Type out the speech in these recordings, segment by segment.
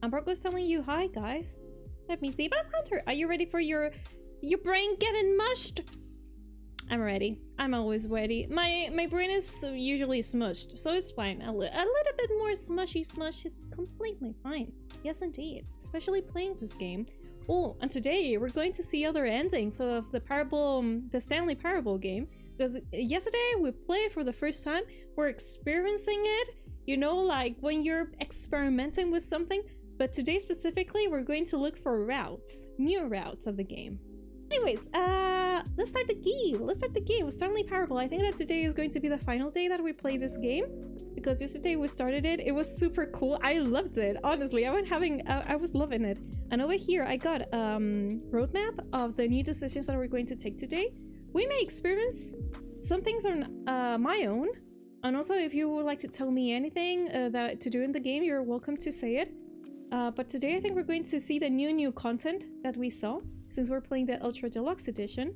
Ambergo's telling you hi, guys. Let me see. Buzz Hunter, are you ready for your brain getting mushed? I'm ready. I'm always ready. My brain is usually smushed, so it's fine. A little bit more smushy smush is completely fine. Yes, indeed. Especially playing this game. Oh, and today we're going to see other endings of the Stanley Parable game. Because yesterday we played for the first time. We're experiencing it. You know, like when you're experimenting with something. But today specifically, we're going to look for routes. New routes of the game. Anyways, let's start the game. Let's start the game with Stanley Parable. I think that today is going to be the final day that we play this game. Because yesterday we started it. It was super cool. I loved it. Honestly, I was loving it. And over here, I got roadmap of the new decisions that we're going to take today. We may experience some things on my own. And also, if you would like to tell me anything that to do in the game, you're welcome to say it. But today I think we're going to see the new content that we saw. Since we're playing the Ultra Deluxe edition.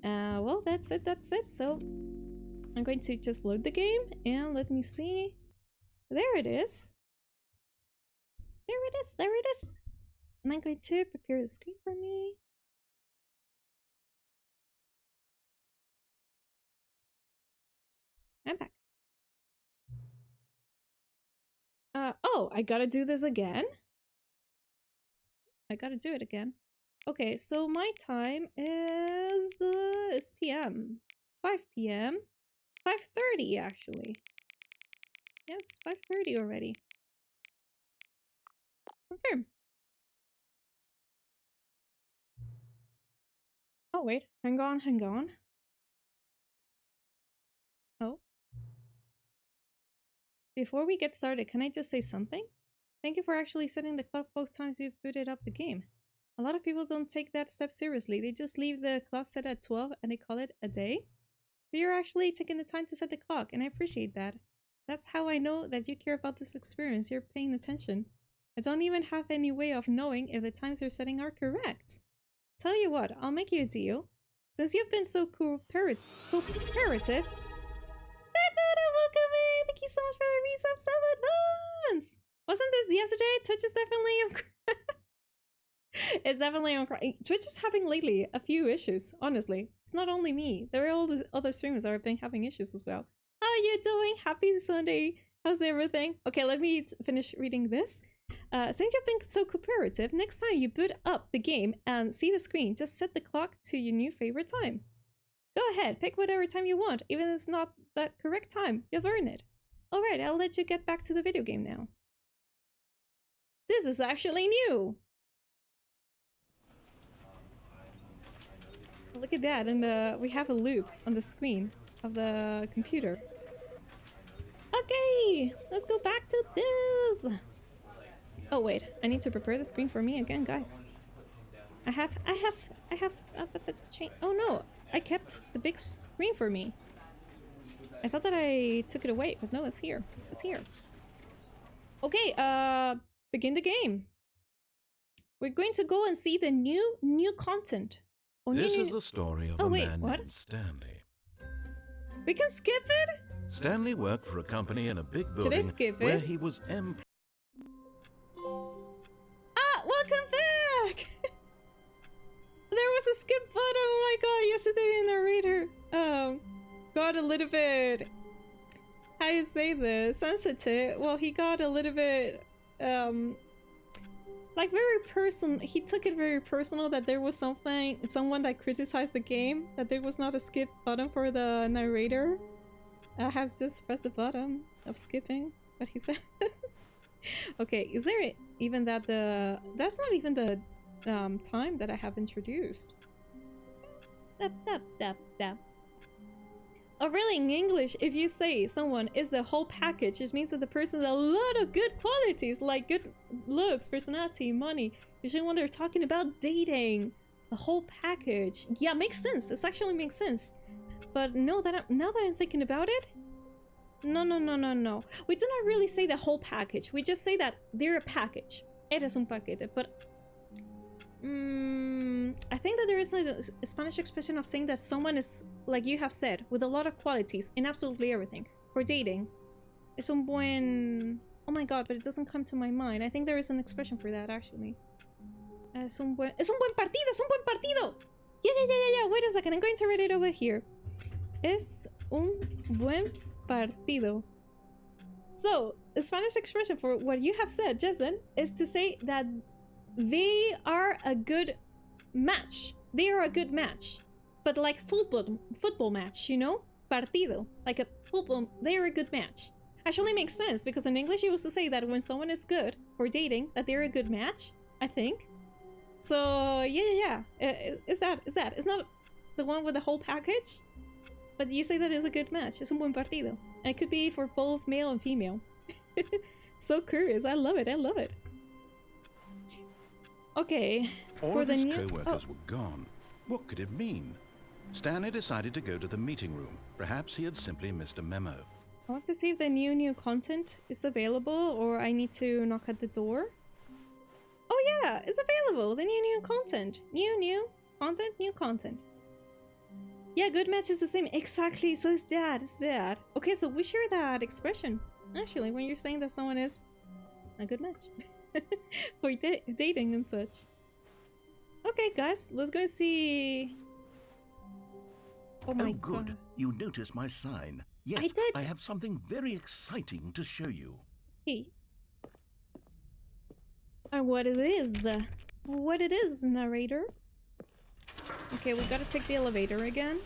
Well, that's it. So I'm going to just load the game and let me see. There it is. There it is. And I'm going to prepare the screen for me. I'm back. Oh, I gotta do this again. I gotta do it again. Okay, so my time is PM. 5 PM. 5:30 actually. Yes, 5:30 already. Confirm. Oh wait, hang on. Oh. Before we get started, can I just say something? Thank you for actually setting the clock both times you booted up the game. A lot of people don't take that step seriously. They just leave the clock set at 12 and they call it a day. But you're actually taking the time to set the clock, and I appreciate that. That's how I know that you care about this experience. You're paying attention. I don't even have any way of knowing if the times you're setting are correct. Tell you what, I'll make you a deal. Since you've been so cooperative. Welcome in! Thank you so much for the resub 7 months! Wasn't this yesterday? Twitch is definitely on It's definitely on Twitch is having lately a few issues, honestly. It's not only me. There are all the other streamers that have been having issues as well. How are you doing? Happy Sunday. How's everything? Okay, let me finish reading this. Since you've been so cooperative, next time you boot up the game and see the screen, just set the clock to your new favorite time. Go ahead, pick whatever time you want, even if it's not that correct time. You've earned it. Alright, I'll let you get back to the video game now. This is actually new! Look at that, and we have a loop on the screen of the computer. Okay, let's go back to this. Oh wait, I need to prepare the screen for me again, guys. I have change. Oh no, I kept the big screen for me. I thought that I took it away, but no, it's here. It's here. Okay, begin the game. We're going to go and see the new content. Oh, this is the story of a man named Stanley. We can skip it? Stanley worked for a company in a big building where he was employed. Ah, welcome back! There was a skip button, oh my god, yesterday in Narrator. Got a little bit... How do you say this? Sensitive. Well, he got a little bit... like very personal. He took it very personal that there was someone that criticized the game, that there was not a skip button for the narrator. I have just pressed the button of skipping what he says. Okay, is there even that that's not even the time that I have introduced. Oh really, in English, if you say someone is the whole package, it means that the person has a lot of good qualities, like good looks, personality, money. Usually when they're talking about dating, the whole package. Yeah, makes sense. This actually makes sense. But no, now that I'm thinking about it, no. We do not really say the whole package. We just say that they're a package. Eres un paquete. But I think that there is a Spanish expression of saying that someone is, like you have said, with a lot of qualities in absolutely everything. For dating, es un buen Oh my god, but it doesn't come to my mind. I think there is an expression for that, actually. Es un buen partido! Es un buen partido! Yeah. Wait a second. I'm going to read it over here. Es un buen partido. So, the Spanish expression for what you have said, Jason, is to say that they are a good match. They are a good match. But like football match, you know? Partido. Like a football, they are a good match. Actually makes sense, because in English you used to say that when someone is good for dating, that they're a good match, I think. So, yeah. Is that. It's not the one with the whole package, but you say that is a good match. Es un buen partido. And it could be for both male and female. So curious. I love it. Okay. All of his co-workers were gone. What could it mean? Stanley decided to go to the meeting room. Perhaps he had simply missed a memo. I want to see if the new content is available, or I need to knock at the door. Oh yeah, it's available. The new content. New content. Yeah, good match is the same. Exactly. So it's that. Okay, so we share that expression. Actually, when you're saying that someone is a good match for dating and such. Okay, guys, let's go and see. Oh my god. Good. You noticed my sign. Yes, I did. I have something very exciting to show you. Hey. And what it is, narrator. Okay, we gotta take the elevator again.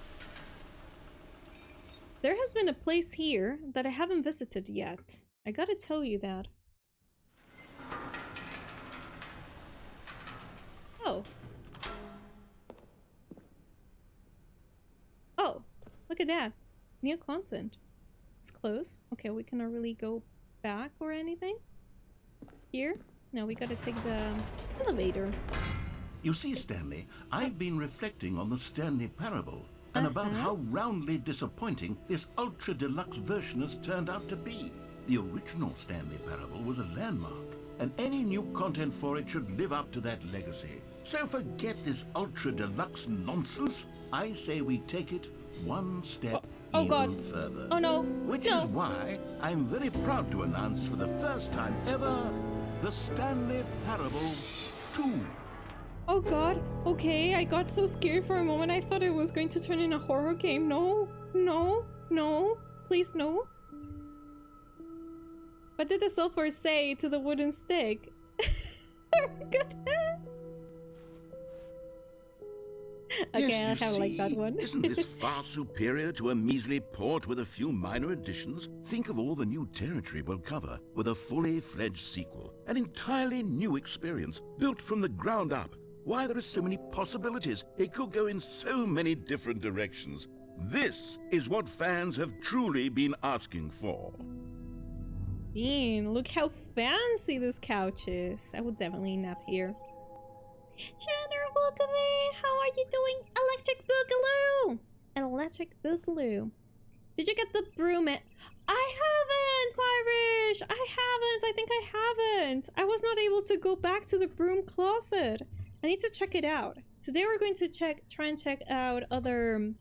There has been a place here that I haven't visited yet. I gotta tell you that. Oh, look at that. New content. It's close. Okay, we cannot really go back or anything. Here? No, we gotta take the elevator. You see, Stanley, I've been reflecting on the Stanley Parable and about how roundly disappointing this ultra deluxe version has turned out to be. The original Stanley Parable was a landmark, and any new content for it should live up to that legacy. So forget this ultra deluxe nonsense. I say we take it one step even further. Oh no. Which is why I'm very proud to announce for the first time ever the Stanley Parable 2. Oh god. Okay, I got so scared for a moment. I thought it was going to turn in a horror game. No. Please no. What did the sulfur say to the wooden stick? Oh my god. Okay, yes, I like that one. Isn't this far superior to a measly port with a few minor additions? Think of all the new territory we'll cover with a fully fledged sequel. An entirely new experience, built from the ground up. Why, there are so many possibilities. It could go in so many different directions. This is what fans have truly been asking for. Bean, look how fancy this couch is. I would definitely nap here. Chandler, welcome in. How are you doing? Electric Boogaloo. Did you get the broom? I haven't, Irish. I think I haven't. I was not able to go back to the broom closet. I need to check it out. Today we're going to try and check out other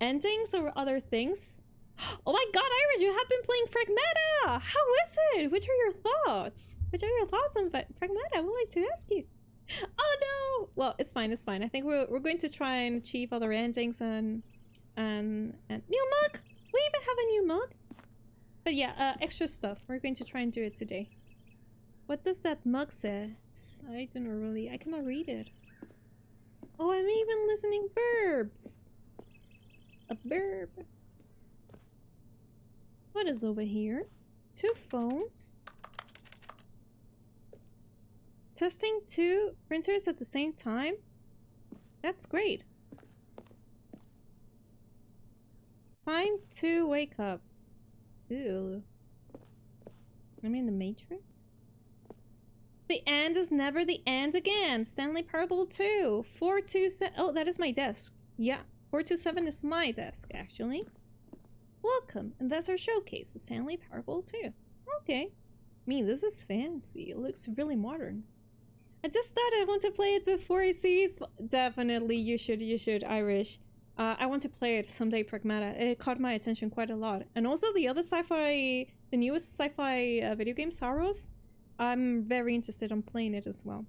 endings or other things. Oh my god, Irish, you have been playing Fragmenta! How is it? Which are your thoughts? On Fragmenta? I would like to ask you. Oh no! Well, it's fine. I think we're going to try and achieve other endings and new mug! We even have a new mug! But yeah, extra stuff. We're going to try and do it today. What does that mug say? I cannot read it. Oh, I'm even listening burbs! A burb. What is over here? 2 phones? Testing 2 printers at the same time? That's great. Time to wake up. Ew. I mean the Matrix? The end is never the end again. Stanley Parable 2. 427. Oh, that is my desk. Yeah. 427 is my desk, actually. Welcome. And that's our showcase, the Stanley Parable 2. Okay. I mean, this is fancy. It looks really modern. I just thought I want to play it before I see it. Definitely, you should, Irish. I want to play it someday, Pragmata. It caught my attention quite a lot. And also the other sci-fi the newest sci-fi video game, Saros. I'm very interested in playing it as well.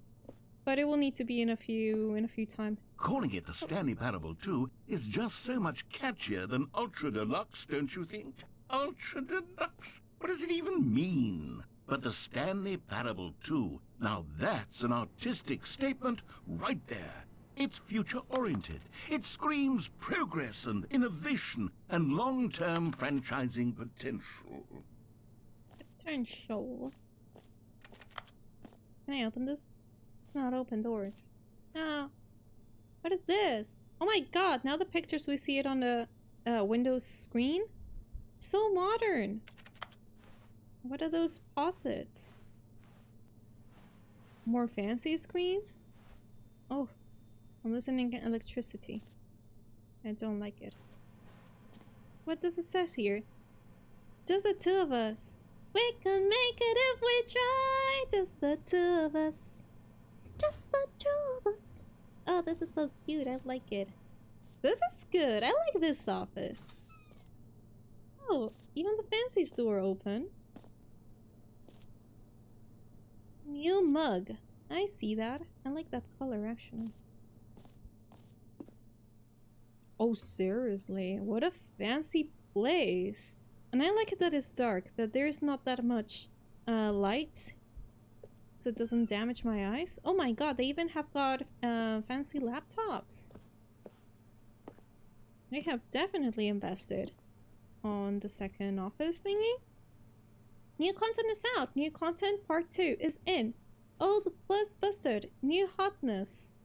But it will need to be in a few time. Calling it the Stanley Parable 2 is just so much catchier than Ultra Deluxe, don't you think? Ultra Deluxe? What does it even mean? But the Stanley Parable 2, now that's an artistic statement right there. It's future-oriented. It screams progress and innovation and long-term franchising potential. Potential. Can I open this? Not open doors. No. What is this? Oh my god, now the pictures we see it on the Windows screen? So modern. What are those posits? More fancy screens? Oh, I'm listening to electricity. I don't like it. What does it say here? Just the two of us. We can make it if we try. Just the two of us. Just the two of us. Oh, this is so cute. I like it. This is good. I like this office. Oh, even the fancy store open. New mug. I see that. I like that color, actually. Oh, seriously. What a fancy place. And I like it that it's dark. That there's not that much light. So it doesn't damage my eyes. Oh my god, they even have got fancy laptops. They have definitely invested on the second office thingy. New content is out. New content part 2 is in. Old plus busted. New hotness.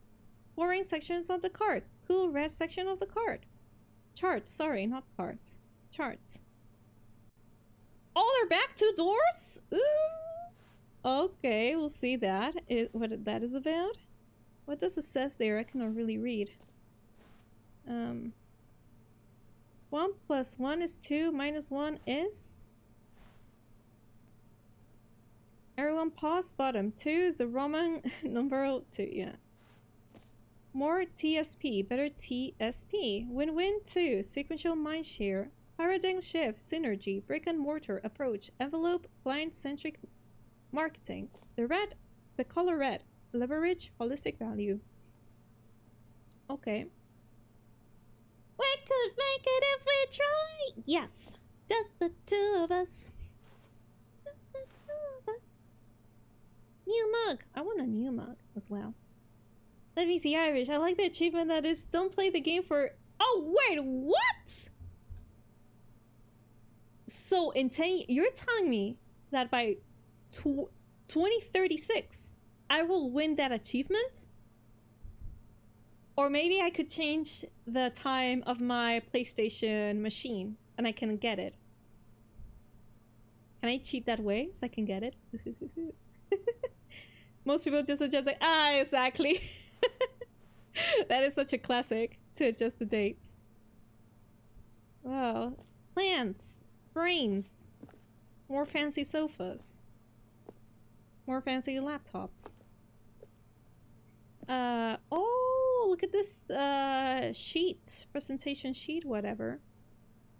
Boring sections of the card. Cool red section of the card. Charts, sorry, not cards. Charts. Oh, they're back 2 doors? Ooh. Okay, we'll see that. What that is about. What does it says there? I cannot really read. 1 + 1 is 2, -1 is... Everyone pause, bottom. 2 is the Roman number 2, yeah. More TSP, better TSP. Win-win 2, sequential mindshare. Paradigm shift, synergy, brick and mortar approach, envelope, client-centric marketing. The color red. Leverage, holistic value. Okay. We could make it if we try! Yes! Just the two of us. Just the two of us. New mug. I want a new mug as well. Let me see Irish. I like the achievement that is don't play the game for... Oh, wait, what? So in 10 you're telling me that by 2036 I will win that achievement? Or maybe I could change the time of my PlayStation machine and I can get it. Can I cheat that way so I can get it? Most people just adjust like, exactly. That is such a classic to adjust the dates. Wow. Plants. Brains. More fancy sofas. More fancy laptops. Oh, look at this sheet. Presentation sheet, whatever.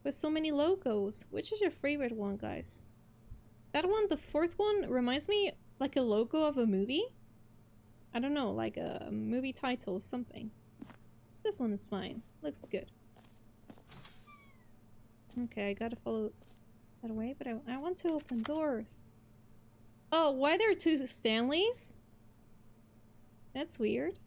With so many logos. Which is your favorite one, guys? That one, the fourth one, reminds me like a logo of a movie. I don't know, like a movie title or something. This one is fine. Looks good. Okay, I gotta follow that way, but I want to open doors. Oh, why there are 2 Stanleys? That's weird.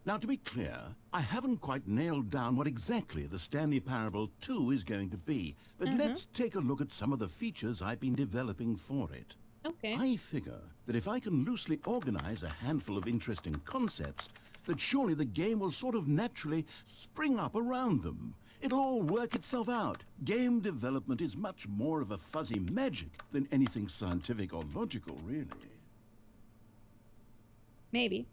Now, to be clear, I haven't quite nailed down what exactly the Stanley Parable 2 is going to be, but let's take a look at some of the features I've been developing for it. Okay. I figure that if I can loosely organize a handful of interesting concepts, that surely the game will sort of naturally spring up around them. It'll all work itself out. Game development is much more of a fuzzy magic than anything scientific or logical, really. Maybe.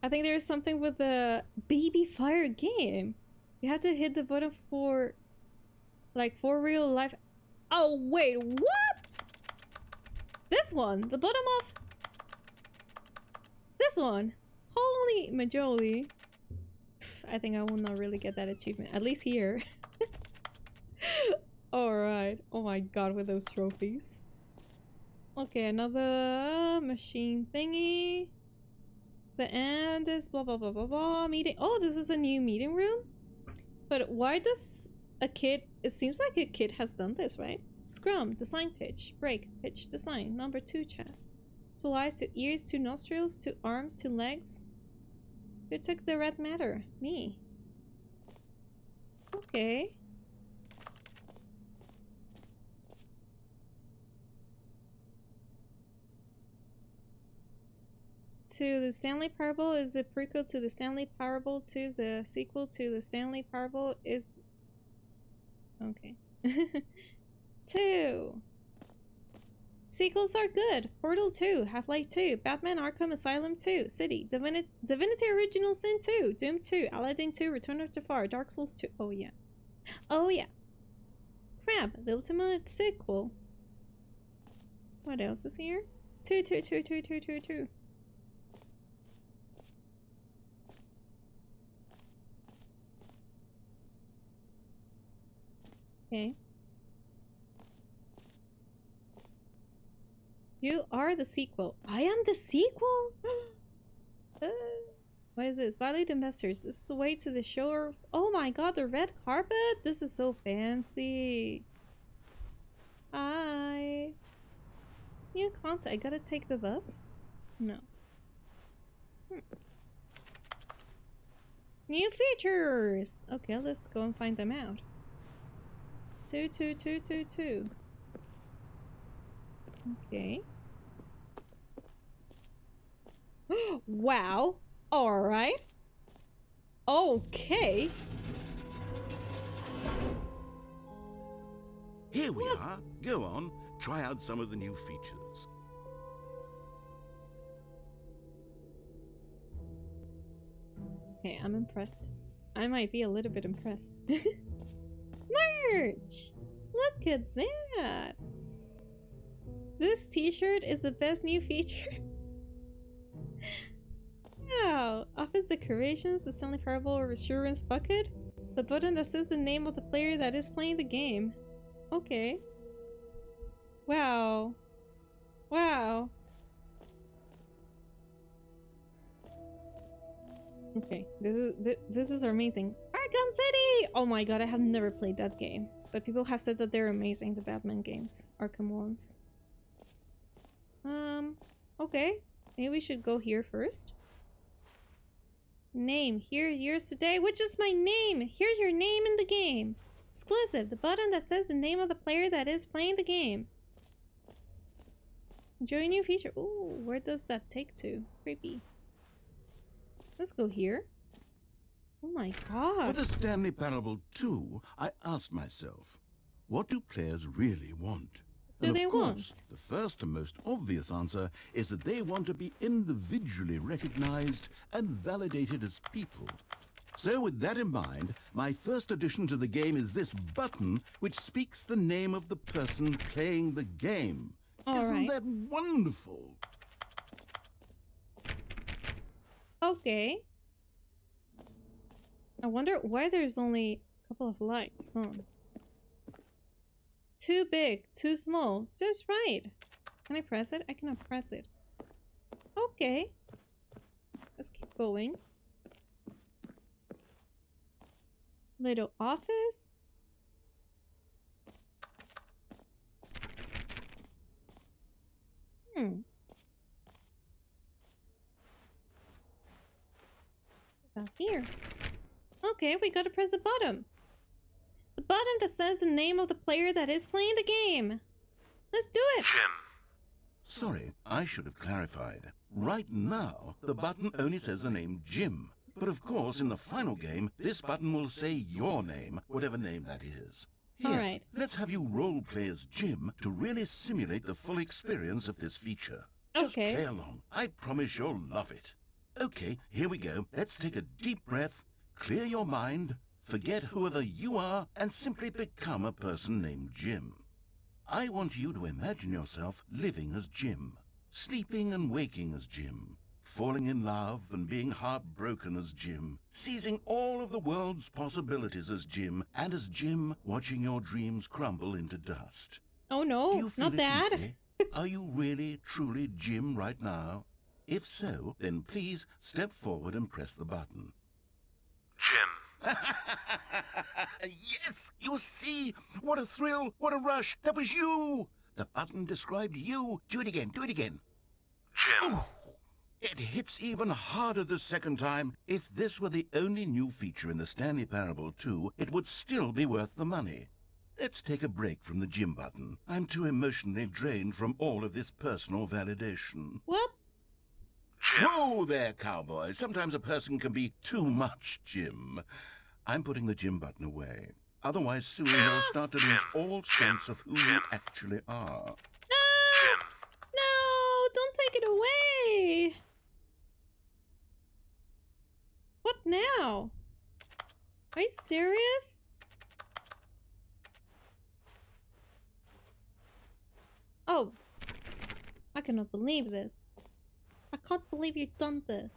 I think there's something with the baby fire game. You have to hit the button for... like, for real life... Oh, wait, what? This one? The bottom of... This one? Holy majoli. I think I will not really get that achievement. At least here. Alright. Oh my god, with those trophies. Okay, another machine thingy. The end is blah blah blah blah blah. Meeting. Oh, this is a new meeting room? But why does a kid... It seems like a kid has done this, right? Scrum, design pitch, break, pitch, design, number 2 chat. 2 eyes, 2 ears, 2 nostrils, 2 arms, 2 legs. Who took the red matter? Me. Okay. To the Stanley Parable is the prequel to the Stanley Parable 2 is the sequel to the Stanley Parable is... Okay. 2. Sequels are good. Portal 2, Half-Life 2, Batman Arkham Asylum 2, City, Divinity Original Sin 2, Doom 2, Aladdin 2, Return of Jafar, Dark Souls 2. Oh yeah. Oh yeah. Crap, the ultimate sequel. What else is here? 2. Okay. You are the sequel. I am the sequel? What is this? Valued investors. This is the way to the show. Oh my god, the red carpet? This is so fancy. Hi. New content. I gotta take the bus? No. New features! Okay, let's go and find them out. 2. Okay. Wow. Alright. Okay. Here we are. Go on. Try out some of the new features. Okay, I'm impressed. I might be a little bit impressed. Merch! Look at that! This t-shirt is the best new feature. Wow! Office decorations, the Stanley Parable Reassurance Bucket, the button that says the name of the player that is playing the game. Okay. Wow. Wow. Okay, this is amazing. Arkham City! Oh my god, I have never played that game. But people have said that they're amazing, the Batman games. Arkham ones. Okay. Maybe we should go here first. Name. Here's yours today. Which is my name? Here's your name in the game. Exclusive. The button that says the name of the player that is playing the game. Enjoy a new feature. Ooh, where does that take to? Creepy. Let's go here. Oh my god. For the Stanley Parable 2, I asked myself, what do players really want? Do And they of course, want? the first and most obvious answer is that they want to be individually recognized and validated as people. So with that in mind, my first addition to the game is this button which speaks the name of the person playing the game. Isn't that wonderful? Okay. I wonder why there's only a couple of lights on. Too big, too small, just right. Can I press it? I cannot press it. Okay. Let's keep going. Little office. About here. Okay, we gotta press the button. The button that says the name of the player that is playing the game. Let's do it! Jim. Sorry, I should have clarified. Right now, the button only says the name Jim. But of course, in the final game, this button will say your name, whatever name that is. Here, Alright. let's have you role-play as Jim to really simulate the full experience of this feature. Just play along. I promise you'll love it. Okay, here we go. Let's take a deep breath, clear your mind, forget whoever you are, and simply become a person named Jim. I want you to imagine yourself living as Jim, sleeping and waking as Jim, falling in love and being heartbroken as Jim, seizing all of the world's possibilities as Jim, and as Jim, watching your dreams crumble into dust. Oh Do no, you feel not it that. deeply? Are you really, truly Jim right now? If so, then please step forward and press the button. Jim. Yes! You see? What a thrill! What a rush! That was you! The button described you. Do it again. Do it again. Jim. Oh, it hits even harder the second time. If this were the only new feature in the Stanley Parable 2, it would still be worth the money. Let's take a break from the Jim button. I'm too emotionally drained from all of this personal validation. What? Jim. Whoa there, cowboy. Sometimes a person can be too much Jim. I'm putting the Jim button away. Otherwise, soon you'll start to lose all sense of who you actually are. No! Jim. No! Don't take it away! What now? Are you serious? Oh. I cannot believe this. I can't believe you've done this.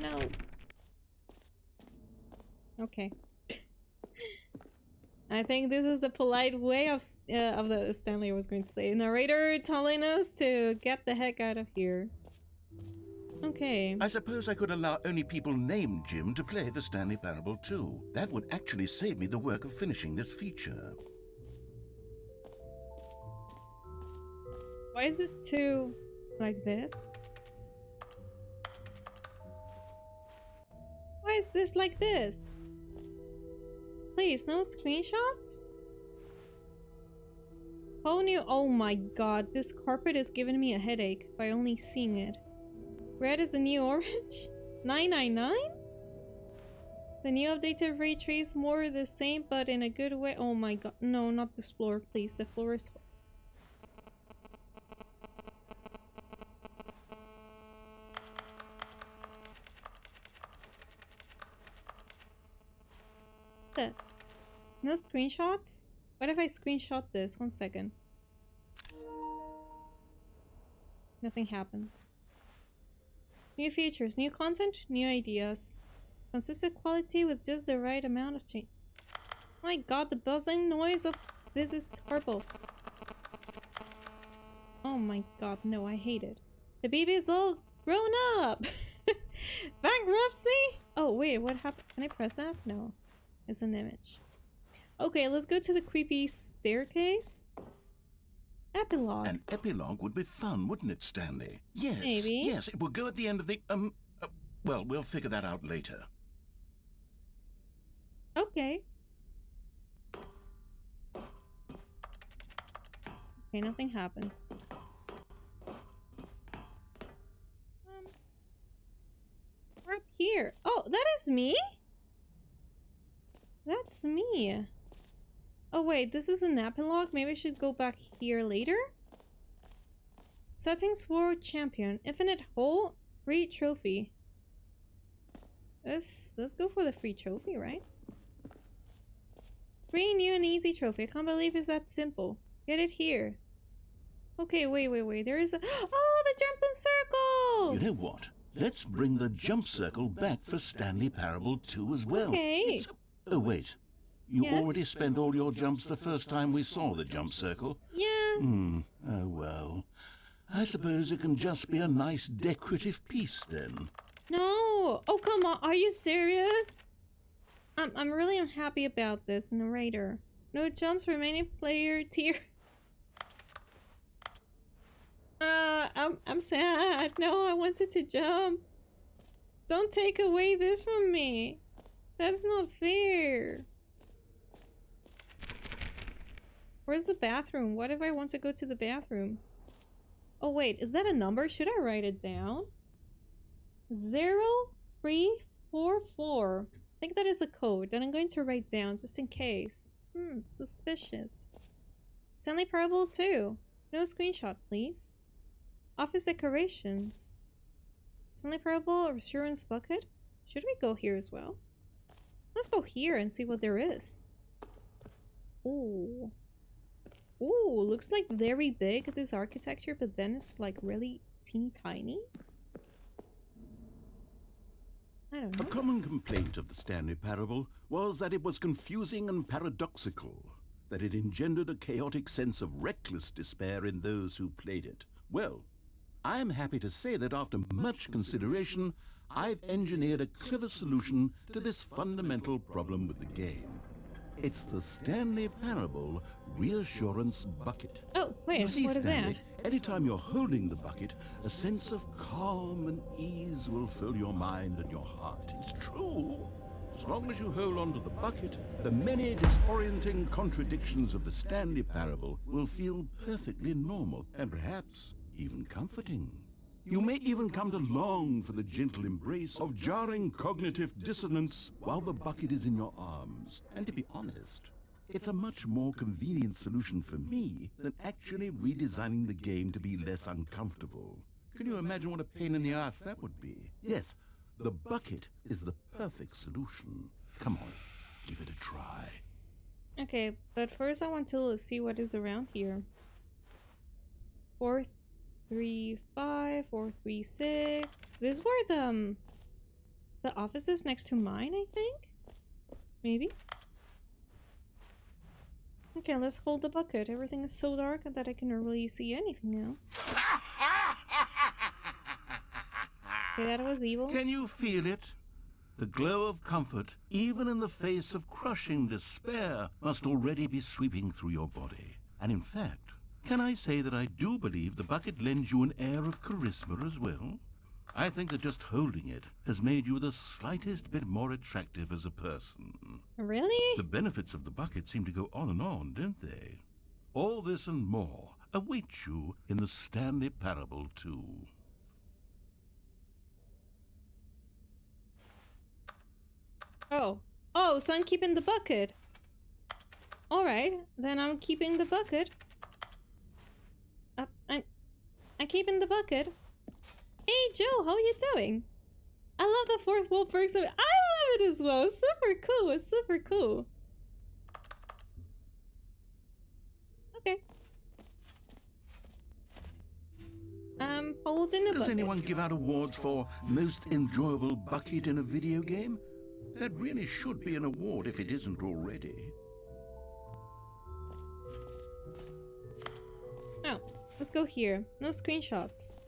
No. Okay. I think this is the polite way of the Stanley was going to say. Narrator telling us to get the heck out of here. Okay. I suppose I could allow only people named Jim to play the Stanley Parable 2. That would actually save me the work of finishing this feature. Why is this too like this? Why is this like this? Please, no screenshots? Whole new— oh my god, this carpet is giving me a headache by only seeing it. Red is the new orange? 999? The new updated ray trace more the same but in a good way. Oh my god, no, not this floor, please. The floor is— no screenshots? What if I screenshot this? 1 second. Nothing happens. New features, new content, new ideas. Consistent quality with just the right amount of change. My god, the buzzing noise of this is horrible. Oh my god, no, I hate it. The baby's all grown up! Bankruptcy? Oh wait, what happened? Can I press that? No. It's an image. Okay, let's go to the creepy staircase. Epilogue. An epilogue would be fun, wouldn't it, Stanley? Yes. Maybe. Yes, it will go at the end of the, well, we'll figure that out later. Okay. Okay, nothing happens. We're up here. Oh, that is me? That's me. Oh wait, this is an epilogue? Maybe I should go back here later? Settings World Champion. Infinite hole. Free trophy. Let's go for the free trophy, right? Free new and easy trophy. I can't believe it's that simple. Get it here. Okay, wait. There is a— oh, the jumping circle! You know what? Let's bring the jump circle back for Stanley Parable 2 as well. Okay. Oh, wait. You Yeah? already spent all your jumps the first time we saw the jump circle? Yeah. Oh, well. I suppose it can just be a nice decorative piece, then. No! Oh, come on. Are you serious? I'm really unhappy about this, Narrator. No jumps remaining player tier. I'm sad. No, I wanted to jump. Don't take away this from me. That's not fair. Where's the bathroom? What if I want to go to the bathroom? Oh wait, is that a number? Should I write it down? 0344. I think that is a code that I'm going to write down just in case. Suspicious. Stanley Parable 2. No screenshot, please. Office decorations. Stanley Parable Assurance Bucket. Should we go here as well? Let's go here and see what there is. Ooh. Ooh, looks like very big, this architecture, but then it's like really teeny tiny. I don't A know. common complaint of the Stanley Parable was that it was confusing and paradoxical, that it engendered a chaotic sense of reckless despair in those who played it. Well, I am happy to say that after much consideration, I've engineered a clever solution to this fundamental problem with the game. It's the Stanley Parable Reassurance Bucket. Oh, wait, You see, what is Stanley, that? anytime you're holding the bucket, a sense of calm and ease will fill your mind and your heart. It's true. As long as you hold on to the bucket, the many disorienting contradictions of the Stanley Parable will feel perfectly normal and perhaps even comforting. You may even come to long for the gentle embrace of jarring cognitive dissonance while the bucket is in your arms. And to be honest, it's a much more convenient solution for me than actually redesigning the game to be less uncomfortable. Can you imagine what a pain in the ass that would be? Yes, the bucket is the perfect solution. Come on, give it a try. Okay, but first I want to see what is around here. 435, 436. This were the offices next to mine, I think? Maybe? Okay, let's hold the bucket. Everything is so dark that I cannot really see anything else. Okay, that was evil. Can you feel it? The glow of comfort, even in the face of crushing despair, must already be sweeping through your body. And in fact, can I say that I do believe the bucket lends you an air of charisma as well? I think that just holding it has made you the slightest bit more attractive as a person. Really? The benefits of the bucket seem to go on, don't they? All this and more await you in the Stanley Parable 2. Oh. Oh, so I'm keeping the bucket. Alright, then I'm keeping the bucket. I'm keeping the bucket. Hey Joe, how are you doing? I love the fourth wall perks of it. I love it as well. Super cool. It's super cool. Okay. Holding a bucket. Does anyone give out awards for most enjoyable bucket in a video game? That really should be an award if it isn't already. Oh, let's go here. No screenshots.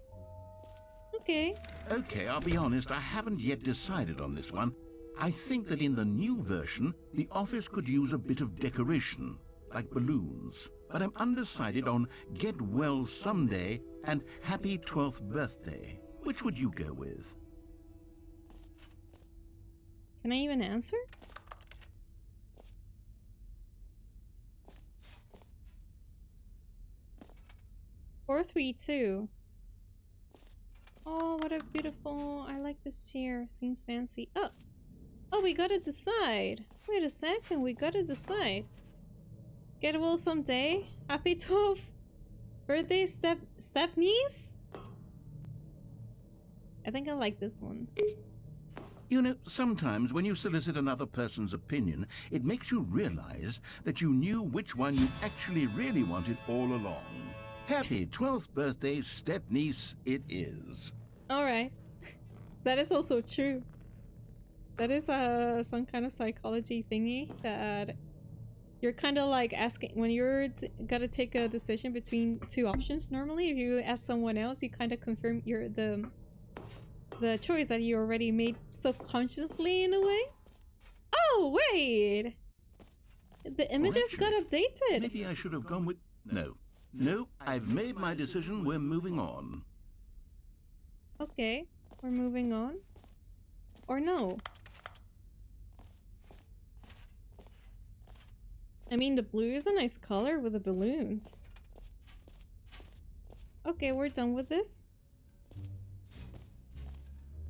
Okay. Okay, I'll be honest, I haven't yet decided on this one. I think that in the new version, the office could use a bit of decoration, like balloons. But I'm undecided on Get Well Someday and Happy 12th Birthday. Which would you go with? Can I even answer? Four, 3, 2. Oh, what a beautiful... I like this chair. Seems fancy. Oh! Oh, we gotta decide. Wait a second, we gotta decide. Get well someday. Happy 12th birthday, step niece? I think I like this one. You know, sometimes when you solicit another person's opinion, it makes you realize that you knew which one you actually really wanted all along. Happy 12th birthday, step-niece, it is. Alright. That is also true. That is some kind of psychology thingy that you're kind of like asking when you're gotta take a decision between two options. Normally, if you ask someone else, you kind of confirm the choice that you already made subconsciously in a way. Oh wait, the images got updated. Maybe I should have gone with... No, I've made my decision. We're moving on. Okay, we're moving on. Or no? I mean, the blue is a nice color with the balloons. Okay, we're done with this.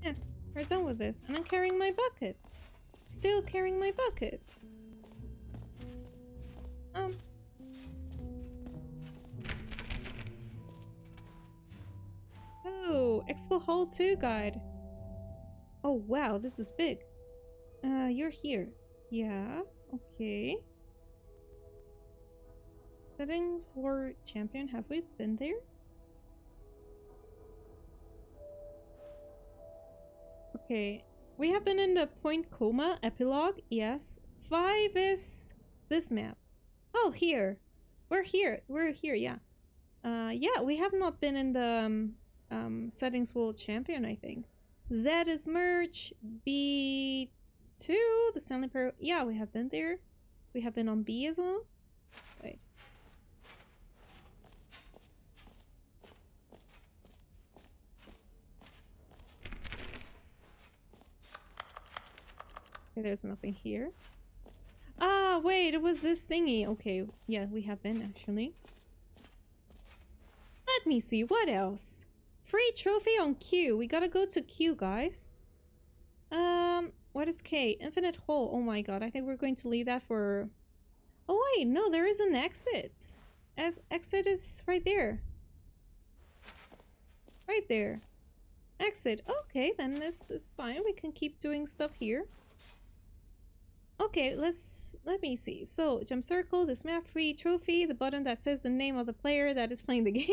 Yes, we're done with this. And I'm carrying my bucket. Still carrying my bucket. Oh, Expo Hall 2 guide. Oh wow, this is big. You're here. Yeah, okay. Settings War Champion, have we been there? Okay, We have been in the Point Coma epilogue. Yes. 5 is this map. Oh, here. We're here. We're here, yeah. Yeah, we have not been in the Settings World Champion, I think. Z is merch. B2, the Stanley Parable. Yeah, we have been there. We have been on B as well. Wait. Okay, there's nothing here. Ah, wait, it was this thingy. Okay, yeah, we have been actually. Let me see, what else? Free trophy on Q. We gotta go to Q, guys. What is K? Infinite hole. Oh my god, I think we're going to leave that for... Oh wait, no, there is an exit. Exit is right there. Right there. Exit. Okay, then this is fine. We can keep doing stuff here. Okay, let me see. So, jump circle, this map free trophy, the button that says the name of the player that is playing the game.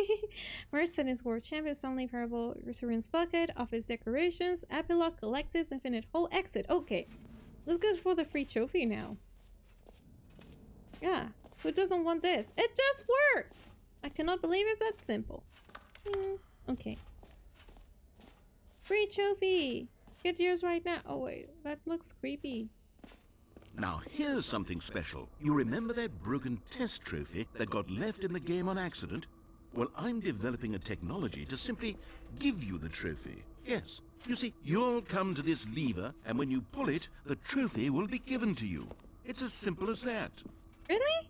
Merch Settings World Champion, Stanley Parable, Resurgence Bucket, Office Decorations, Epilogue, Collectives, Infinite Hole, Exit. Okay, let's go for the free trophy now. Yeah, who doesn't want this? It just works! I cannot believe it's that simple. Okay. Free trophy! Get yours right now. Oh wait, that looks creepy. Now, here's something special. You remember that broken test trophy that got left in the game on accident? Well, I'm developing a technology to simply give you the trophy. Yes. You see, you'll come to this lever, and when you pull it, the trophy will be given to you. It's as simple as that. Really?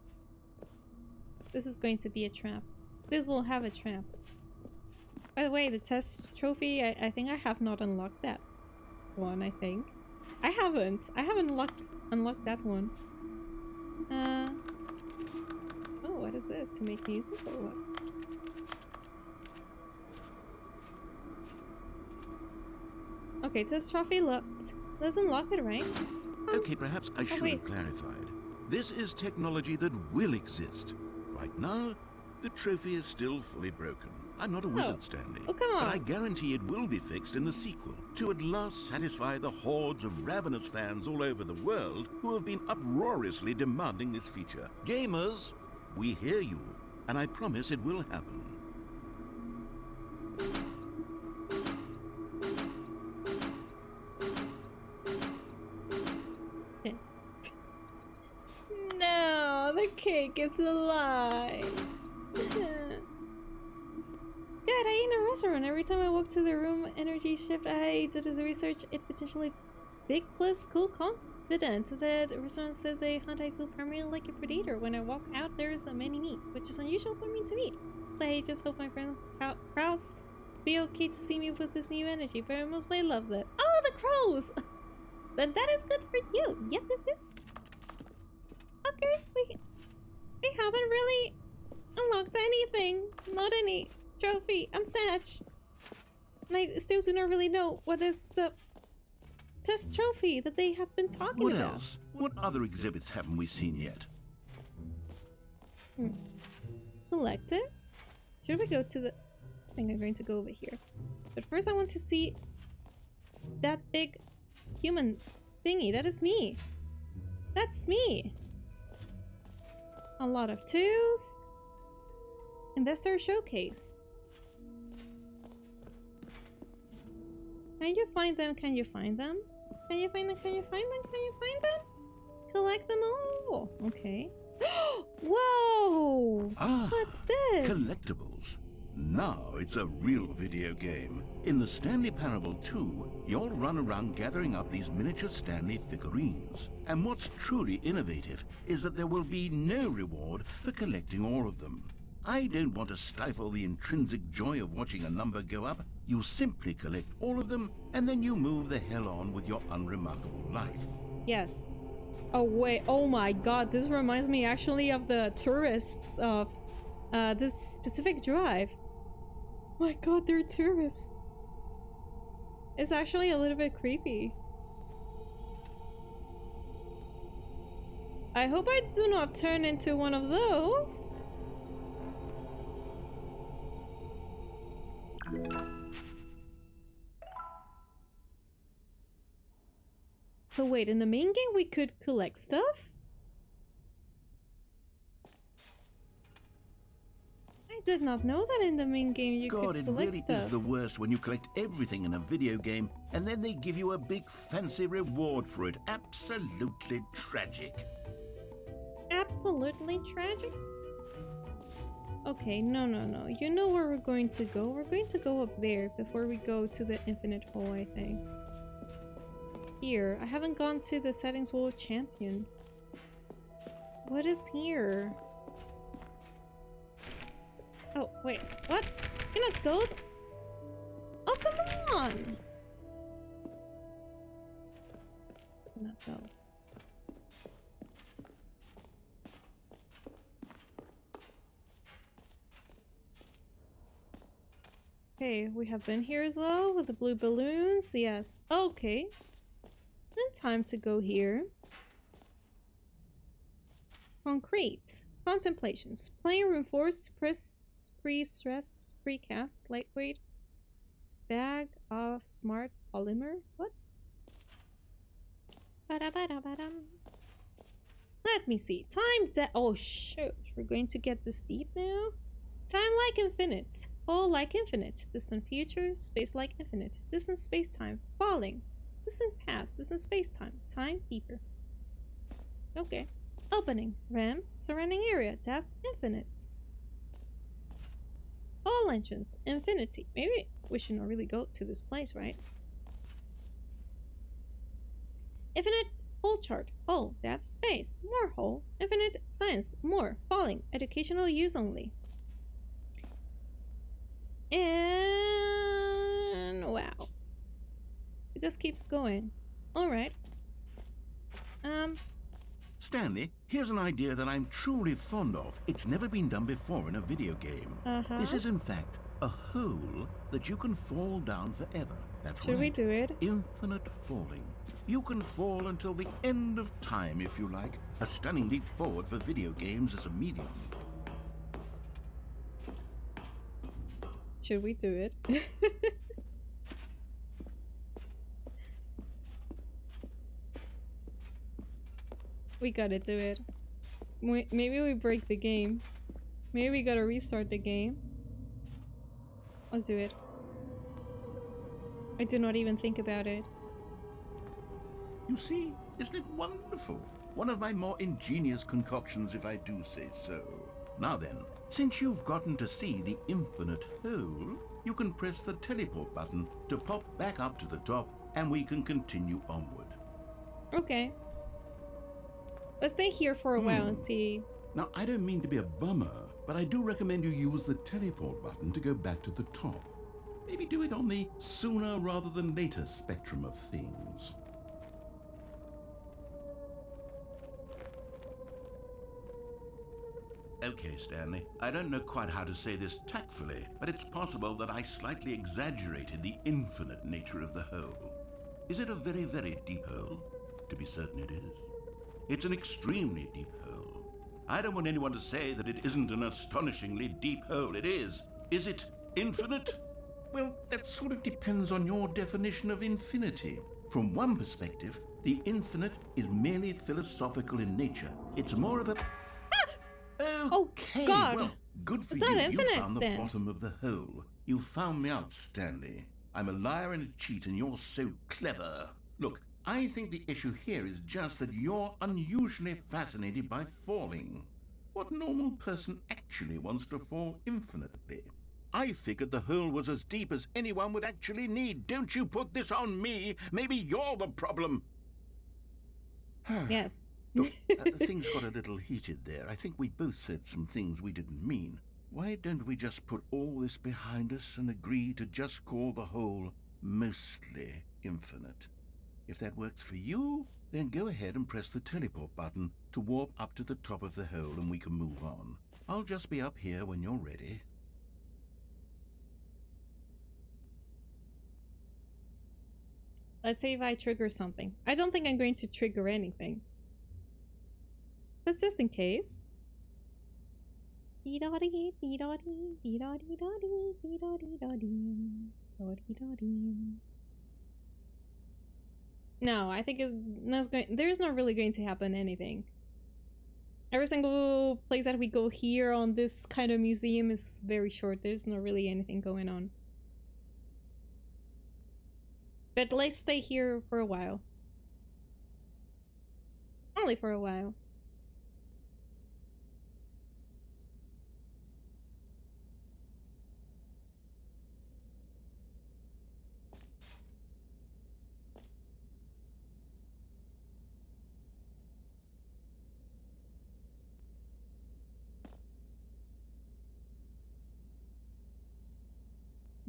This is going to be a trap. This will have a trap. By the way, the test trophy, I think I have not unlocked that one, I think. I haven't unlocked that one. Oh, what is this? To make music or what? Okay, test trophy locked. Let's unlock it, right? Okay, perhaps I should have clarified. This is technology that will exist. Right now, the trophy is still fully broken. I'm not a wizard, Stanley. Oh, come on. But I guarantee it will be fixed in the sequel to at last satisfy the hordes of ravenous fans all over the world who have been uproariously demanding this feature. Gamers, we hear you, and I promise it will happen. No, the cake is a lie. God, I eat in a restaurant. Every time I walk to the room, energy shift. I did this research. It potentially big plus cool confident. The restaurant says they hunt I feel primarily like a predator. When I walk out, there is a many meat, which is unusual for me to eat. So I just hope my friend Kraus be okay to see me with this new energy. But I mostly love that. Oh, the crows! Then that is good for you. Yes, yes, yes. Okay, we haven't really unlocked anything. Not any trophy. I'm sad. And I still do not really know what is the test trophy that they have been talking about. What else? What other exhibits haven't we seen yet? Collectives? Should we go to the... I think I'm going to go over here. But first I want to see that big human thingy. That is me. That's me. A lot of twos. Investor showcase. Can you find them? Can you find them? Can you find them? Can you find them? Can you find them? Collect them all. Okay. Whoa! Ah, what's this? Collectibles. Now it's a real video game. In the Stanley Parable 2, you'll run around gathering up these miniature Stanley figurines. And what's truly innovative is that there will be no reward for collecting all of them. I don't want to stifle the intrinsic joy of watching a number go up. You simply collect all of them, and then you move the hell on with your unremarkable life. Yes. Oh wait, oh my god, this reminds me actually of the tourists of this specific drive. My god, they're tourists. It's actually a little bit creepy. I hope I do not turn into one of those. So wait, in the main game we could collect stuff? I did not know that in the main game you God, could it collect really stuff. is the worst when you collect everything in a video game and then they give you a big fancy reward for it. Absolutely tragic. Absolutely tragic? Okay, no. You know where we're going to go? We're going to go up there before we go to the infinite hole, I think. Here. I haven't gone to the settings wall champion. What is here? Oh, wait. What? You're not gold? Oh, come on! Not go. Okay, we have been here as well with the blue balloons. Yes. Okay. Then time to go here. Concrete. Contemplations. Playing reinforced pre-stress precast lightweight bag of smart polymer. What? Ba-da-ba-da-ba-dum. Let me see. Oh shoot. We're going to get this deep now. Time like infinite. Fall like infinite. Distant future. Space like infinite. Distant space-time. Falling. Distant past. Distant space-time. Time deeper. Okay. Opening. RAM. Surrounding area. Depth. Infinite. All entrance. Infinity. Maybe we should not really go to this place, right? Infinite. Hole chart. Hole. Depth. Space. More hole. Infinite. Science. More. Falling. Educational use only. And wow. It just keeps going. Alright. Stanley, here's an idea that I'm truly fond of. It's never been done before in a video game. This is in fact a hole that you can fall down forever. That's right. Should we do it? Infinite falling. You can fall until the end of time if you like. A stunning leap forward for video games as a medium. Should we do it? We gotta do it. Maybe we break the game. Maybe we gotta restart the game. Let's do it. I do not even think about it. You see, isn't it wonderful? One of my more ingenious concoctions, if I do say so. Now then, since you've gotten to see the infinite hole, you can press the teleport button to pop back up to the top, and we can continue onward. Okay. Let's stay here for a while and see. Now, I don't mean to be a bummer, but I do recommend you use the teleport button to go back to the top. Maybe do it on the sooner rather than later spectrum of things. Okay, Stanley, I don't know quite how to say this tactfully, but it's possible that I slightly exaggerated the infinite nature of the hole. Is it a very, very deep hole? To be certain it is. It's an extremely deep hole. I don't want anyone to say that it isn't an astonishingly deep hole. It is. Is it infinite? Well, that sort of depends on your definition of infinity. From one perspective, the infinite is merely philosophical in nature. It's more of a... Okay, God. Well, good for It's you. not infinite, You found the then. bottom of the hole. You found me out, Stanley. I'm a liar and a cheat, and you're so clever. Look, I think the issue here is just that you're unusually fascinated by falling. What normal person actually wants to fall infinitely? I figured the hole was as deep as anyone would actually need. Don't you put this on me. Maybe you're the problem. Yes. Look, things got a little heated there. I think we both said some things we didn't mean. Why don't we just put all this behind us and agree to just call the whole mostly infinite? If that works for you, then go ahead and press the teleport button to warp up to the top of the hole and we can move on. I'll just be up here when you're ready. Let's say if I trigger something. I don't think I'm going to trigger anything. But just in case. Dee-da-dee, dee-da-dee, dee-da-dee-da-dee, dee-da-dee-da-dee, dee-da-dee-da-dee. No, I think there's not really going to happen anything. Every single place that we go here on this kind of museum is very short. There's not really anything going on. But let's stay here for a while. Only for a while.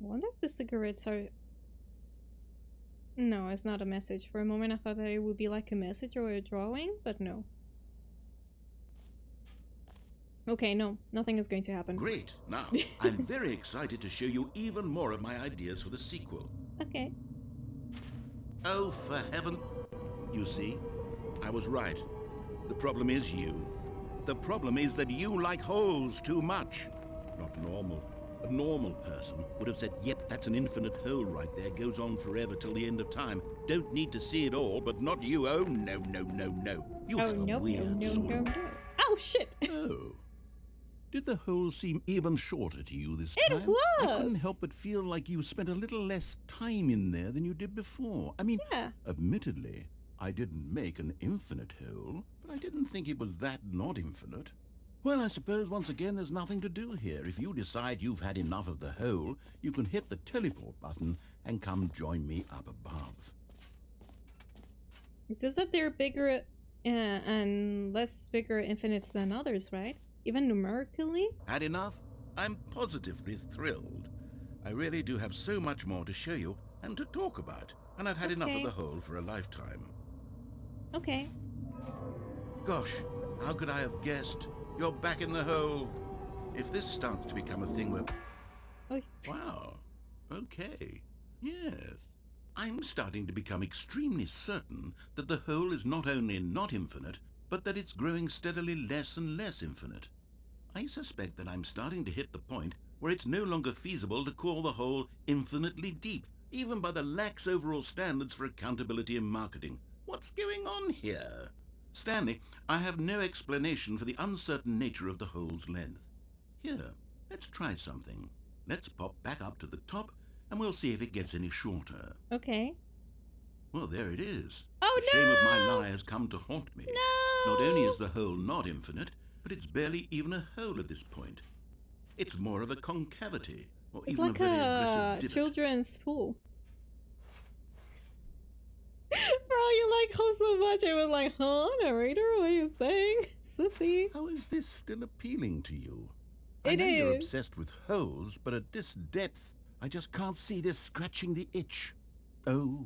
I wonder if the cigarettes are... No, it's not a message. For a moment I thought that it would be like a message or a drawing, but no. Okay, no. Nothing is going to happen. Great. Now, I'm very excited to show you even more of my ideas for the sequel. Okay. Oh, for heaven... You see? I was right. The problem is you. The problem is that you like holes too much. Not normal. A normal person would have said, yep, that's an infinite hole right there, goes on forever till the end of time. Don't need to see it all, but not you. Oh, no, no, no, no. You have a weird sort of... Oh, shit! Oh. Did the hole seem even shorter to you this time? It was! I couldn't help but feel like you spent a little less time in there than you did before. I mean, yeah. Admittedly, I didn't make an infinite hole, but I didn't think it was that not infinite. Well, I suppose once again there's nothing to do here. If you decide you've had enough of the hole, you can hit the teleport button and come join me up above. It says that they're bigger and less bigger infinites than others, right? Even numerically? Had enough? I'm positively thrilled. I really do have so much more to show you and to talk about, and I've had enough of the hole for a lifetime. Okay. Gosh, how could I have guessed? You're back in the hole. If this starts to become a thing where... Oy. Wow. Okay. Yes. I'm starting to become extremely certain that the hole is not only not infinite, but that it's growing steadily less and less infinite. I suspect that I'm starting to hit the point where it's no longer feasible to call the hole infinitely deep, even by the lax overall standards for accountability in marketing. What's going on here? Stanley, I have no explanation for the uncertain nature of the hole's length. Here, let's try something. Let's pop back up to the top, and we'll see if it gets any shorter. Okay. Well, there it is. Oh, the shame of my lie has come to haunt me. No! Not only is the hole not infinite, but it's barely even a hole at this point. It's more of a concavity, or it's even like a very aggressive divot. Children's pool. Bro, you like holes so much, I was like, huh, narrator, what are you saying? Sissy. How is this still appealing to you? It I know you're is. obsessed with holes, but at this depth, I just can't see this scratching the itch. Oh,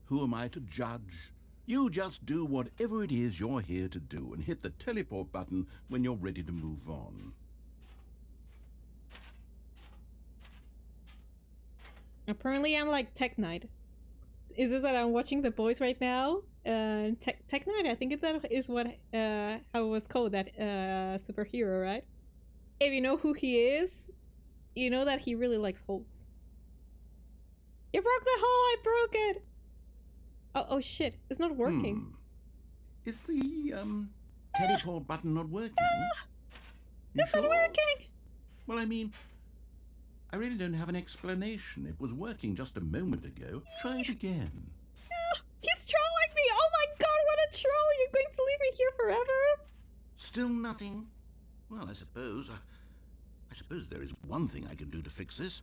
who am I to judge? You just do whatever it is you're here to do and hit the teleport button when you're ready to move on. Apparently I'm like Tech Knight. Is this that I'm watching The Boys right now? Tech Knight, I think that is what how it was called, that superhero, right? If you know who he is, you know that he really likes holes. You broke the hole, I broke it! Oh shit, it's not working. Is the teleport button not working? It's not working! Well, I mean, I really don't have an explanation. It was working just a moment ago. Try it again. No, he's trolling me! Oh my god, what a troll! You're going to leave me here forever? Still nothing? Well, I suppose there is one thing I can do to fix this.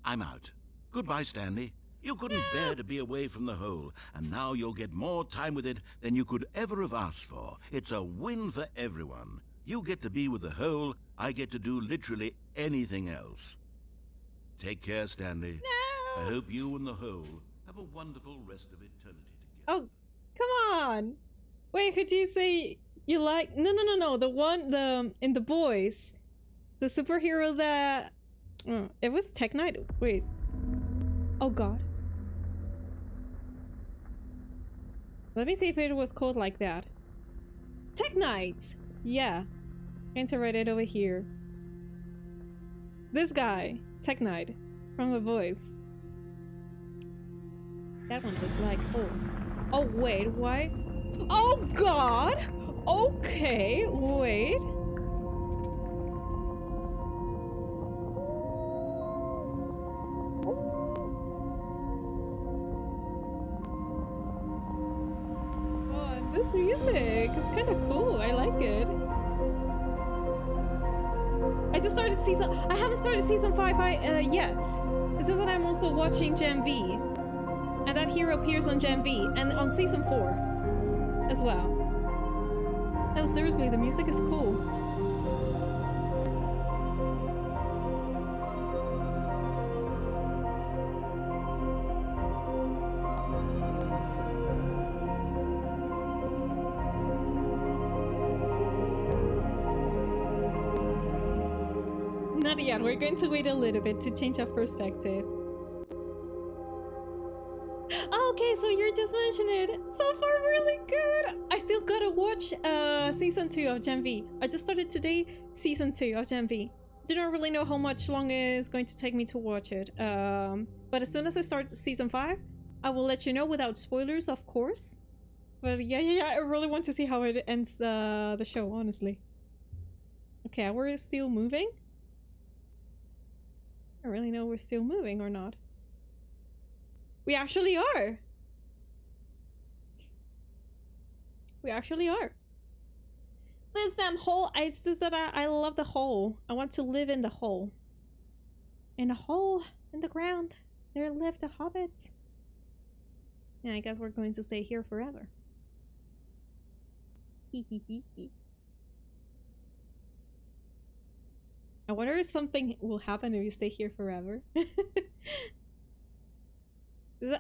I'm out. Goodbye, Stanley. You couldn't bear to be away from the hole, and now you'll get more time with it than you could ever have asked for. It's a win for everyone. You get to be with the hole, I get to do literally anything else. Take care, Stanley. No! I hope you and the hole have a wonderful rest of eternity together. Oh, come on! Wait, could you say you like... No, the one, in The Boys. The superhero that... Oh, it was Tech Knight? Wait. Oh god. Let me see if it was called like that. Tech Knight! Yeah. I'm going to write it over here. This guy. Tech Knight. From The Voice. That one does like holes. Oh, wait, why? Oh, God! Okay, wait. Oh, this music is kind of cool. I like it. I just started season. I haven't started season 5 yet. It's just that I'm also watching Gen V. And that hero appears on Gen V and on season 4 as well. No, seriously, the music is cool. Not yet, we're going to wait a little bit to change our perspective. Okay, so you're just mentioning it. So far, really good. I still gotta watch season 2 of Gen V. I just started today, season 2 of Gen V. Do not really know how much long it's going to take me to watch it. But as soon as I start season 5, I will let you know without spoilers, of course. But yeah, I really want to see how it ends the show, honestly. Okay, we're still moving. I don't really know if we're still moving or not. We actually are. We actually are. This damn hole. It's just that I love the hole. I want to live in the hole. In a hole in the ground, there lived a hobbit. Yeah, I guess we're going to stay here forever. Hee. I wonder if something will happen if you stay here forever.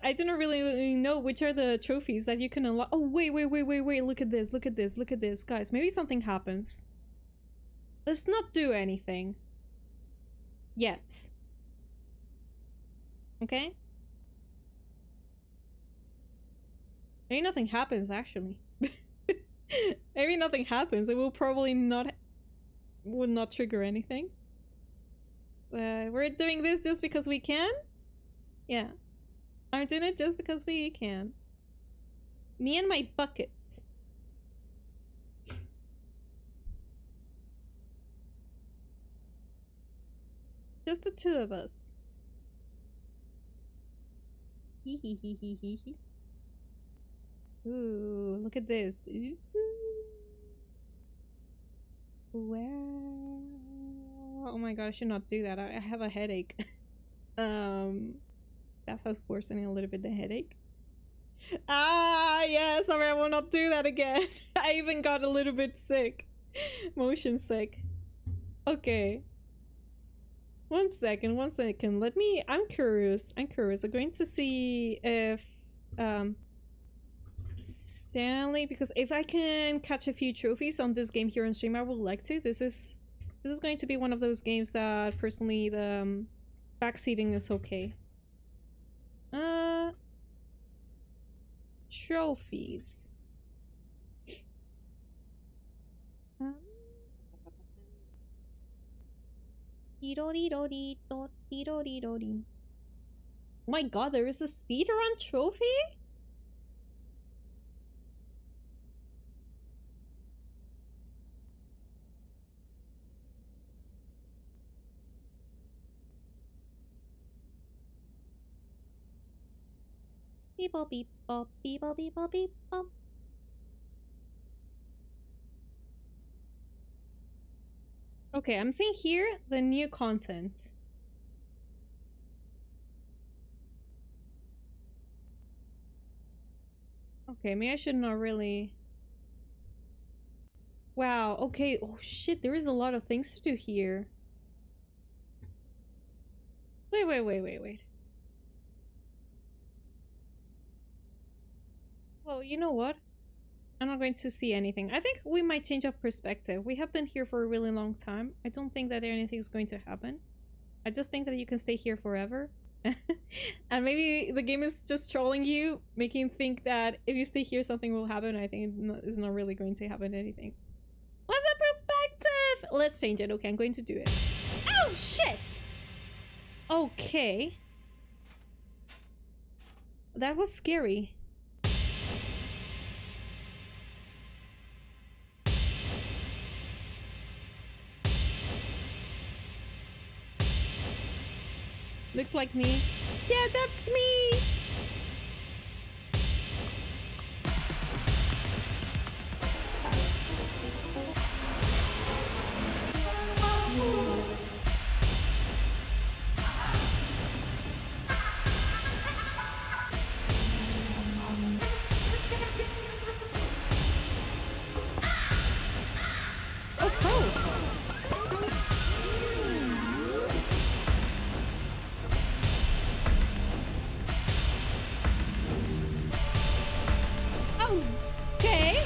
I do not really know which are the trophies that you can unlock. Oh, wait. Look at this. Guys, maybe something happens. Let's not do anything. Yet. Okay? Maybe nothing happens, actually. Maybe nothing happens. It will probably would not trigger anything. We're doing this just because we can? Yeah. I'm doing it just because we can. Me and my buckets. Just the two of us. Ooh, look at this. Ooh. Wow. Oh my god, I should not do that. I have a headache. That's worsening a little bit the headache. Yeah, sorry, I will not do that again. I even got a little bit sick. Motion sick. Okay. One second. I'm curious. I'm going to see if Stanley, because if I can catch a few trophies on this game here on stream, I would like to. This is going to be one of those games that personally the backseating is okay. Trophies. Oh my god, there is a speedrun trophy? Beep bop beep bop beep bop beep bop beep bop. Okay, I'm seeing here the new content. Okay, maybe I should not really. Wow, okay. Oh shit, there is a lot of things to do here. Wait. Well, you know what? I'm not going to see anything. I think we might change our perspective. We have been here for a really long time. I don't think that anything's going to happen. I just think that you can stay here forever. And maybe the game is just trolling you, making you think that if you stay here something will happen. I think it's not really going to happen anything. What's the perspective? Let's change it. Okay, I'm going to do it. Oh, shit! Okay. That was scary. Looks like me. Yeah, that's me! Oh, gross! Okay.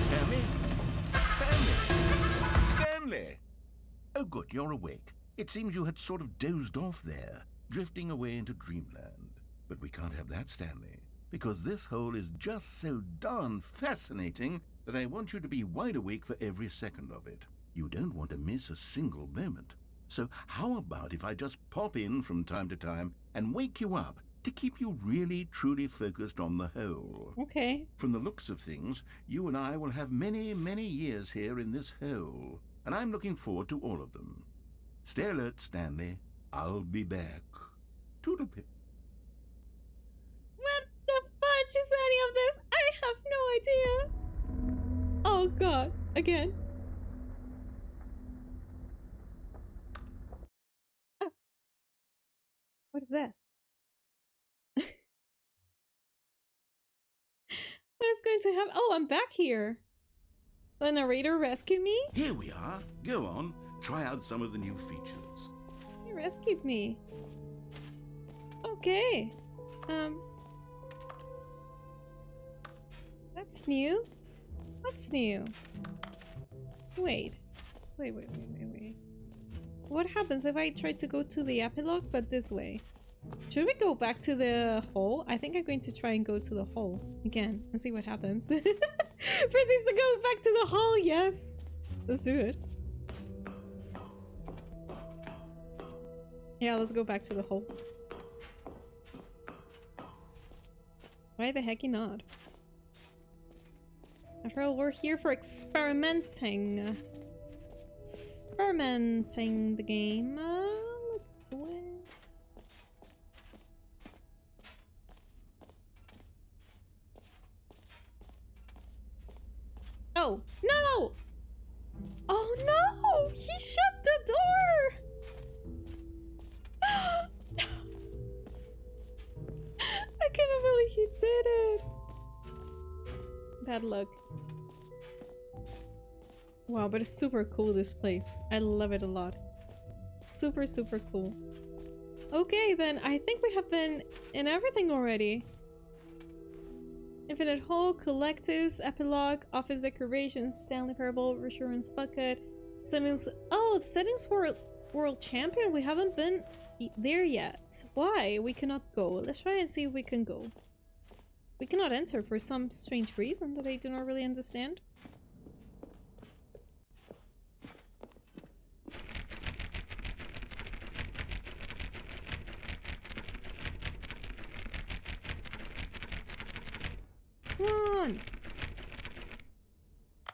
Stanley? Stanley! Stanley! Oh, good, you're awake. It seems you had sort of dozed off there, drifting away into dreamland. But we can't have that, Stanley, because this hole is just so darn fascinating that I want you to be wide awake for every second of it. You don't want to miss a single moment. So how about if I just pop in from time to time and wake you up to keep you really, truly focused on the hole? Okay. From the looks of things, you and I will have many, many years here in this hole, and I'm looking forward to all of them. Stay alert, Stanley. I'll be back. Toodlepip. What the fudge is any of this? I have no idea. Oh god. Again. Ah. What is this? What is going to happen? Oh, I'm back here. The narrator rescued me? Here we are. Go on. Try out some of the new features. He rescued me. Okay. That's new. What's new? Wait. Wait. What happens if I try to go to the epilogue, but this way? Should we go back to the hole? I think I'm going to try and go to the hole again and see what happens. Proceeds to go back to the hole, yes! Let's do it. Yeah, let's go back to the hole. Why the hecky not? After all, we're here for experimenting. Experimenting the game. Let's do it. Oh, no! Oh no! He shut the door! I cannot believe he did it! Bad luck. Wow, but it's super cool, this place. I love it a lot. Super, super cool. Okay, then I think we have been in everything already. Infinite Hole, Collectives, Epilogue, Office Decorations, Stanley Parable, Reassurance Bucket, Settings. Oh, Settings World Champion? We haven't been there yet. Why? We cannot go. Let's try and see if we can go. We cannot enter for some strange reason that I do not really understand. Come on!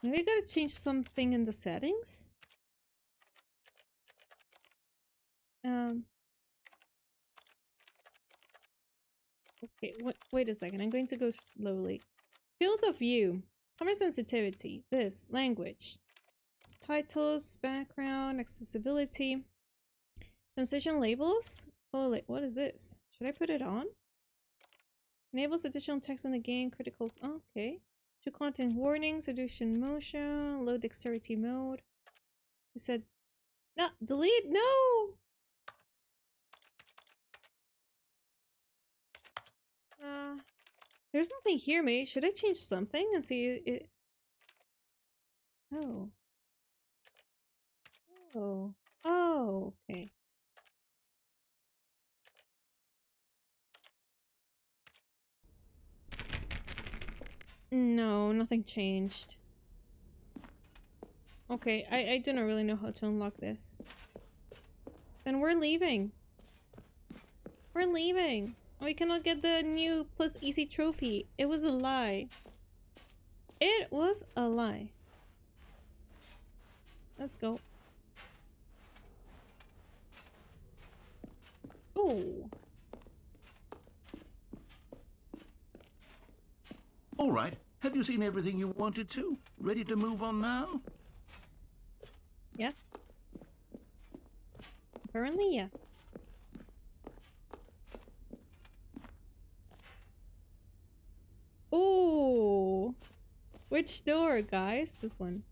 Maybe I gotta change something in the settings? Okay, wait a second. I'm going to go slowly. Field of view. Camera sensitivity. This. Language. Subtitles. Background. Accessibility. Translation labels. Holy, what is this? Should I put it on? Enables additional text in the game, critical. Oh, okay. To content warnings, reduction motion, low dexterity mode. I said, no, delete, no! There's nothing here, mate. Should I change something and see it? Oh. Oh. Oh, okay. No, nothing changed. Okay, I do not really know how to unlock this. Then we're leaving. We're leaving. We cannot get the new plus easy trophy. It was a lie. It was a lie. Let's go. Ooh. All right. Have you seen everything you wanted to? Ready to move on now? Yes. Apparently, yes. Ooh. Which door, guys? This one.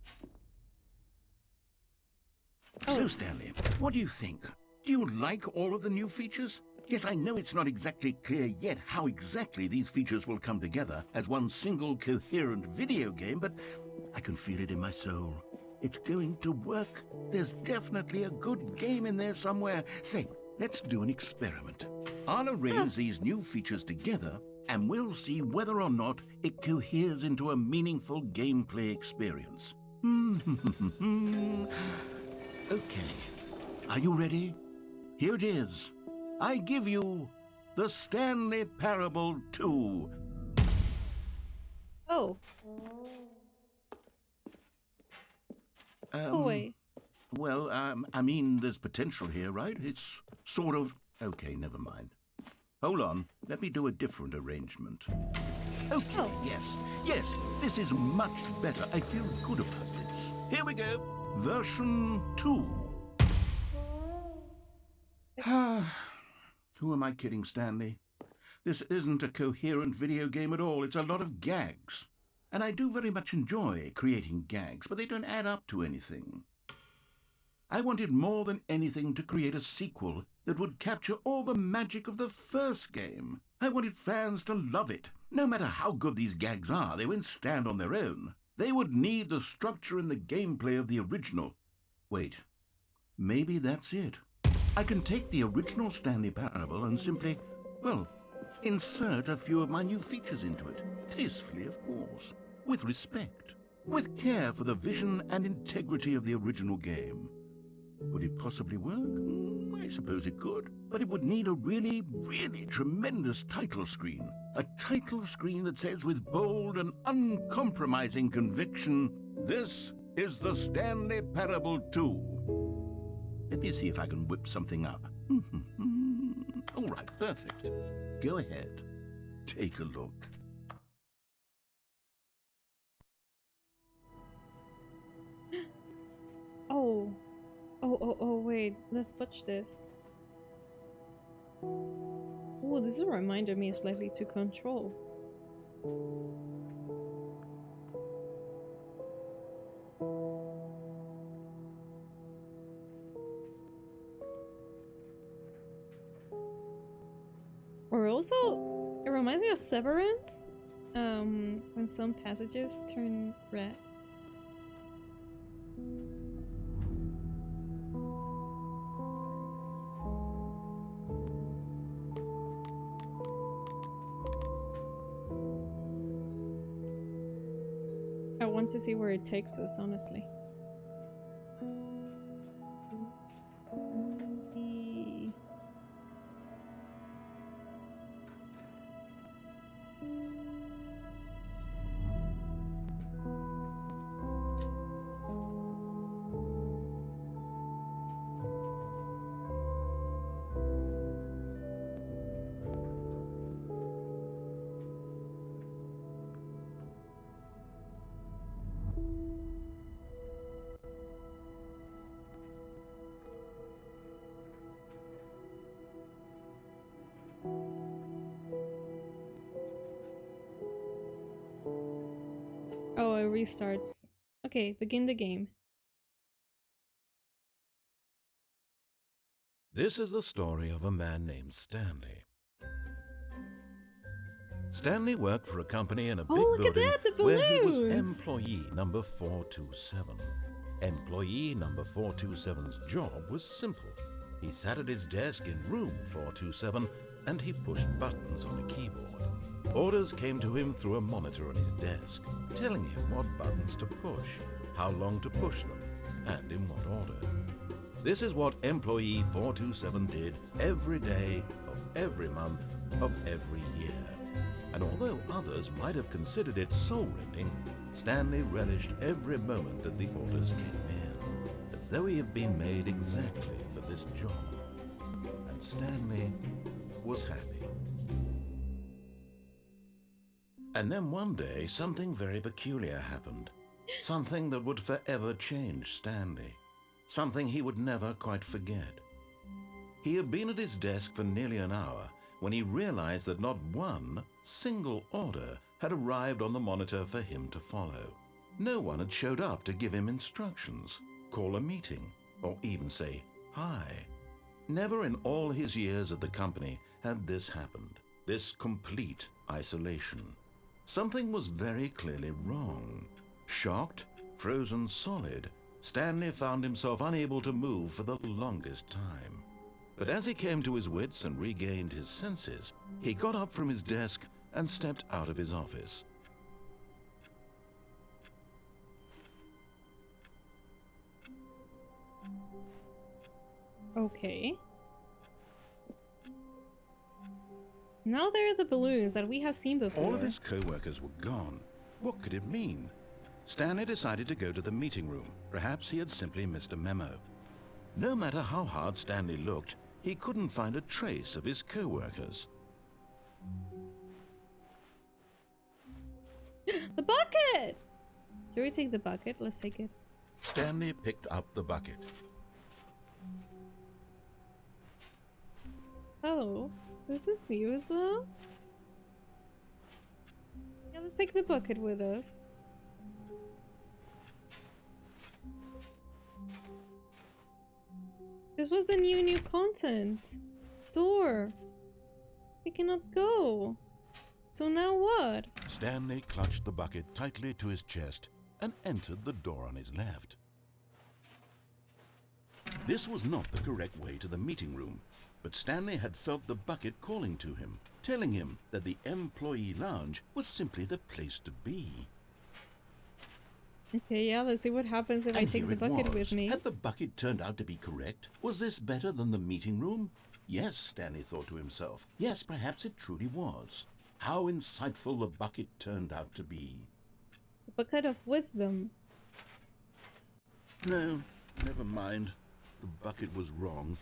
So, Stanley, what do you think? Do you like all of the new features? Yes, I know it's not exactly clear yet how exactly these features will come together as one single coherent video game, but I can feel it in my soul. It's going to work. There's definitely a good game in there somewhere. Say, let's do an experiment. I'll arrange these new features together, and we'll see whether or not it coheres into a meaningful gameplay experience. Okay. Are you ready? Here it is. I give you the Stanley Parable 2. Oh. Oh, wait. Well, I mean, there's potential here, right? It's sort of... Okay, never mind. Hold on. Let me do a different arrangement. Okay, Oh. yes, this is much better. I feel good about this. Here we go. Version 2. Who am I kidding, Stanley? This isn't a coherent video game at all. It's a lot of gags. And I do very much enjoy creating gags, but they don't add up to anything. I wanted more than anything to create a sequel that would capture all the magic of the first game. I wanted fans to love it. No matter how good these gags are, they won't stand on their own. They would need the structure and the gameplay of the original. Wait, maybe that's it. I can take the original Stanley Parable and simply, well, insert a few of my new features into it. Tastefully, of course. With respect. With care for the vision and integrity of the original game. Would it possibly work? I suppose it could. But it would need a really, really tremendous title screen. A title screen that says with bold and uncompromising conviction, "This is the Stanley Parable 2. Let me see if I can whip something up. All right, perfect. Go ahead. Take a look. Oh, wait. Let's watch this. Oh, this reminded me slightly to Control. Or also, it reminds me of Severance, when some passages turn red. I want to see where it takes us, honestly. Oh, it restarts. Okay, begin the game. This is the story of a man named Stanley. Stanley worked for a company in a big look at building that, the where he was balloons! employee number 427. Employee number 427's job was simple. He sat at his desk in room 427 and he pushed buttons on a keyboard. Orders came to him through a monitor on his desk, telling him what buttons to push, how long to push them, and in what order. This is what employee 427 did every day of every month of every year. And although others might have considered it soul-rending, Stanley relished every moment that the orders came in, as though he had been made exactly for this job. And Stanley was happy. And then one day, something very peculiar happened. Something that would forever change Stanley. Something he would never quite forget. He had been at his desk for nearly an hour when he realized that not one single order had arrived on the monitor for him to follow. No one had showed up to give him instructions, call a meeting, or even say hi. Never in all his years at the company had this happened, this complete isolation. Something was very clearly wrong. Shocked, frozen solid, Stanley found himself unable to move for the longest time. But as he came to his wits and regained his senses, he got up from his desk and stepped out of his office. Okay. Now there are the balloons that we have seen before. All of his co-workers were gone. What could it mean? Stanley decided to go to the meeting room. Perhaps he had simply missed a memo. No matter how hard Stanley looked, he couldn't find a trace of his co-workers. The bucket! Should we take the bucket? Let's take it. Stanley picked up the bucket. Oh, this is new as well? Yeah, let's take the bucket with us. This was the new content. Door. We cannot go. So now what? Stanley clutched the bucket tightly to his chest and entered the door on his left. This was not the correct way to the meeting room, but Stanley had felt the bucket calling to him, telling him that the employee lounge was simply the place to be. Okay, yeah, let's see what happens if I And take here the it bucket was. with me. Had the bucket turned out to be correct? Was this better than the meeting room? Yes, Stanley thought to himself. Yes, perhaps it truly was. How insightful the bucket turned out to be. The bucket of wisdom. No, never mind. The bucket was wrong.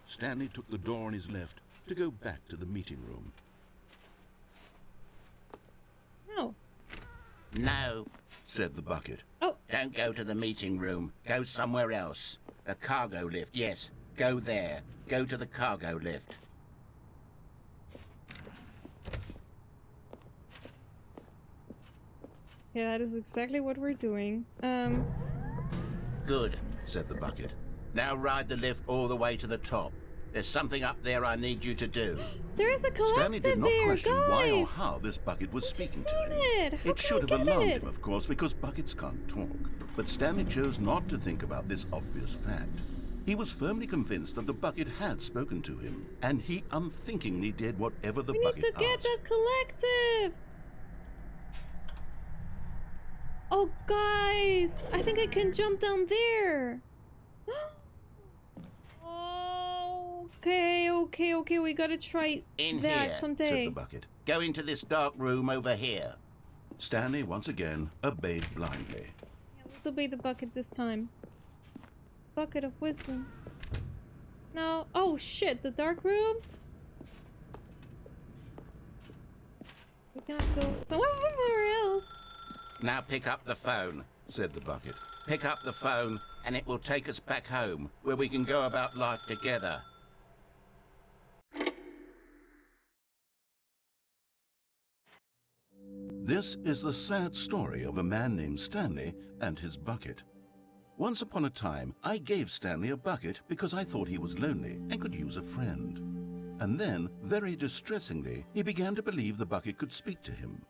Stanley took the door on his left to go back to the meeting room. No. No, Said the bucket. Oh, don't go to the meeting room. Go somewhere else. A cargo lift, yes. Go there. Go to the cargo lift. yeah, that is exactly what we're doing. Good. Said the bucket. Now ride the lift all the way to the top. There's something up there I need you to do. There is a Stanley collective did not there, question why or guys! how this bucket was I just speaking seen to him. it! How It can should I have get alarmed it? him, of course, because buckets can't talk. But Stanley chose not to think about this obvious fact. He was firmly convinced that the bucket had spoken to him, and he unthinkingly did whatever the We need bucket to get asked. that collective! Oh, guys! I think I can jump down there! Okay, we gotta try In that here, Said someday. the bucket. Go into this dark room over here. Stanley once again obeyed blindly. Yeah, let's obey the bucket this time. Bucket of wisdom. No. Oh shit, the dark room? We cannot go somewhere else. Now pick up the phone. Said the bucket. Pick up the phone and it will take us back home, where we can go about life together. This is the sad story of a man named Stanley and his bucket. Once upon a time, I gave Stanley a bucket because I thought he was lonely and could use a friend. And then, very distressingly, he began to believe the bucket could speak to him.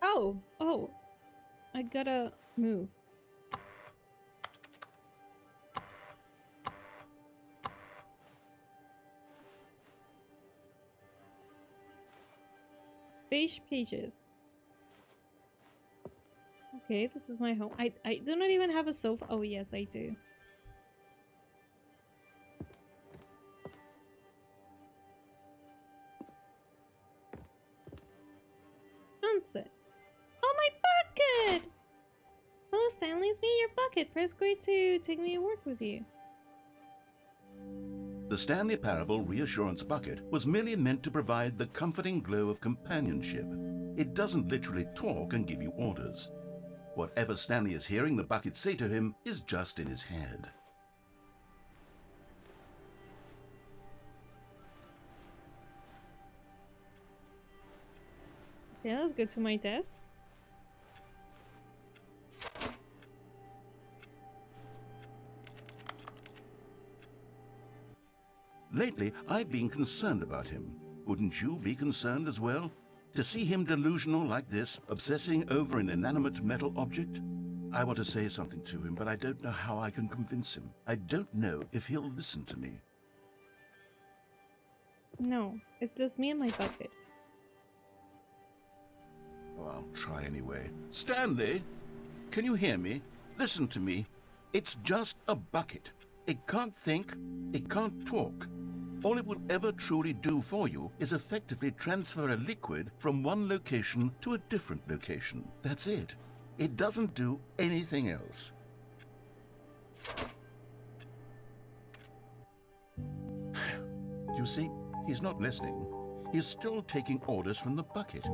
Oh, I gotta move. Beige pages. Okay, this is my home. I do not even have a sofa. Oh yes, I do. Sunset. Oh, my bucket! Hello, Stanley. It's me, your bucket. Press square to take me to work with you. The Stanley Parable Reassurance Bucket was merely meant to provide the comforting glow of companionship. It doesn't literally talk and give you orders. Whatever Stanley is hearing the bucket say to him is just in his head. Yeah, let's go to my desk. Lately, I've been concerned about him. Wouldn't you be concerned as well? To see him delusional like this, obsessing over an inanimate metal object? I want to say something to him, but I don't know how I can convince him. I don't know if he'll listen to me. No, it's just me and my bucket. Oh, I'll try anyway. Stanley, can you hear me? Listen to me. It's just a bucket. It can't think, it can't talk. All it will ever truly do for you is effectively transfer a liquid from one location to a different location. That's it. It doesn't do anything else. You see, he's not listening. He's still taking orders from the bucket.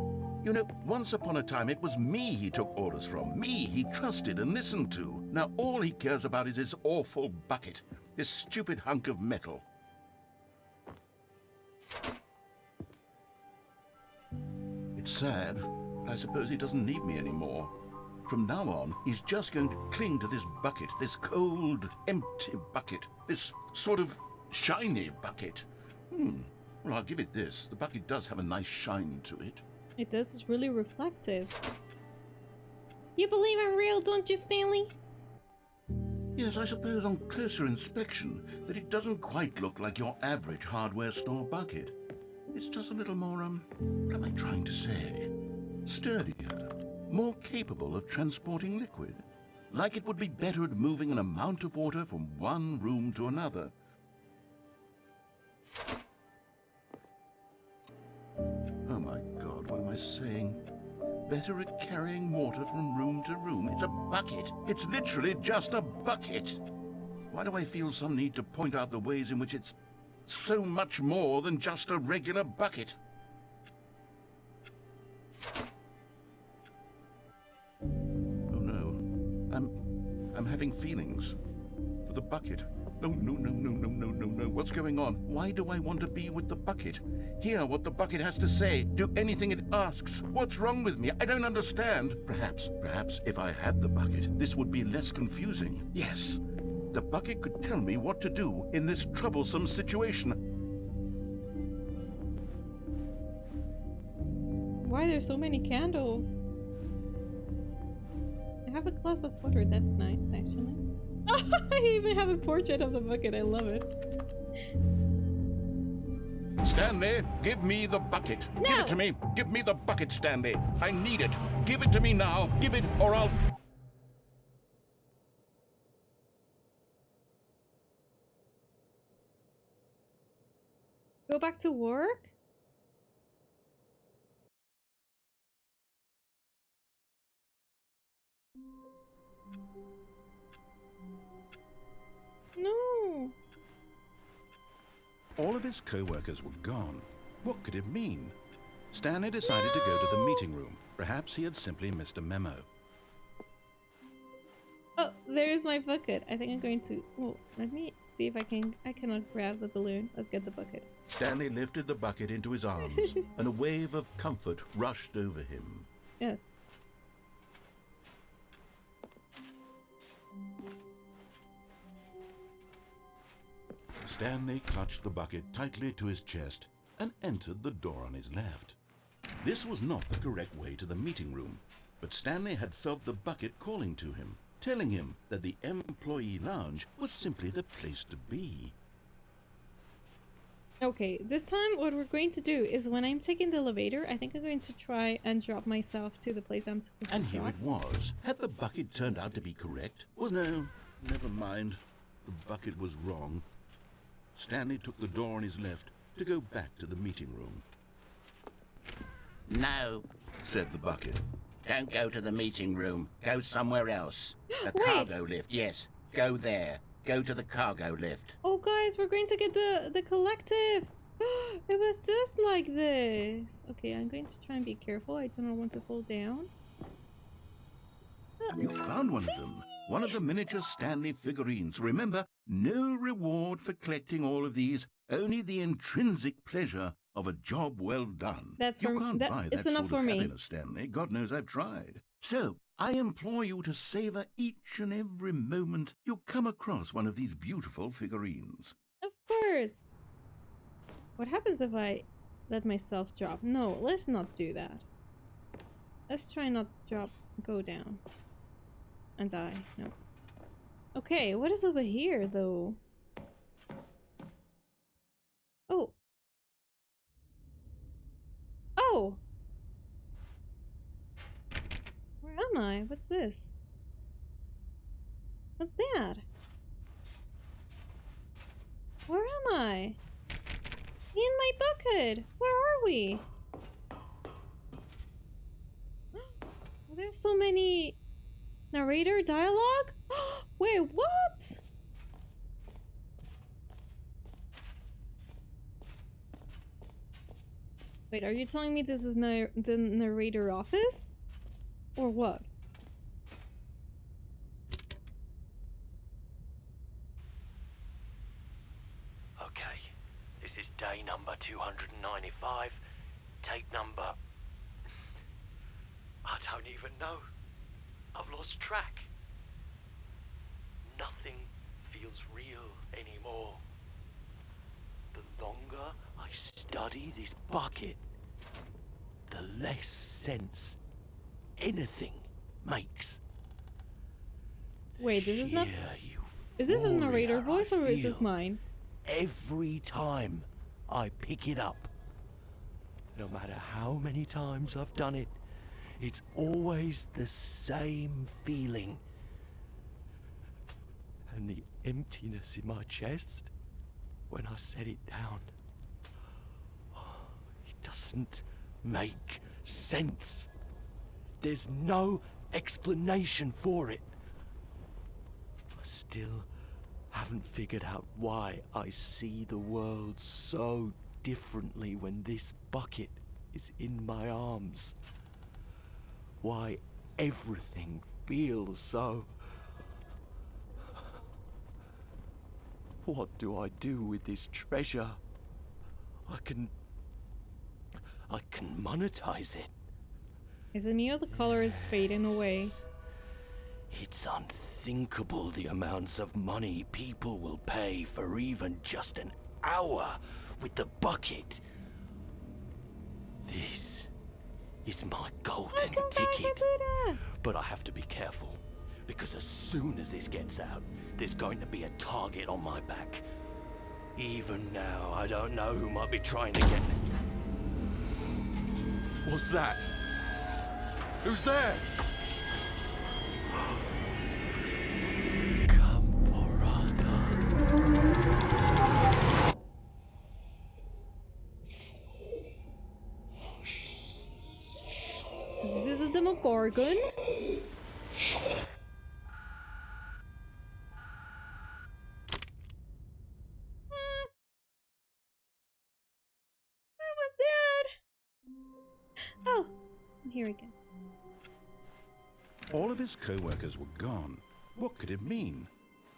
You know, once upon a time it was me he took orders from. Me he trusted and listened to. Now all he cares about is his awful bucket. This stupid hunk of metal. It's sad, but I suppose he doesn't need me anymore. From now on, he's just going to cling to this bucket, this cold, empty bucket, this sort of shiny bucket. Well, I'll give it this. The bucket does have a nice shine to it. It does, it's really reflective. You believe I'm real, don't you, Stanley? Yes, I suppose on closer inspection that it doesn't quite look like your average hardware store bucket. It's just a little more, what am I trying to say? Sturdier, more capable of transporting liquid. Like it would be better at moving an amount of water from one room to another. Oh my God, what am I saying? Better at carrying water from room to room. It's a bucket. It's literally just a bucket. Why do I feel some need to point out the ways in which it's so much more than just a regular bucket? Oh no, I'm having feelings for the bucket. No, what's going on? Why do I want to be with the bucket? Hear what the bucket has to say. Do anything it asks. What's wrong with me? I don't understand. Perhaps if I had the bucket, this would be less confusing. Yes, the bucket could tell me what to do in this troublesome situation. Why are there so many candles? I have a glass of water, that's nice, actually. I even have a portrait of the bucket, I love it. Stanley, give me the bucket. No. Give it to me. Give me the bucket, Stanley. I need it. Give it to me now. Give it or I'll... Go back to work? No. All of his co-workers were gone. What could it mean? Stanley decided to go to the meeting room. Perhaps he had simply missed a memo. Oh, there's my bucket. I think I'm going to... Oh, let me see if I can... I cannot grab the balloon. Let's get the bucket. Stanley lifted the bucket into his arms, and a wave of comfort rushed over him. Yes. Stanley clutched the bucket tightly to his chest and entered the door on his left. This was not the correct way to the meeting room, but Stanley had felt the bucket calling to him, telling him that the employee lounge was simply the place to be. Okay, this time what we're going to do is when I'm taking the elevator, I think I'm going to try and drop myself to the place I'm supposed And to here drop. it was. Had the bucket turned out to be correct? Well, no, never mind. The bucket was wrong. Stanley took the door on his left to go back to the meeting room. No, Said the bucket. don't go to the meeting room. Go somewhere else. The Wait. cargo lift, yes. Go there. Go to the cargo lift. Oh guys, we're going to get the collective! It was just like this! Okay, I'm going to try and be careful. I do not want to fall down. You found one of them. One of the miniature Stanley figurines. Remember, no reward for collecting all of these, only the intrinsic pleasure of a job well done. That's you for- can't that- buy it's that enough sort for of me. happiness, Stanley. God knows I've tried. So, I implore you to savor each and every moment you come across one of these beautiful figurines. Of course! What happens if I let myself drop? No, let's not do that. Let's try not go down. And die. No. Okay, what is over here, though? Oh. Oh! Where am I? What's this? What's that? Where am I? In my bucket! Where are we? There's so many narrator dialogue? Wait, what? Wait, are you telling me this is the narrator office? Or what? Okay, this is day number 295. Tape number... I don't even know. I've lost track. Nothing feels real anymore. The longer I study this bucket, the less sense anything makes. Wait, this is not... Sheer Is this a narrator euphoria voice or I is this feel mine? every time I pick it up. No matter how many times I've done it, it's always the same feeling. And the emptiness in my chest when I set it down. It doesn't make sense. There's no explanation for it. I still haven't figured out why I see the world so differently when this bucket is in my arms. Why everything feels so... What do I do with this treasure? I can monetize it. Is it me or the color is fading away? It's unthinkable the amounts of money people will pay for even just an hour with the bucket. This is my golden ticket. But I have to be careful, because as soon as this gets out, there's going to be a target on my back. Even now, I don't know who might be trying to get... What's that? Who's there? Is this a Demogorgon? What was that? Oh, I'm here again. All of his co-workers were gone, What could it mean?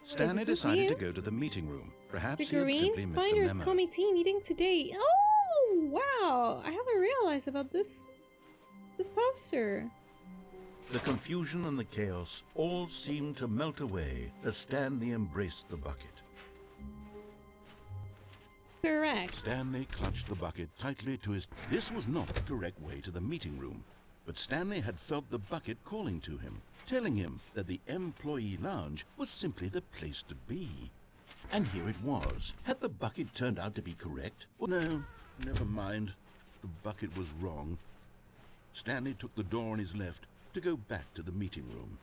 Stanley this is decided you? to go to the meeting room. Perhaps he had simply Figurine missed a Finders memo. Committee meeting today. Oh wow! I haven't realized about this poster. The confusion and the chaos all seemed to melt away as Stanley embraced the bucket. Correct. Stanley clutched the bucket tightly to his... This was not the correct way to the meeting room, but Stanley had felt the bucket calling to him, telling him that the employee lounge was simply the place to be. And here it was. Had the bucket turned out to be correct? Well, no, never mind. The bucket was wrong. Stanley took the door on his left to go back to the meeting room.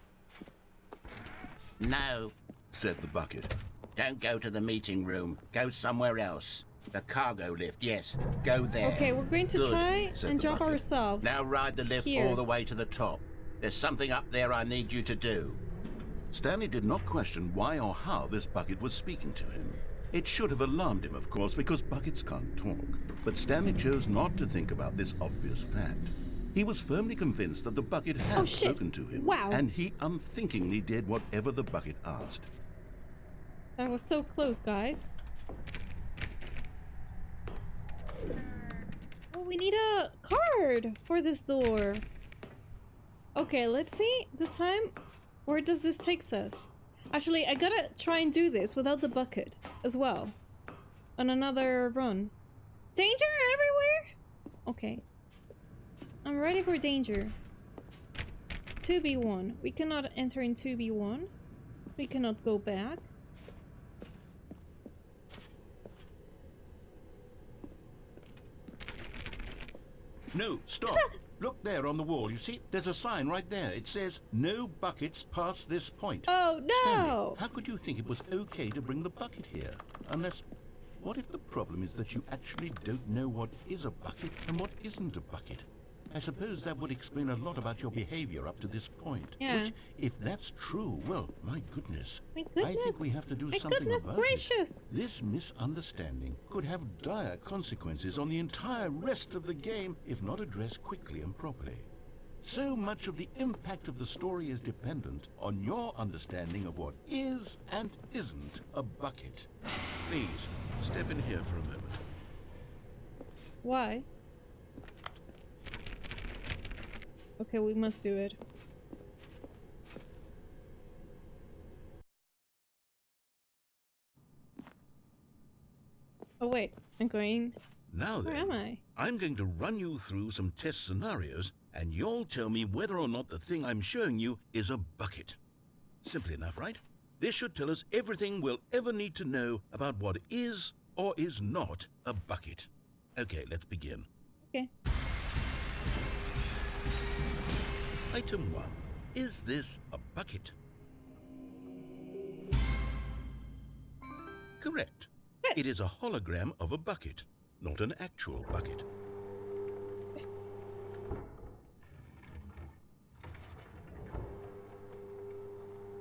No, Said the bucket. don't go to the meeting room. Go somewhere else. The cargo lift, yes. Go there. Okay, we're going to Good, try said and the drop bucket. ourselves. Now ride the lift Here. all the way to the top. There's something up there I need you to do. Stanley did not question why or how this bucket was speaking to him. It should have alarmed him, of course, because buckets can't talk. But Stanley chose not to think about this obvious fact. He was firmly convinced that the bucket had Oh, shit. spoken to him. Wow. And he unthinkingly did whatever the bucket asked. That was so close, guys. Oh, we need a card for this door. Okay, let's see this time. Where does this take us? Actually, I gotta try and do this without the bucket as well. On another run. Danger everywhere? Okay. I'm ready for danger. 2B1. We cannot enter in 2B1. We cannot go back. No, stop. Look there on the wall. You see, there's a sign right there. It says, no buckets past this point. Oh Stanley, no! how could you think it was okay to bring the bucket here? Unless, what if the problem is that you actually don't know what is a bucket and what isn't a bucket? I suppose that would explain a lot about your behavior up to this point. Yeah. Which, if that's true, well, my goodness. My I goodness. think we have to do My something goodness about gracious. it. This misunderstanding could have dire consequences on the entire rest of the game if not addressed quickly and properly. So much of the impact of the story is dependent on your understanding of what is and isn't a bucket. Please, step in here for a moment. Why? Okay, we must do it. Oh wait, I'm going... Now Where then, am I? I'm going to run you through some test scenarios, and you'll tell me whether or not the thing I'm showing you is a bucket. Simple enough, right? This should tell us everything we'll ever need to know about what is or is not a bucket. Okay, let's begin. Okay. Item 1. Is this a bucket? Correct. It is a hologram of a bucket, not an actual bucket.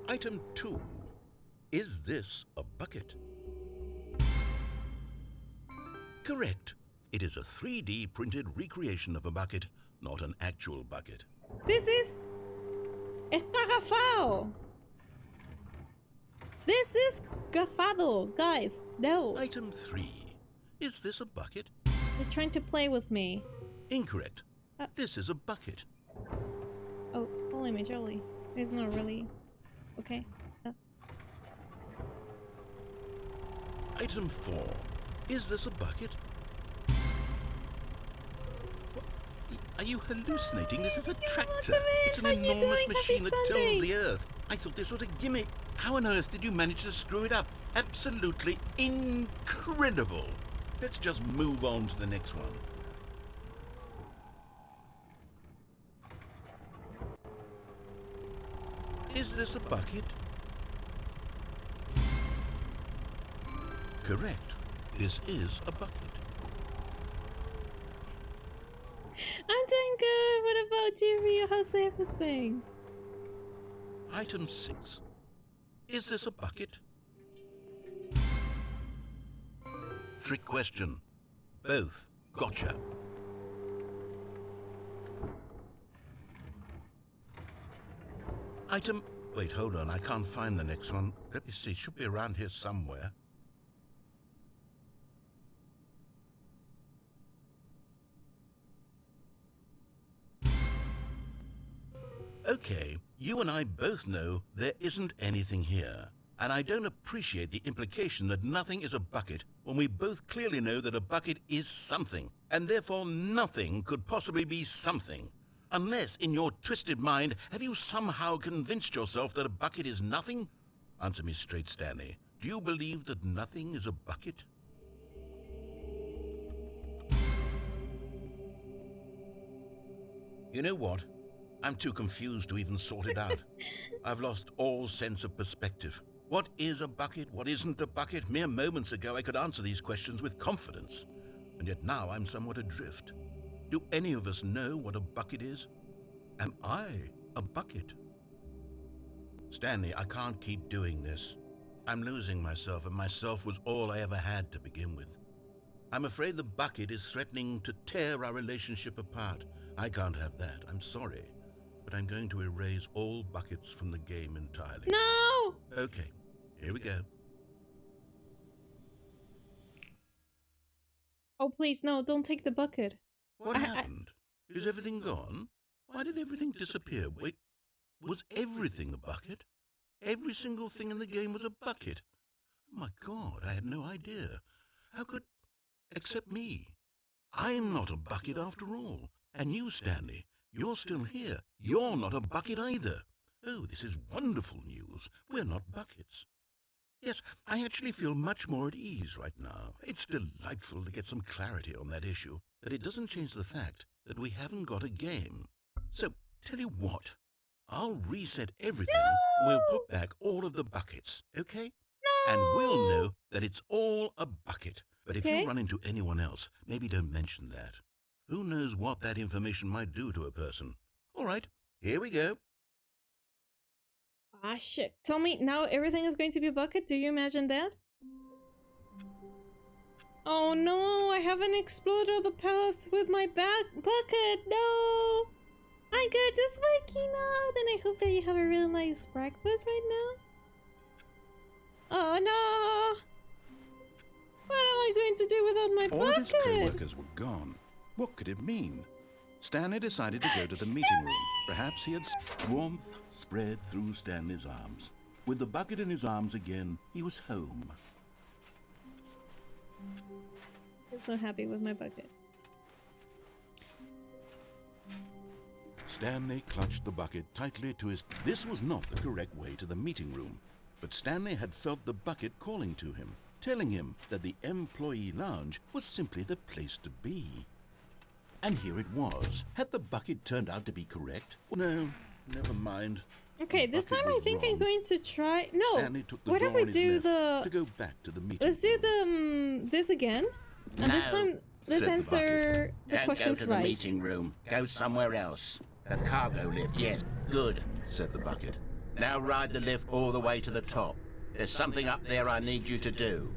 Item 2. Is this a bucket? Correct. It is a 3D printed recreation of a bucket, not an actual bucket. This is... Está gafado! This is gafado, guys. No. Item 3. Is this a bucket? They're trying to play with me. Incorrect. Uh. This is a bucket. Oh, holy majoli. It's not really... Okay. Item 4. Is this a bucket? What? Are you hallucinating? This is a tractor. It's an How you enormous doing? machine Happy that Sunday. tills the earth. I thought this was a gimmick. How on earth did you manage to screw it up? Absolutely incredible. Let's just move on to the next one. Is this a bucket? Correct. This is a bucket. I'm doing good. What about you, Rio? How's everything? Item 6. Is this a bucket? Trick question. Both. Gotcha. Item... Wait, hold on. I can't find the next one. Let me see. Should be around here somewhere. Okay, you and I both know there isn't anything here. And I don't appreciate the implication that nothing is a bucket when we both clearly know that a bucket is something, and therefore nothing could possibly be something. Unless, in your twisted mind, have you somehow convinced yourself that a bucket is nothing? Answer me straight, Stanley. Do you believe that nothing is a bucket? You know what? I'm too confused to even sort it out. I've lost all sense of perspective. What is a bucket? What isn't a bucket? Mere moments ago I could answer these questions with confidence. And yet now I'm somewhat adrift. Do any of us know what a bucket is? Am I a bucket? Stanley, I can't keep doing this. I'm losing myself, and myself was all I ever had to begin with. I'm afraid the bucket is threatening to tear our relationship apart. I can't have that. I'm sorry. But I'm going to erase all buckets from the game entirely. No! Okay, here we go. Oh, please, no, don't take the bucket. What happened? Is everything gone? Why did everything disappear? Wait, was everything a bucket? Every single thing in the game was a bucket. Oh my God, I had no idea. How could... Except me. I'm not a bucket after all. And you, Stanley, you're still here. You're not a bucket either. Oh, this is wonderful news. We're not buckets. Yes, I actually feel much more at ease right now. It's delightful to get some clarity on that issue, but it doesn't change the fact that we haven't got a game. So, tell you what, I'll reset everything and we'll put back all of the buckets, okay? No! And we'll know that it's all a bucket. But if Okay. you run into anyone else, maybe don't mention that. Who knows what that information might do to a person? All right, here we go. Ah, shit. Tell me, now everything is going to be a bucket? Do you imagine that? Oh no, I haven't explored all the paths with my bucket. No! I got this waking up. Then I hope that you have a really nice breakfast right now. Oh no! What am I going to do without my All of his bucket? co-workers were gone. What could it mean? Stanley decided to go to the meeting room. Perhaps he had... Warmth spread through Stanley's arms. With the bucket in his arms again, he was home. I'm so happy with my bucket. Stanley clutched the bucket tightly to his... This was not the correct way to the meeting room, but Stanley had felt the bucket calling to him, telling him that the employee lounge was simply the place to be. And here it was. Had the bucket turned out to be correct? No, never mind. Okay, The this bucket time I was think I'm wrong. going to try... No! Stanley took the Why don't door we on his do left the... to go back to the meeting Let's do room. the this again, and this No, time let's said the answer the Don't questions go to the right. meeting room. Go somewhere else. The cargo lift, yes. Good. Said the bucket. Now ride the lift all the way to the top. There's something up there I need you to do.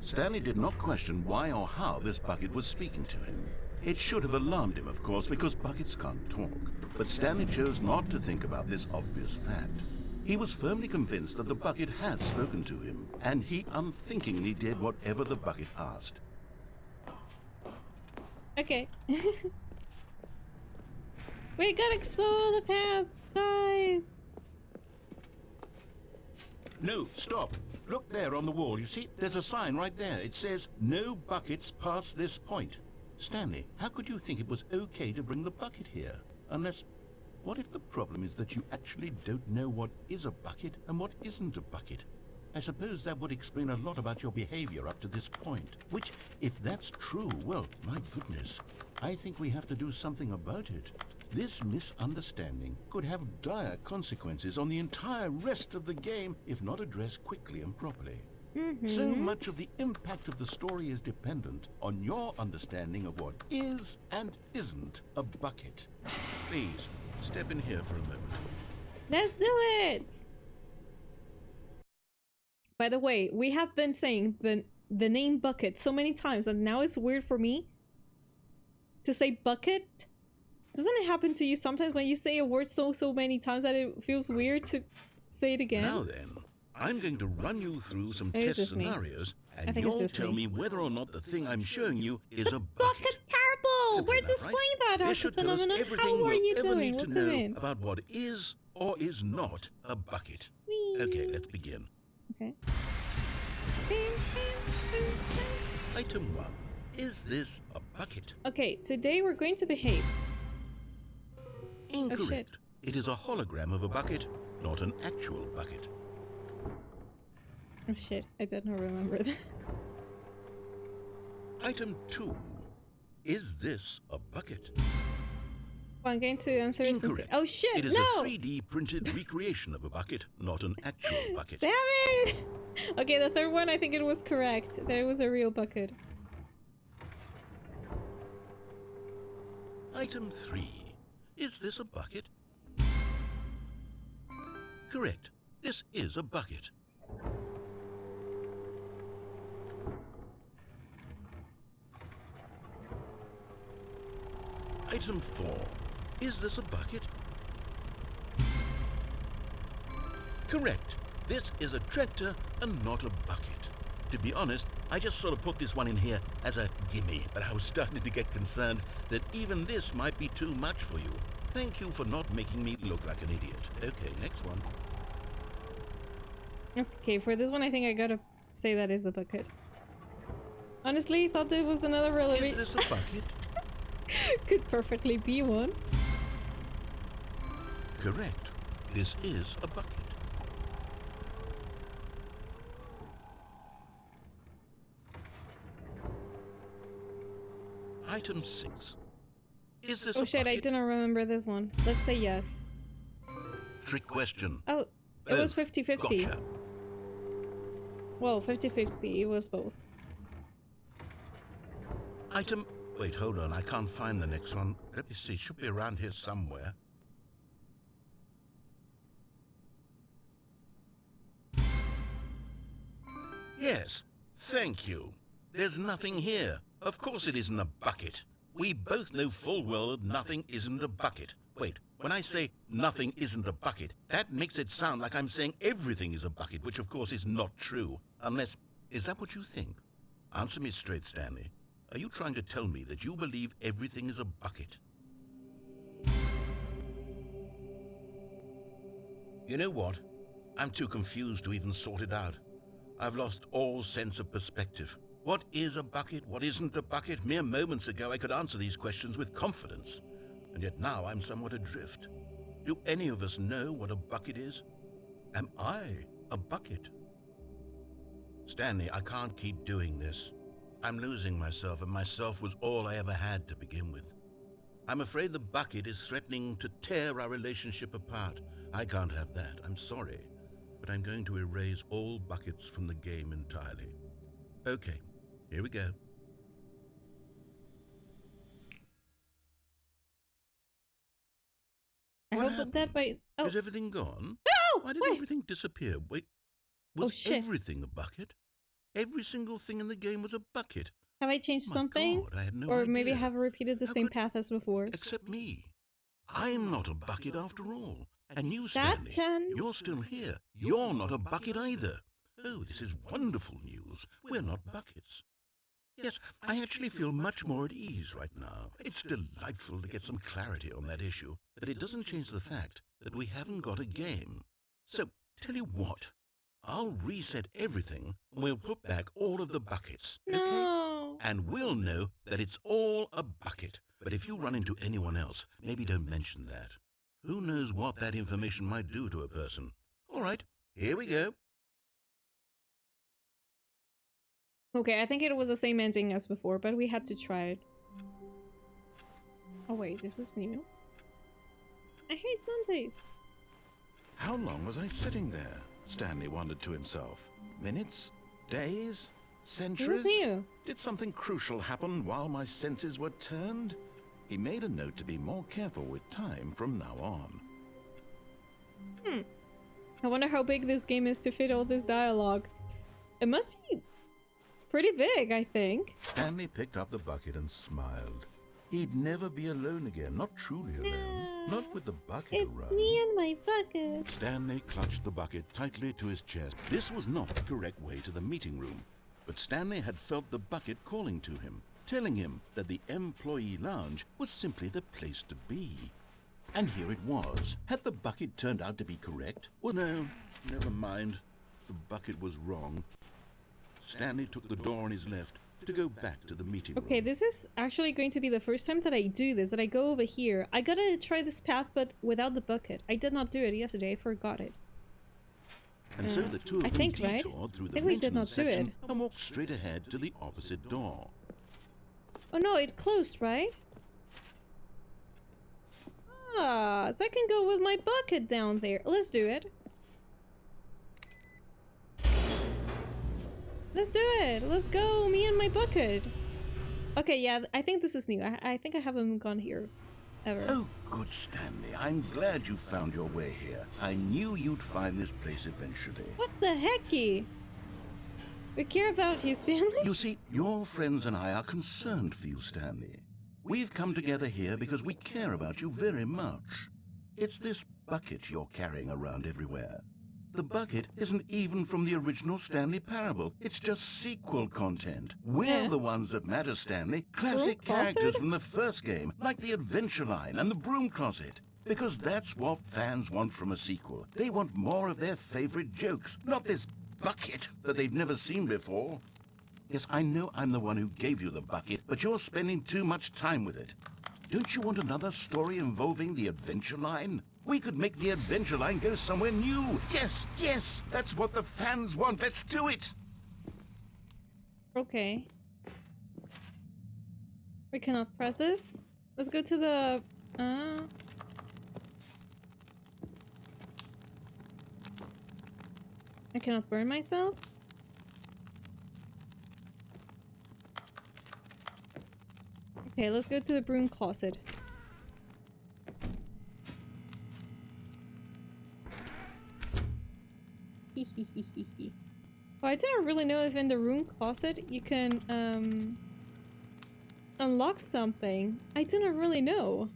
Stanley did not question why or how this bucket was speaking to him. It should have alarmed him, of course, because buckets can't talk. But Stanley chose not to think about this obvious fact. He was firmly convinced that the bucket had spoken to him, and he unthinkingly did whatever the bucket asked. Okay. We gotta explore the paths, guys. No, stop. Look there on the wall. You see, there's a sign right there. It says, "No buckets past this point." Stanley, how could you think it was okay to bring the bucket here? Unless, what if the problem is that you actually don't know what is a bucket and what isn't a bucket? I suppose that would explain a lot about your behavior up to this point. Which, if that's true, well, my goodness, I think we have to do something about it. This misunderstanding could have dire consequences on the entire rest of the game if not addressed quickly and properly. So much of the impact of the story is dependent on your understanding of what is and isn't a bucket. Please, step in here for a moment. Let's do it. By the way, we have been saying the name bucket so many times that now it's weird for me to say bucket. Doesn't it happen to you sometimes when you say a word so many times that it feels weird to Say it again. Now then, I'm going to run you through some Is test this me? scenarios, I and think it's you'll this tell me. me whether or not the thing I'm showing you is a Bucket bucket. Parable! Simple We're enough, right? displaying that This as a should tell us phenomenon. everything How are we'll you ever doing? need to Welcome know in. about what is or is not a bucket. Whee. Okay, let's begin. Okay. Item 1. Is this a bucket? Okay, today we're going to behave. Incorrect. Oh, shit. It is a hologram of a bucket, not an actual bucket. Oh shit, I did not remember that. Item 2. Is this a bucket? I'm going to answer this and say, Incorrect. oh shit, It is no! a 3D printed recreation of a bucket, not an actual bucket. Damn it! Okay, the third one, I think it was correct. That it was a real bucket. Item 3. Is this a bucket? Correct. This is a bucket. Item 4. Is this a bucket? Correct. This is a tractor and not a bucket. To be honest, I just sort of put this one in here as a gimme, but I was starting to get concerned that even this might be too much for you. Thank you for not making me look like an idiot. Okay, next one. Okay, for this one, I think I gotta say that is a bucket. Honestly, thought there was another Is relevant. this a bucket? Could perfectly be one. Correct. This is a bucket. Item 6. Is this Oh a shit, I bucket? didn't remember this one. Let's say yes. Trick question. Oh, it was Both. 50-50. Gotcha. Well, 50-50, it was both. Item... Wait, hold on. I can't find the next one. Let me see. Should be around here somewhere. Yes. Thank you. There's nothing here. Of course it isn't a bucket. We both know full well that nothing isn't a bucket. Wait, when I say nothing isn't a bucket, that makes it sound like I'm saying everything is a bucket, which of course is not true. Unless... Is that what you think? Answer me straight, Stanley. Are you trying to tell me that you believe everything is a bucket? You know what? I'm too confused to even sort it out. I've lost all sense of perspective. What is a bucket? What isn't a bucket? Mere moments ago I could answer these questions with confidence. And yet now I'm somewhat adrift. Do any of us know what a bucket is? Am I a bucket? Stanley, I can't keep doing this. I'm losing myself, and myself was all I ever had to begin with. I'm afraid the bucket is threatening to tear our relationship apart. I can't have that. I'm sorry. But I'm going to erase all buckets from the game entirely. Okay, here we go. I What hope happened? that by... Oh, Is everything gone? no! Why did Wait! everything disappear? Wait, Oh, was shit. everything a bucket? Every single thing in the game was a bucket. Have I changed My something? God, I had no Or maybe idea. have repeated the How same could- path as before? Except me. I'm not a bucket after all. And you, That Stanley, 10? you're still here. You're not a bucket either. Oh, this is wonderful news. We're not buckets. Yes, I actually feel much more at ease right now. It's delightful to get some clarity on that issue, but it doesn't change the fact that we haven't got a game. So, tell you what, I'll reset everything and we'll put back all of the buckets, okay? No! And we'll know that it's all a bucket. But if you run into anyone else, maybe don't mention that. Who knows what that information might do to a person? All right, here we go. Okay, I think it was the same ending as before, but we had to try it. Oh wait, this is new. I hate Mondays. How long was I sitting there? Stanley wondered to himself. Minutes? Days? Centuries? This is new. Did something crucial happen while my senses were turned? He made a note to be more careful with time from now on. I wonder how big this game is to fit all this dialogue. It must be pretty big, I think. Stanley picked up the bucket and smiled. He'd never be alone again, not truly alone. Not with the bucket It's around. me and my bucket. Stanley clutched the bucket tightly to his chest. This was not the correct way to the meeting room, but Stanley had felt the bucket calling to him, telling him that the employee lounge was simply the place to be. And here it was. Had the bucket turned out to be correct? Well, no, never mind. The bucket was wrong. Stanley took the door on his left to go back to the meeting room. Okay, this is actually going to be the first time that I do this, that I go over here. I gotta try this path, but without the bucket. I did not do it yesterday, I forgot it. And so the two of I them think, right? detoured through I the think we did maintenance not do section it. and walked straight ahead to the opposite door. Oh no, it closed, right? Ah, so I can go with my bucket down there. Let's do it. Let's do it. Let's go, me and my bucket. Okay, yeah, I think this is new. I think I haven't gone here ever. Oh, good Stanley. I'm glad you found your way here. I knew you'd find this place eventually. What the hecky? We care about you, Stanley. You see, your friends and I are concerned for you, Stanley. We've come together here because we care about you very much. It's this bucket you're carrying around everywhere. The bucket isn't even from the original Stanley Parable. It's just sequel content. We're the ones that matter, Stanley. Classic characters Closet? from the first game, like the Adventure Line and the Broom Closet. Because that's what fans want from a sequel. They want more of their favorite jokes, not this bucket that they've never seen before. Yes, I know I'm the one who gave you the bucket, but you're spending too much time with it. Don't you want another story involving the Adventure Line? We could make the Adventure Line go somewhere new. Yes, yes, that's what the fans want. Let's do it. Okay. We cannot press this. Let's go to the... I cannot burn myself? Okay, let's go to the broom closet. Oh, I don't really know if in the room closet you can unlock something. I do not really know.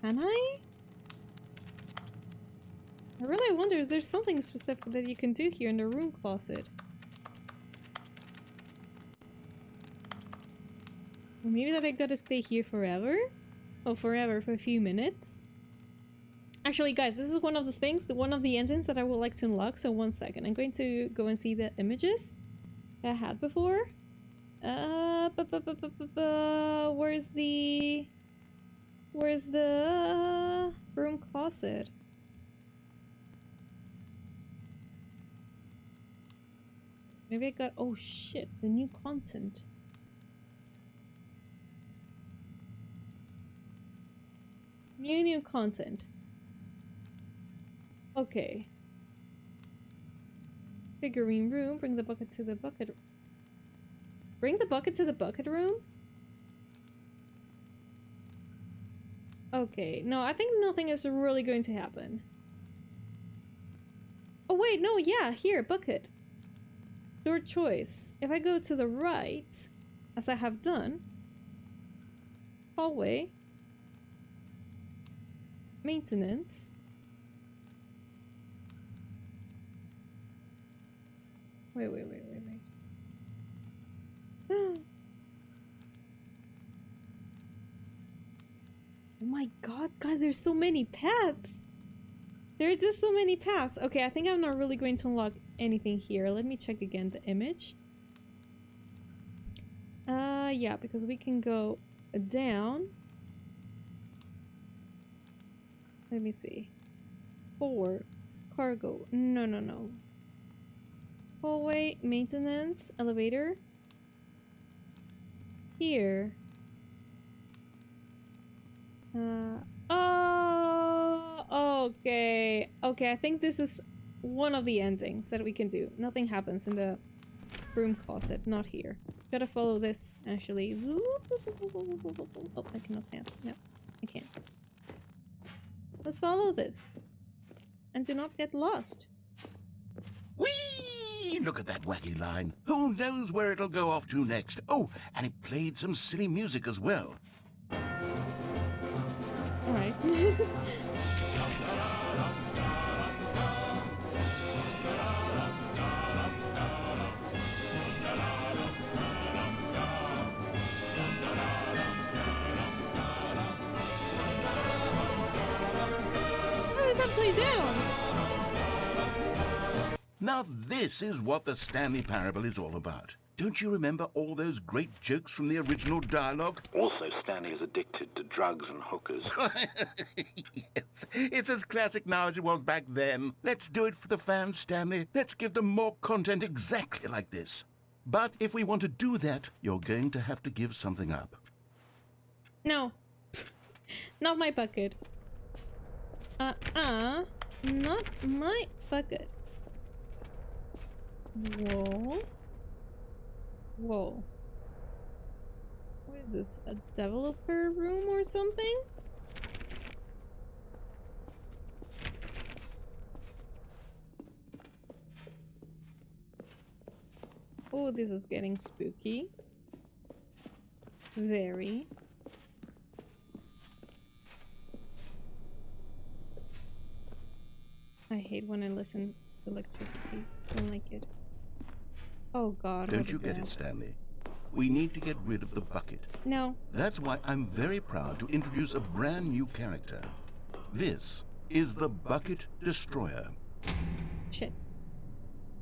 Can I? I really wonder, is there something specific that you can do here in the room closet? Or maybe that I gotta stay here forever? Oh, forever, for a few minutes? Actually, guys, this is one of the things, one of the endings that I would like to unlock, so 1 second. I'm going to go and see the images that I had before. Where's the room closet? Maybe I got, oh shit, the new content. New content. Okay. Figurine room. Bring the bucket to the bucket. Bring the bucket to the bucket room? Okay. No, I think nothing is really going to happen. Oh wait, no, yeah, here, bucket. Your choice. If I go to the right, as I have done, hallway, maintenance. Wait. Oh my god, guys, there's so many paths. There are just so many paths. Okay, I think I'm not really going to unlock anything here. Let me check again the image. Yeah, because we can go down. Let me see. Forward. Cargo. No. Hallway. Maintenance. Elevator. Here. Oh, okay. Okay, I think this is one of the endings that we can do. Nothing happens in the broom closet. Not here. Gotta follow this, actually. Oh, I cannot pass. No, I can't. Let's follow this. And do not get lost. Whee! Look at that wacky line. Who knows where it'll go off to next? Oh, and it played some silly music as well. Alright. Oh, it's upside down! Now this is what the Stanley Parable is all about. Don't you remember all those great jokes from the original dialogue? Also, Stanley is addicted to drugs and hookers. Yes, it's as classic now as it was back then. Let's do it for the fans, Stanley. Let's give them more content exactly like this. But if we want to do that, you're going to have to give something up. No. Not my bucket. Not my bucket. Whoa. Whoa. What is this? A developer room or something? Oh, this is getting spooky. Very. I hate when I listen to electricity. Don't like it. Oh god, Don't what you is get that? it, Stanley? We need to get rid of the bucket. No. That's why I'm very proud to introduce a brand new character. This is the Bucket Destroyer. Shit.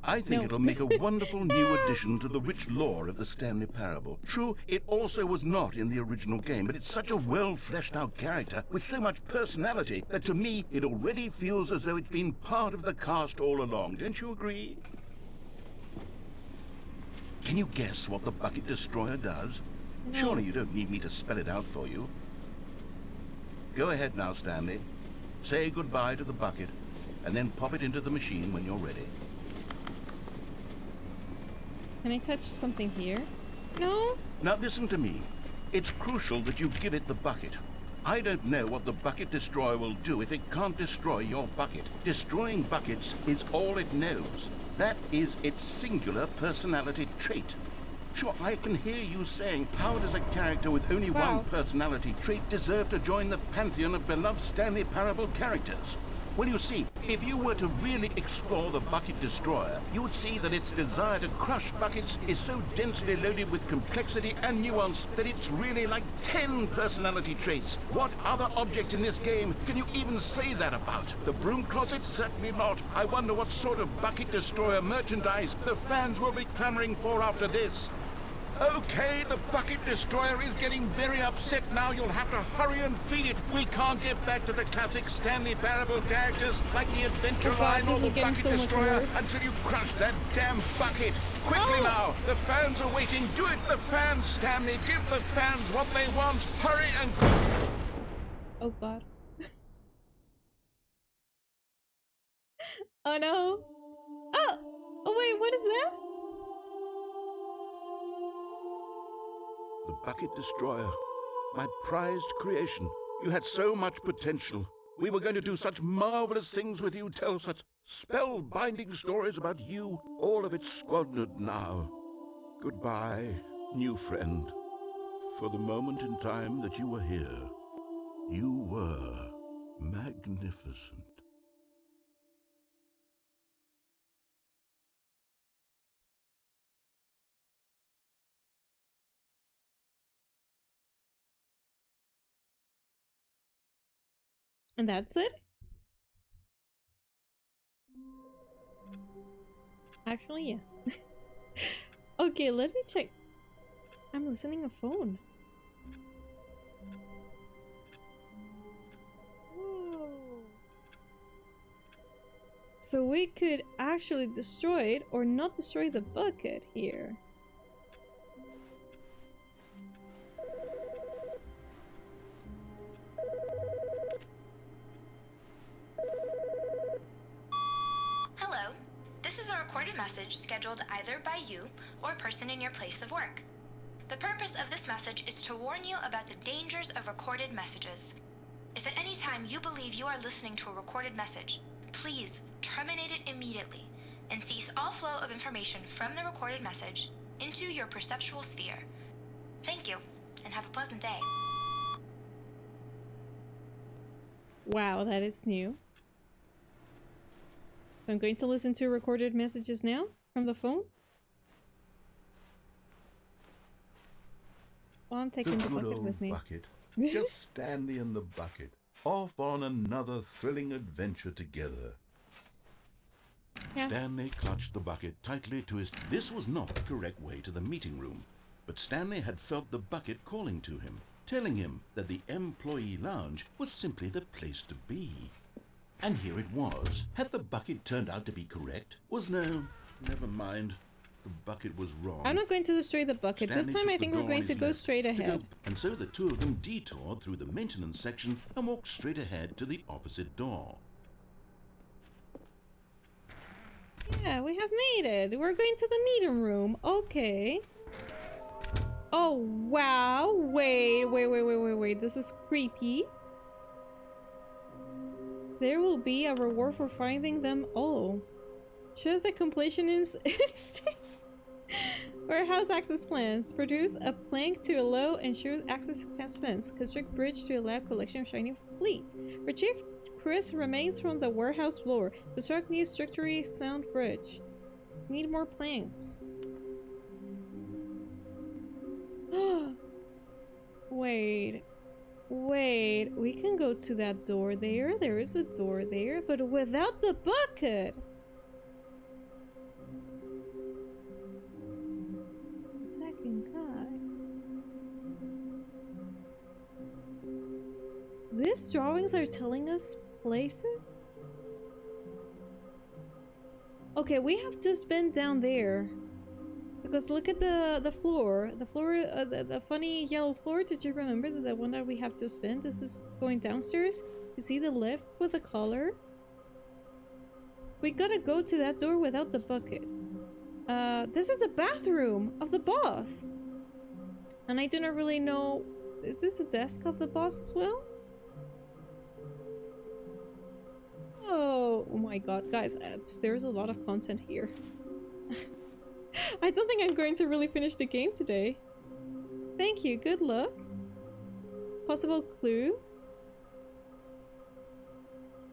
I think No. it'll make a wonderful new addition to the rich lore of the Stanley Parable. True, it also was not in the original game, but it's such a well-fleshed-out character with so much personality that to me it already feels as though it's been part of the cast all along. Don't you agree? Can you guess what the Bucket Destroyer does? No. Surely you don't need me to spell it out for you. Go ahead now, Stanley. Say goodbye to the bucket, and then pop it into the machine when you're ready. Can I touch something here? No? Now listen to me. It's crucial that you give it the bucket. I don't know what the Bucket Destroyer will do if it can't destroy your bucket. Destroying buckets is all it knows. That is its singular personality trait. Sure, I can hear you saying, how does a character with only Wow. one personality trait deserve to join the pantheon of beloved Stanley Parable characters? Well, you see, if you were to really explore the Bucket Destroyer, you would see that its desire to crush buckets is so densely loaded with complexity and nuance that it's really like 10 personality traits. What other object in this game can you even say that about? The broom closet? Certainly not. I wonder what sort of Bucket Destroyer merchandise the fans will be clamoring for after this. Okay, the Bucket Destroyer is getting very upset now. You'll have to hurry and feed it. We can't get back to the classic Stanley Parable characters like the Adventure Oh God, Line or this the is getting Bucket so much Destroyer worse. until you crush that damn bucket. Quickly Oh! now, the fans are waiting. Do it, the fans, Stanley. Give the fans what they want. Hurry and... Oh god. Oh no. Oh! Oh wait, what is that? The Bucket Destroyer, my prized creation. You had so much potential. We were going to do such marvelous things with you, tell such spellbinding stories about you. All of it squandered now. Goodbye, new friend. For the moment in time that you were here, you were magnificent. And that's it? Actually, yes. Okay, let me check. I'm listening a phone. Whoa. So we could actually destroy it or not destroy the bucket here. Hello. This is a recorded message scheduled either by you or a person in your place of work. The purpose of this message is to warn you about the dangers of recorded messages. If at any time you believe you are listening to a recorded message, please terminate it immediately. and cease all flow of information from the recorded message into your perceptual sphere. Thank you, and have a pleasant day. Wow, that is new. I'm going to listen to recorded messages now from the phone. Well, I'm taking the good bucket old with me. bucket. Just Stanley and the bucket, off on another thrilling adventure together. Yeah. Stanley clutched the bucket tightly to his... This was not the correct way to the meeting room, but Stanley had felt the bucket calling to him, telling him that the employee lounge was simply the place to be. And here it was. Had the bucket turned out to be correct? Never mind. The bucket was wrong. I'm not going to destroy the bucket. Stanley This time took I the think door we're on going his to go left straight ahead. And so the two of them detoured through the maintenance section and walked straight ahead to the opposite door. Yeah, we have made it. We're going to the meeting room. Okay. Oh, wow. Wait. This is creepy. There will be a reward for finding them all. Choose the completion instinct. Warehouse access plans. Produce a plank to allow ensured access past fence. Construct bridge to allow collection of shiny fleet. Retrieve Chris remains from the warehouse floor. Construct new structurally sound bridge. Need more planks. Wait, we can go to that door there. There is a door there, but without the bucket. A second, guys. These drawings are telling us places? Okay, we have just been down there. Because look at the floor. The floor, the funny yellow floor. Did you remember the one that we have just been? This is going downstairs. You see the lift with the collar? We gotta go to that door without the bucket. This is a bathroom of the boss. And I do not really know... Is this the desk of the boss as well? Oh my god, guys, there's a lot of content here. I don't think I'm going to really finish the game today. Thank you, good luck. Possible clue?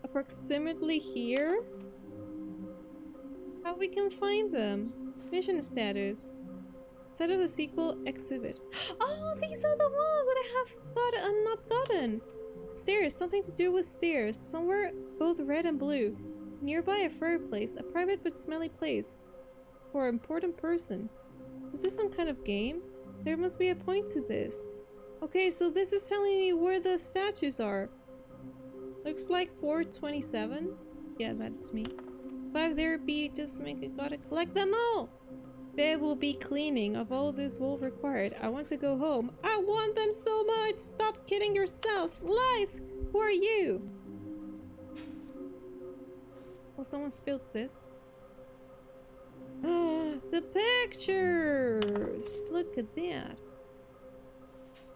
Approximately here? How we can find them? Mission status. Set of the sequel exhibit. Oh, these are the ones that I have got and not gotten. Stairs, something to do with stairs. Somewhere both red and blue. Nearby a fireplace, a private but smelly place. For an important person. Is this some kind of game? There must be a point to this. Okay, so this is telling me where the statues are. Looks like 427. Yeah, that's me. 5 there be, just make it, gotta collect them all. There will be cleaning of all this will required. I want to go home. I want them so much. Stop kidding yourselves. Lies. Who are you? Oh, someone spilled this. The pictures! Look at that.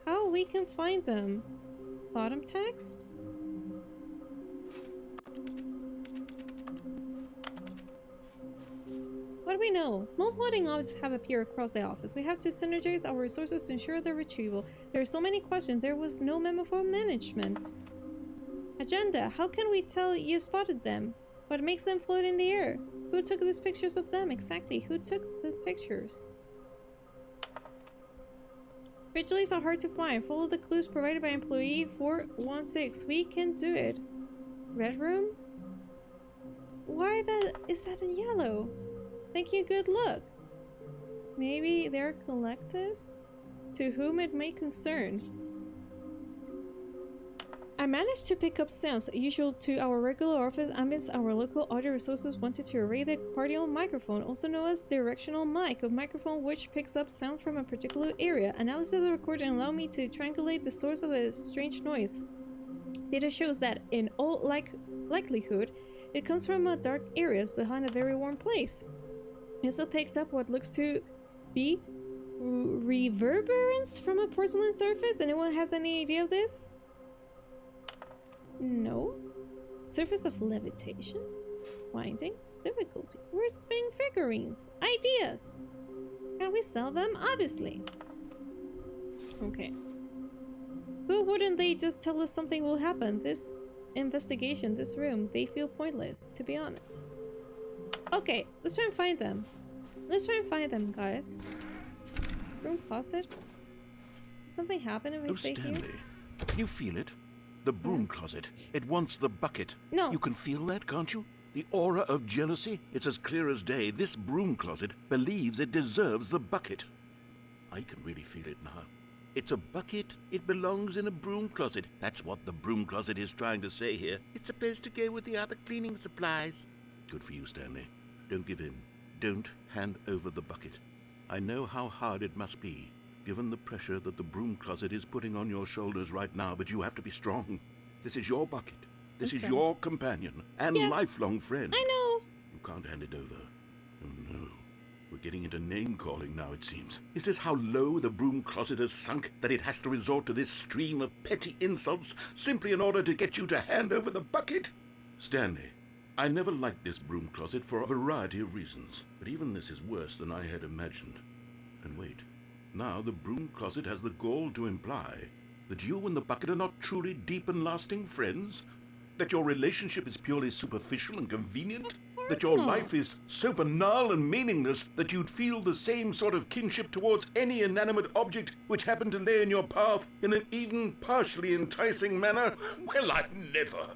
How we can find them? Bottom text? What do we know? Small floating objects have appeared across the office. We have to synergize our resources to ensure their retrieval. There are so many questions. There was no memo for management. Agenda. How can we tell you spotted them? What makes them float in the air? Who took these pictures of them? Exactly. Who took the pictures? Vigilies are hard to find. Follow the clues provided by employee 416. We can do it. Red room? Why is that in yellow? Thank you, good luck. Maybe they're collectives? To whom it may concern. I managed to pick up sounds usual to our regular office ambience. Our local audio resources wanted to array the cardial microphone, also known as directional mic, a microphone which picks up sound from a particular area. Analysis of the recording allowed me to triangulate the source of the strange noise. Data shows that, in all likelihood, it comes from dark areas behind a very warm place. I also picked up what looks to be reverberance from a porcelain surface. Anyone has any idea of this? No. Surface of levitation? Findings, difficulty. We're spinning figurines. Ideas. Can we sell them? Obviously. Okay. Who wouldn't they just tell us something will happen? This investigation, this room, they feel pointless, to be honest. Okay, let's try and find them. Let's try and find them, guys. Room closet? Does something happen if we stay Stanley, here? can you feel it? The broom closet. It wants the bucket. No. You can feel that, can't you? The aura of jealousy? It's as clear as day. This broom closet believes it deserves the bucket. I can really feel it now. It's a bucket. It belongs in a broom closet. That's what the broom closet is trying to say here. It's supposed to go with the other cleaning supplies. Good for you, Stanley. Don't give in. Don't hand over the bucket. I know how hard it must be, given the pressure that the broom closet is putting on your shoulders right now, but you have to be strong. This is your bucket. This is your companion and lifelong friend. I know. You can't hand it over. Oh no. We're getting into name-calling now, it seems. Is this how low the broom closet has sunk, that it has to resort to this stream of petty insults simply in order to get you to hand over the bucket? Stanley, I never liked this broom closet for a variety of reasons, but even this is worse than I had imagined. And wait, now the broom closet has the gall to imply that you and the bucket are not truly deep and lasting friends? That your relationship is purely superficial and convenient? That your life is so banal and meaningless that you'd feel the same sort of kinship towards any inanimate object which happened to lay in your path in an even partially enticing manner? Well, I'd never.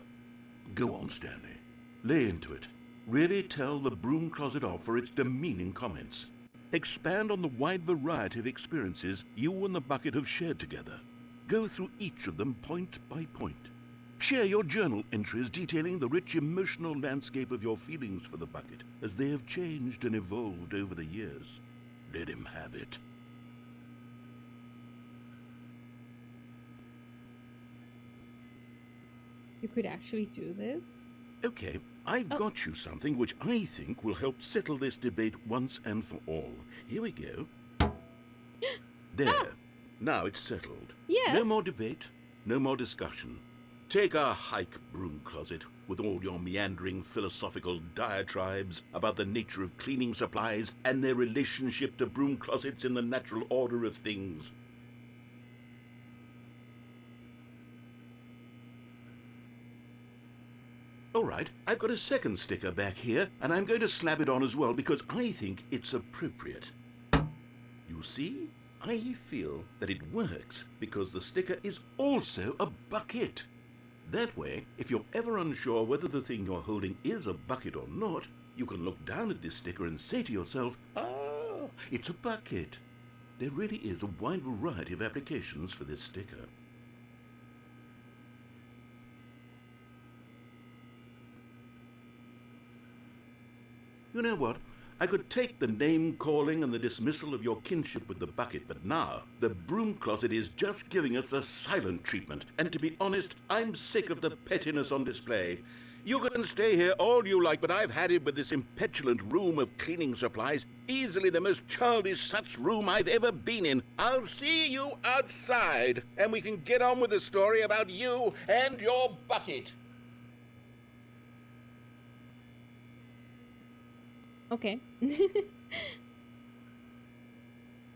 Go on, Stanley. Lay into it. Really tell the broom closet off for its demeaning comments. Expand on the wide variety of experiences you and the bucket have shared together. Go through each of them point by point. Share your journal entries detailing the rich emotional landscape of your feelings for the bucket as they have changed and evolved over the years. Let him have it. You could actually do this? Okay, I've got you something which I think will help settle this debate once and for all. Here we go. There. Now it's settled. Yes. No more debate, no more discussion. Take a hike, broom closet, with all your meandering philosophical diatribes about the nature of cleaning supplies and their relationship to broom closets in the natural order of things. All right, I've got a second sticker back here, and I'm going to slap it on as well because I think it's appropriate. You see? I feel that it works because the sticker is also a bucket. That way, if you're ever unsure whether the thing you're holding is a bucket or not, you can look down at this sticker and say to yourself, ah, it's a bucket. There really is a wide variety of applications for this sticker. You know what? I could take the name-calling and the dismissal of your kinship with the bucket, but now the broom closet is just giving us the silent treatment. And to be honest, I'm sick of the pettiness on display. You can stay here all you like, but I've had it with this impetulant room of cleaning supplies. Easily the most childish such room I've ever been in. I'll see you outside, and we can get on with the story about you and your bucket. Okay.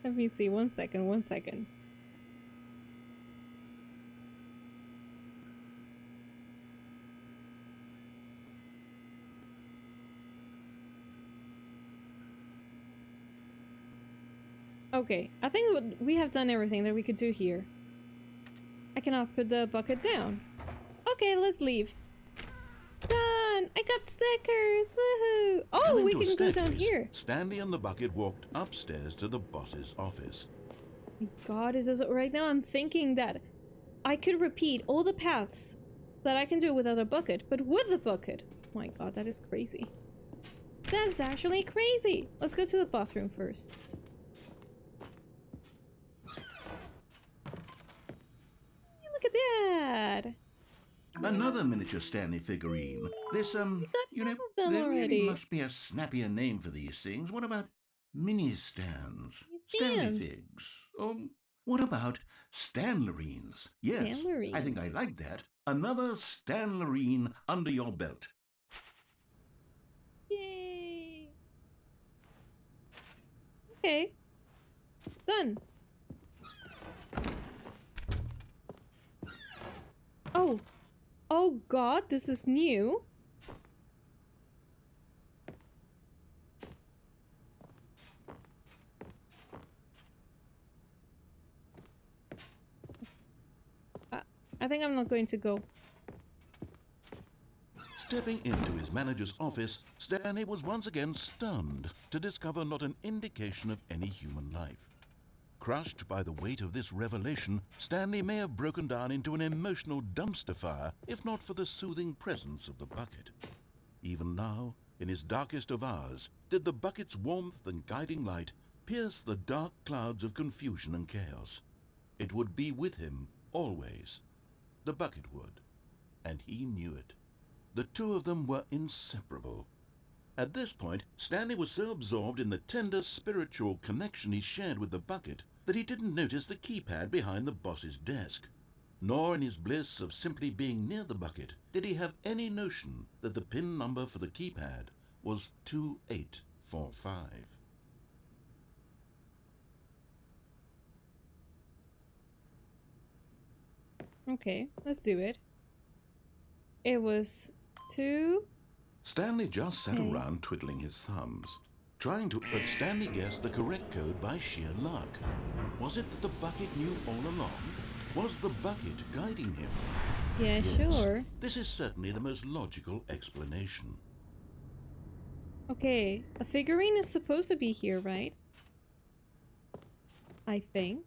Let me see. One second. Okay, I think we have done everything that we could do here. I cannot put the bucket down. Okay, let's leave. Done! I got stickers! Woohoo! Oh, we can go down here. Stanley and the bucket walked upstairs to the boss's office. God, is this right now? I'm thinking that I could repeat all the paths that I can do without a bucket, but with the bucket. My God, that is crazy. That's actually crazy. Let's go to the bathroom first. Look at that. Another miniature Stanley figurine. This, you know, there really must be a snappier name for these things. What about mini stands? Stanley figs. What about Stanlerines? Yes, I think I like that. Another Stanlerine under your belt. Yay! Okay. Done. Oh. Oh god, this is new. I think I'm not going to go. Stepping into his manager's office, Stanley was once again stunned to discover not an indication of any human life. Crushed by the weight of this revelation, Stanley may have broken down into an emotional dumpster fire if not for the soothing presence of the bucket. Even now, in his darkest of hours, did the bucket's warmth and guiding light pierce the dark clouds of confusion and chaos. It would be with him always. The bucket would, and he knew it. The two of them were inseparable. At this point, Stanley was so absorbed in the tender spiritual connection he shared with the bucket that he didn't notice the keypad behind the boss's desk. Nor in his bliss of simply being near the bucket did he have any notion that the PIN number for the keypad was 2845. Okay, let's do it. It was 2. Stanley just sat around twiddling his thumbs, but Stanley guessed the correct code by sheer luck. Was it that the bucket knew all along? Was the bucket guiding him? Yeah, Yes, sure. this is certainly the most logical explanation. Okay, a figurine is supposed to be here, right? I think.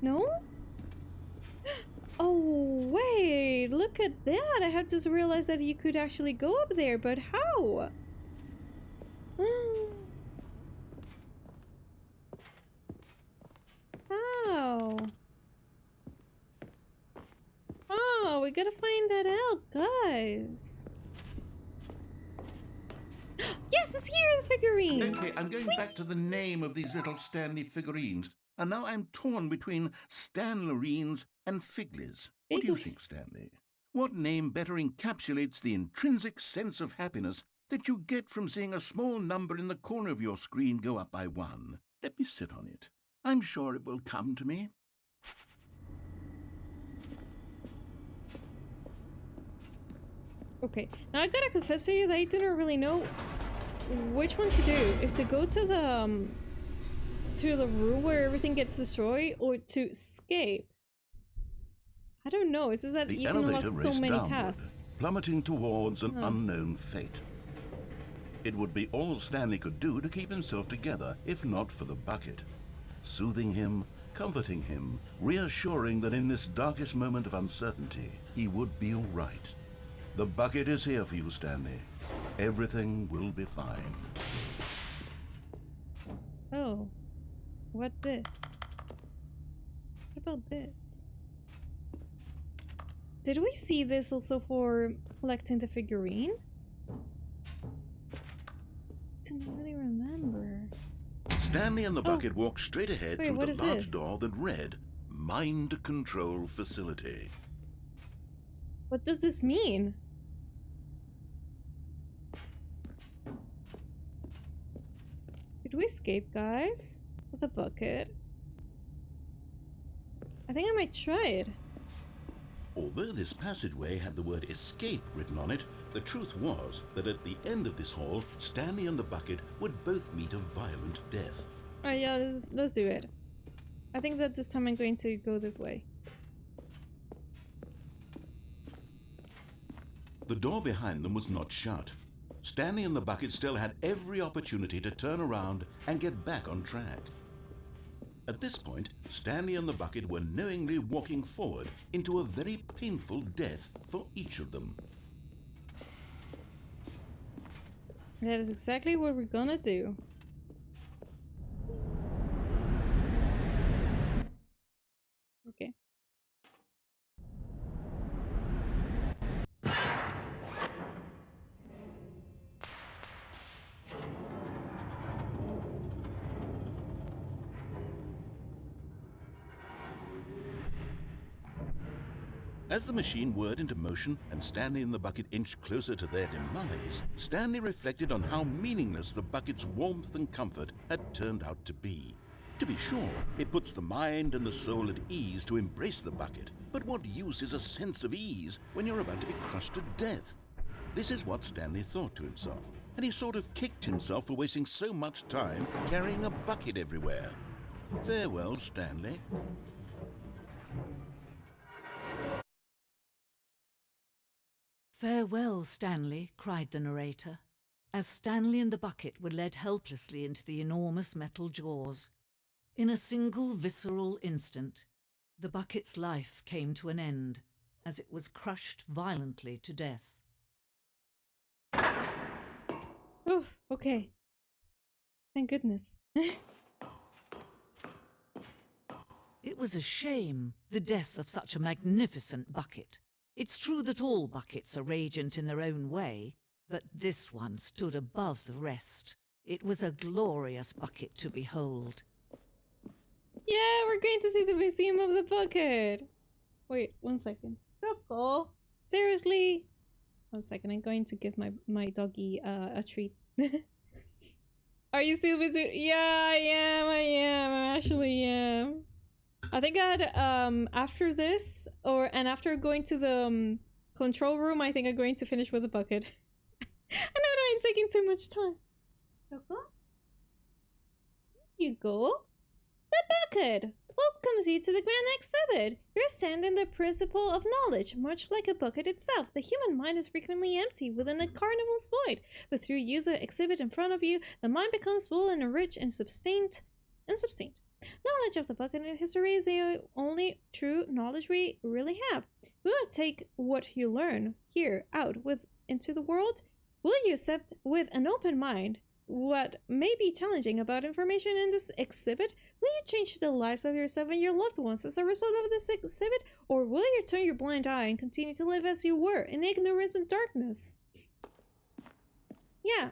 No? Oh, wait, look at that. I have just realized that you could actually go up there, but how? How? Oh, we gotta find that out, guys. Yes, it's here, the figurine! Okay, I'm going back to the name of these little Stanley figurines. And now I'm torn between Stanlerines and Figlies. What do you think, Stanley? What name better encapsulates the intrinsic sense of happiness that you get from seeing a small number in the corner of your screen go up by 1? Let me sit on it. I'm sure it will come to me. Okay, now I gotta confess to you that I do not really know which one to do. If to go to the room where everything gets destroyed, or to escape. I don't know. It's just that The you can unlock elevator so raced many downward, paths. plummeting towards an unknown fate. It would be all Stanley could do to keep himself together, if not for the bucket. Soothing him, comforting him, reassuring that in this darkest moment of uncertainty, he would be all right. The bucket is here for you, Stanley. Everything will be fine. Oh. What this? What about this? Did we see this also for collecting the figurine? I don't really remember. Stanley and the bucket walked straight ahead Wait, through what the is large this? door that read, Mind Control Facility. What does this mean? Did we escape, guys? With a bucket? I think I might try it. Although this passageway had the word escape written on it, the truth was that at the end of this hall, Stanley and the bucket would both meet a violent death. Alright, yeah, let's do it. I think that this time I'm going to go this way. The door behind them was not shut. Stanley and the bucket still had every opportunity to turn around and get back on track. At this point, Stanley and the bucket were knowingly walking forward into a very painful death for each of them. That is exactly what we're gonna do. Okay. As the machine whirred into motion and Stanley and the bucket inched closer to their demise, Stanley reflected on how meaningless the bucket's warmth and comfort had turned out to be. To be sure, it puts the mind and the soul at ease to embrace the bucket, but what use is a sense of ease when you're about to be crushed to death? This is what Stanley thought to himself, and he sort of kicked himself for wasting so much time carrying a bucket everywhere. Farewell, Stanley. "Farewell, Stanley," cried the narrator, as Stanley and the bucket were led helplessly into the enormous metal jaws. In a single visceral instant, the bucket's life came to an end, as it was crushed violently to death. Oh, okay. Thank goodness. It was a shame, the death of such a magnificent bucket. It's true that all buckets are radiant in their own way, but this one stood above the rest. It was a glorious bucket to behold. Yeah, we're going to see the Museum of the Bucket. Wait, 1 second. Coco, seriously? 1 second, I'm going to give my doggy a treat. Are you still busy? Yeah, I am. I actually am. I think I had, after this, and after going to the control room, I think I'm going to finish with the bucket. I know that I'm taking too much time. Coco? You go. The bucket welcomes you to the grand exhibit. You're standing the principle of knowledge. Much like a bucket itself, the human mind is frequently empty within a carnival's void. But through use of the exhibit in front of you, the mind becomes full and enriched and sustained. Knowledge of the bucket and history is the only true knowledge we really have. Will you take what you learn here out into the world? Will you accept with an open mind what may be challenging about information in this exhibit? Will you change the lives of yourself and your loved ones as a result of this exhibit? Or will you turn your blind eye and continue to live as you were, in ignorance and darkness? Yeah.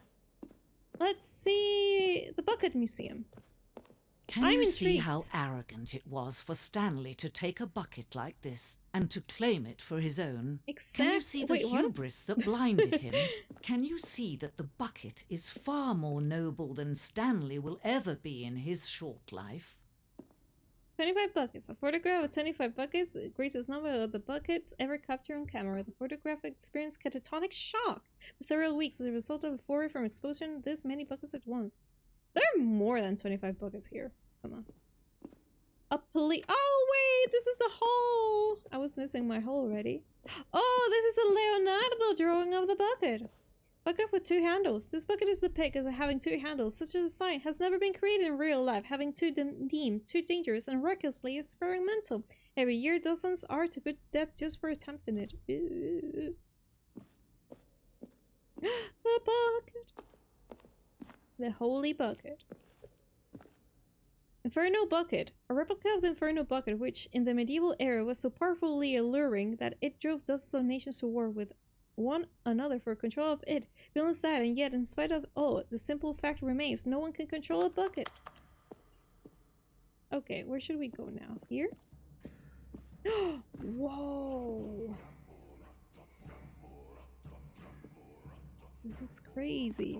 Let's see the Bucket Museum. Can you see how arrogant it was for Stanley to take a bucket like this and to claim it for his own? Can you see the hubris that blinded him? Can you see that the bucket is far more noble than Stanley will ever be in his short life? 25 buckets. A photograph of 25 buckets, the greatest number of the buckets ever captured on camera. The photograph experienced catatonic shock for several weeks as a result of a flurry from explosion of this many buckets at once. There are more than 25 buckets here. Come on. Oh wait, this is the hole. I was missing my hole already. Oh, this is a Leonardo drawing of the bucket. Bucket with 2 handles. This bucket is depicted as having 2 handles. Such a design has never been created in real life, having deemed too dangerous and recklessly experimental. Every year, dozens are to put to death just for attempting it. Ooh. The bucket. The holy bucket. Inferno Bucket. A replica of the Inferno Bucket, which in the medieval era was so powerfully alluring that it drove dozens of nations to war with one another for control of it. Beyond that, and yet in spite of all, the simple fact remains, no one can control a bucket. Okay, where should we go now? Here? Whoa! This is crazy.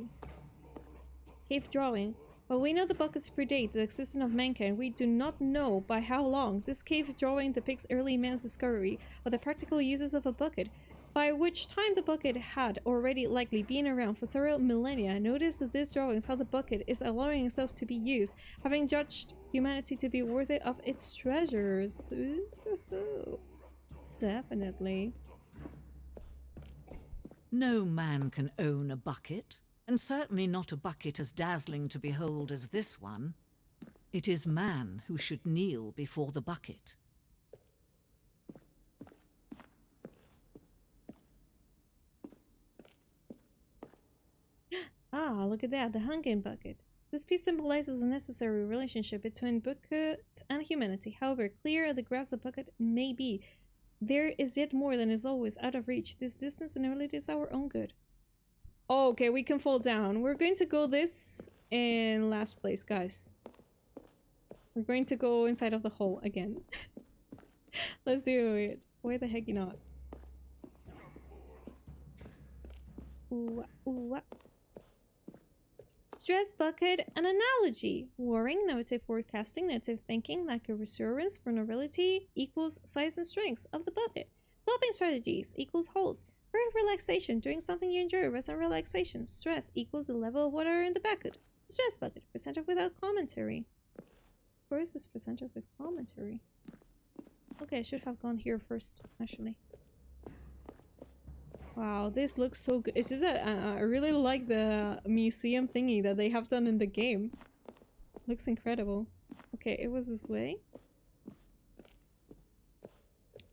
Cave drawing. While we know the buckets predate the existence of mankind, we do not know by how long. This cave drawing depicts early man's discovery of the practical uses of a bucket, by which time the bucket had already likely been around for several millennia. Notice that this drawing is how the bucket is allowing itself to be used, having judged humanity to be worthy of its treasures. Ooh. Definitely. No man can own a bucket. And certainly not a bucket as dazzling to behold as this one. It is man who should kneel before the bucket. Ah, look at that, the hanging bucket. This piece symbolizes a necessary relationship between bucket and humanity. However clear the grasp the bucket may be, there is yet more than is always out of reach. This distance and ability is our own good. Oh, okay, we can fall down. We're going to go this in last place, guys. We're going to go inside of the hole again. Let's do it. Why the heck not? Ooh, ooh. Stress bucket, an analogy. Worrying, notive forecasting, notive thinking, lack of reassurance, vulnerability equals size and strength of the bucket. Coping strategies equals holes. Word relaxation, doing something you enjoy, rest and relaxation. Stress equals the level of water in the bucket. Stress bucket, presented without commentary. Where is this presented with commentary? Okay, I should have gone here first, actually. Wow, this looks so good. It's just that I really like the museum thingy that they have done in the game. Looks incredible. Okay, it was this way.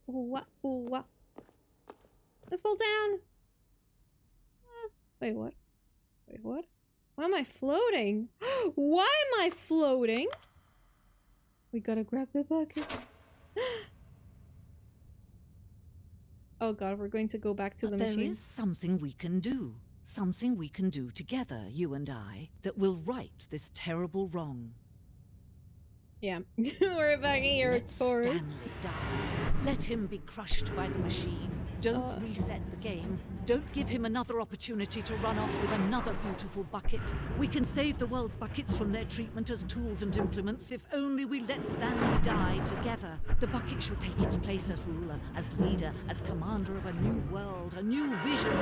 Ooh, wah, ooh, wah. Let's fall down! Wait, what? Wait, what? Why am I floating? Why am I floating? We gotta grab the bucket. Oh god, we're going to go back to the machine. There is something we can do. Something we can do together, you and I, that will right this terrible wrong. Yeah, we're back here, of course. Let Stanley die. Let him be crushed by the machine. Don't reset the game. Don't give him another opportunity to run off with another beautiful bucket. We can save the world's buckets from their treatment as tools and implements if only we let Stanley die together. The bucket shall take its place as ruler, as leader, as commander of a new world, a new vision.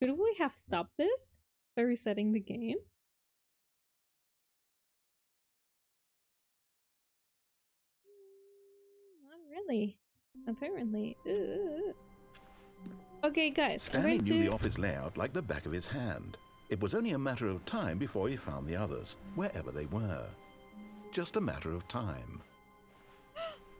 Could we have stopped this by resetting the game? Not really. Apparently. Okay, guys. Stanley knew the office layout like the back of his hand. It was only a matter of time before he found the others, wherever they were. Just a matter of time.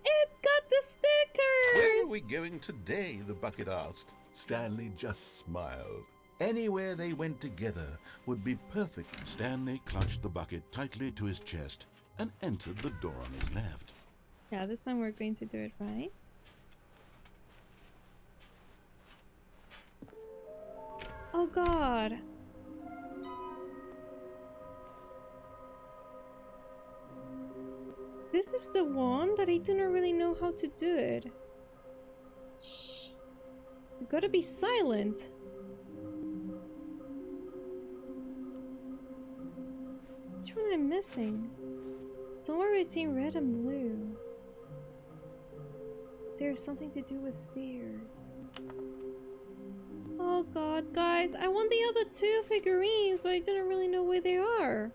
It got the stickers! Where are we going today? The bucket asked. Stanley just smiled. Anywhere they went together would be perfect. Stanley clutched the bucket tightly to his chest and entered the door on his left. Yeah, this time we're going to do it right. Oh god. This is the one that I didn't really know how to do it. Shh. You gotta be silent. Which one am I missing? Somewhere between red and blue. Is there something to do with stairs? Oh god, guys, I want the other two figurines, but I didn't really know where they are.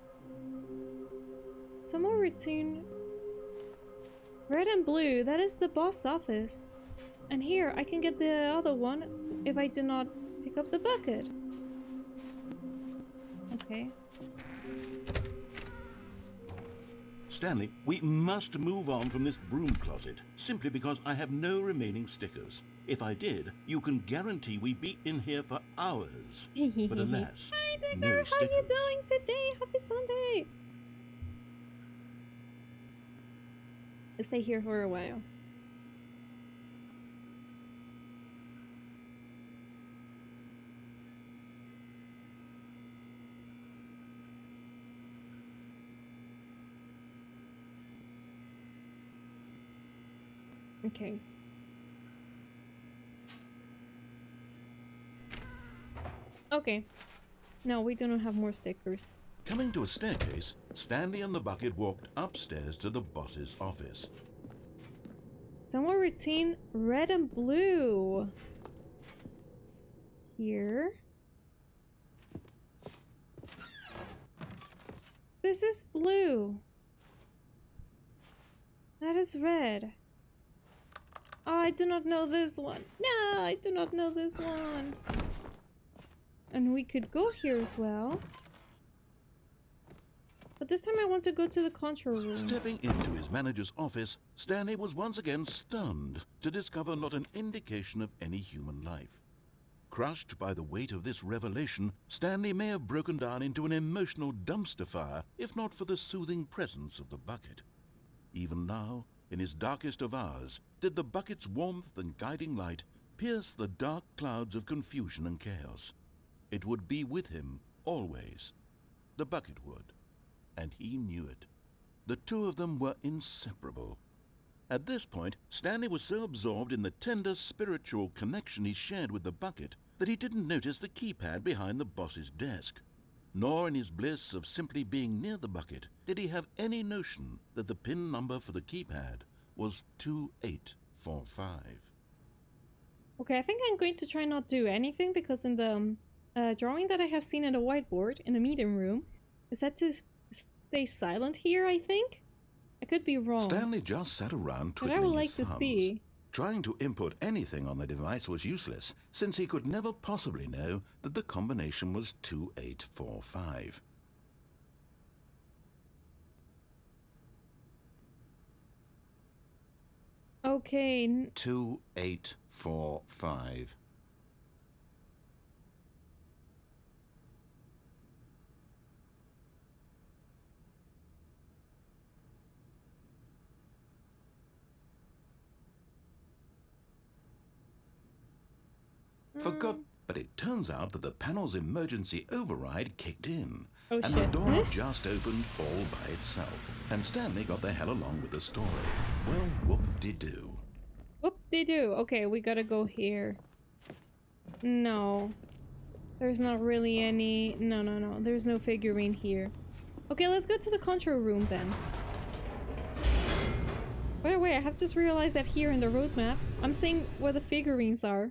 Somewhere between red and blue, that is the boss office. And here, I can get the other one if I do not pick up the bucket. Okay. Stanley, we must move on from this broom closet, simply because I have no remaining stickers. If I did, you can guarantee we'd be in here for hours. But alas, Hi, Digger! no How stickers. you doing today? Happy Sunday! Let's stay here for a while. Okay. Okay. No, we do not have more stickers. Coming to a staircase, Stanley and the bucket walked upstairs to the boss's office. Somewhere between red and blue. Here. This is blue. That is red. Oh, I do not know this one. No, I do not know this one. And we could go here as well. But this time I want to go to the control room. Stepping into his manager's office, Stanley was once again stunned to discover not an indication of any human life. Crushed by the weight of this revelation, Stanley may have broken down into an emotional dumpster fire if not for the soothing presence of the bucket. Even now, in his darkest of hours, did the bucket's warmth and guiding light pierce the dark clouds of confusion and chaos. It would be with him always. The bucket would, and he knew it. The two of them were inseparable. At this point, Stanley was so absorbed in the tender spiritual connection he shared with the bucket that he didn't notice the keypad behind the boss's desk. Nor in his bliss of simply being near the bucket did he have any notion that the PIN number for the keypad was 2845. Okay, I think I'm going to try not do anything because in the drawing that I have seen in the whiteboard in the meeting room, is that to stay silent here, I think? I could be wrong. Stanley just sat around but I twiddling would like his to thumbs. see. Trying to input anything on the device was useless, since he could never possibly know that the combination was 2845. Okay. 2845. Forgot, but it turns out that the panel's emergency override kicked in. Oh, and shit. the door just opened all by itself. And Stanley got the hell along with the story. Well, whoop-de-doo. Whoop-de-doo. Okay, we gotta go here. No. There's not really any... No. There's no figurine here. Okay, let's go to the control room then. By the way, I have just realized that here in the roadmap, I'm seeing where the figurines are.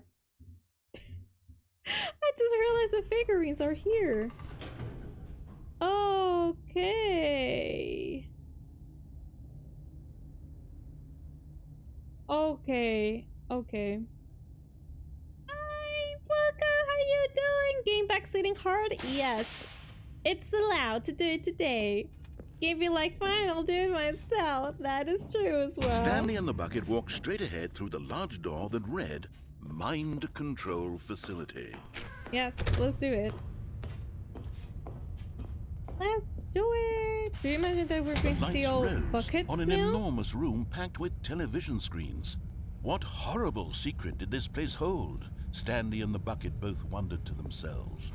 I just realized the figurines are here. Okay. Okay. Hi, it's welcome. How you doing? Game back sitting hard? Yes. It's allowed to do it today. Game be like, fine, I'll do it myself. That is true as well. Stanley and the bucket walked straight ahead through the large door that read, Mind Control Facility. Yes, let's do it. Let's do it! Do you imagine that we're going to see all buckets on an now? enormous room packed with television screens. What horrible secret did this place hold? Stanley and the bucket both wondered to themselves.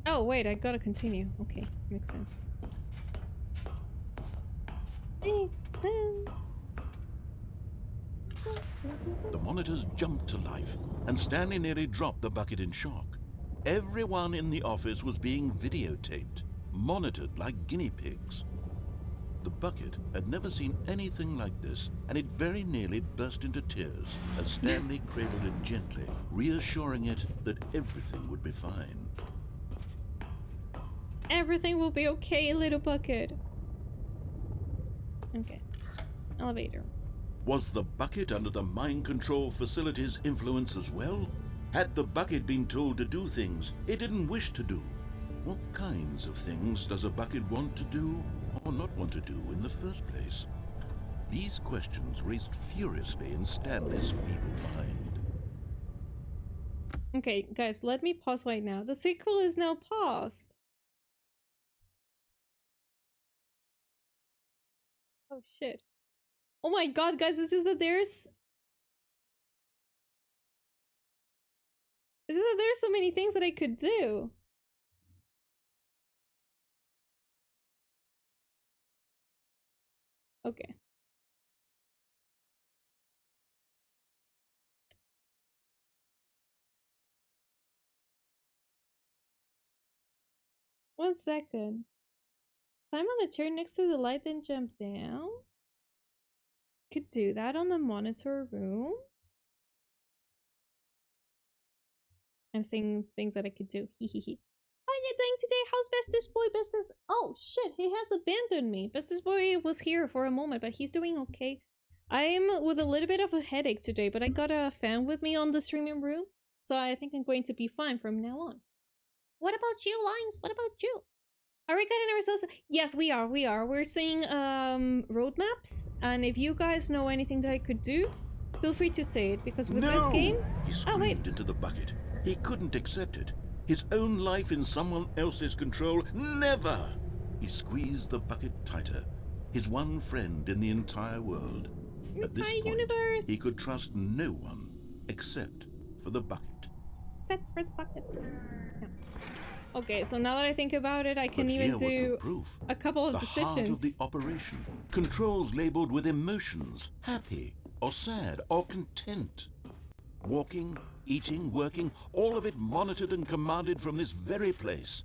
Oh, wait, I gotta continue. Okay, makes sense. Makes sense. The monitors jumped to life, and Stanley nearly dropped the bucket in shock. Everyone in the office was being videotaped, monitored like guinea pigs. The bucket had never seen anything like this, and it very nearly burst into tears as Stanley cradled it gently, reassuring it that everything would be fine. Everything will be okay, little bucket. Okay. Elevator. Was the bucket under the mind control facility's influence as well? Had the bucket been told to do things it didn't wish to do? What kinds of things does a bucket want to do or not want to do in the first place? These questions raced furiously in Stanley's feeble mind. Okay, guys, let me pause right now. The sequel is now paused. Oh shit. Oh my god, guys, it's just that there's so many things that I could do. Okay. One second. Climb on the chair next to the light, then jump down. Could do that on the monitor room. I'm saying things that I could do. Hehehe. How are you doing today? How's Bestest Boy? Bestest... Oh shit, he has abandoned me. Bestest Boy was here for a moment, but he's doing okay. I'm with a little bit of a headache today, but I got a fan with me on the streaming room, so I think I'm going to be fine from now on. What about you, Lines? What about you? Are we getting ourselves? Yes, we are. We're seeing roadmaps, and if you guys know anything that I could do, feel free to say it, because with this game... He screamed into the bucket. He couldn't accept it. His own life in someone else's control, never! He squeezed the bucket tighter. His one friend in the entire world. At this point, universe. He could trust no one except for the bucket. Except for the bucket. No. Okay, so now that I think about it, I can But even here was do the proof. a couple of The heart of the decisions. operation. Controls labeled with emotions, happy or sad or content. Walking, eating, working, all of it monitored and commanded from this very place.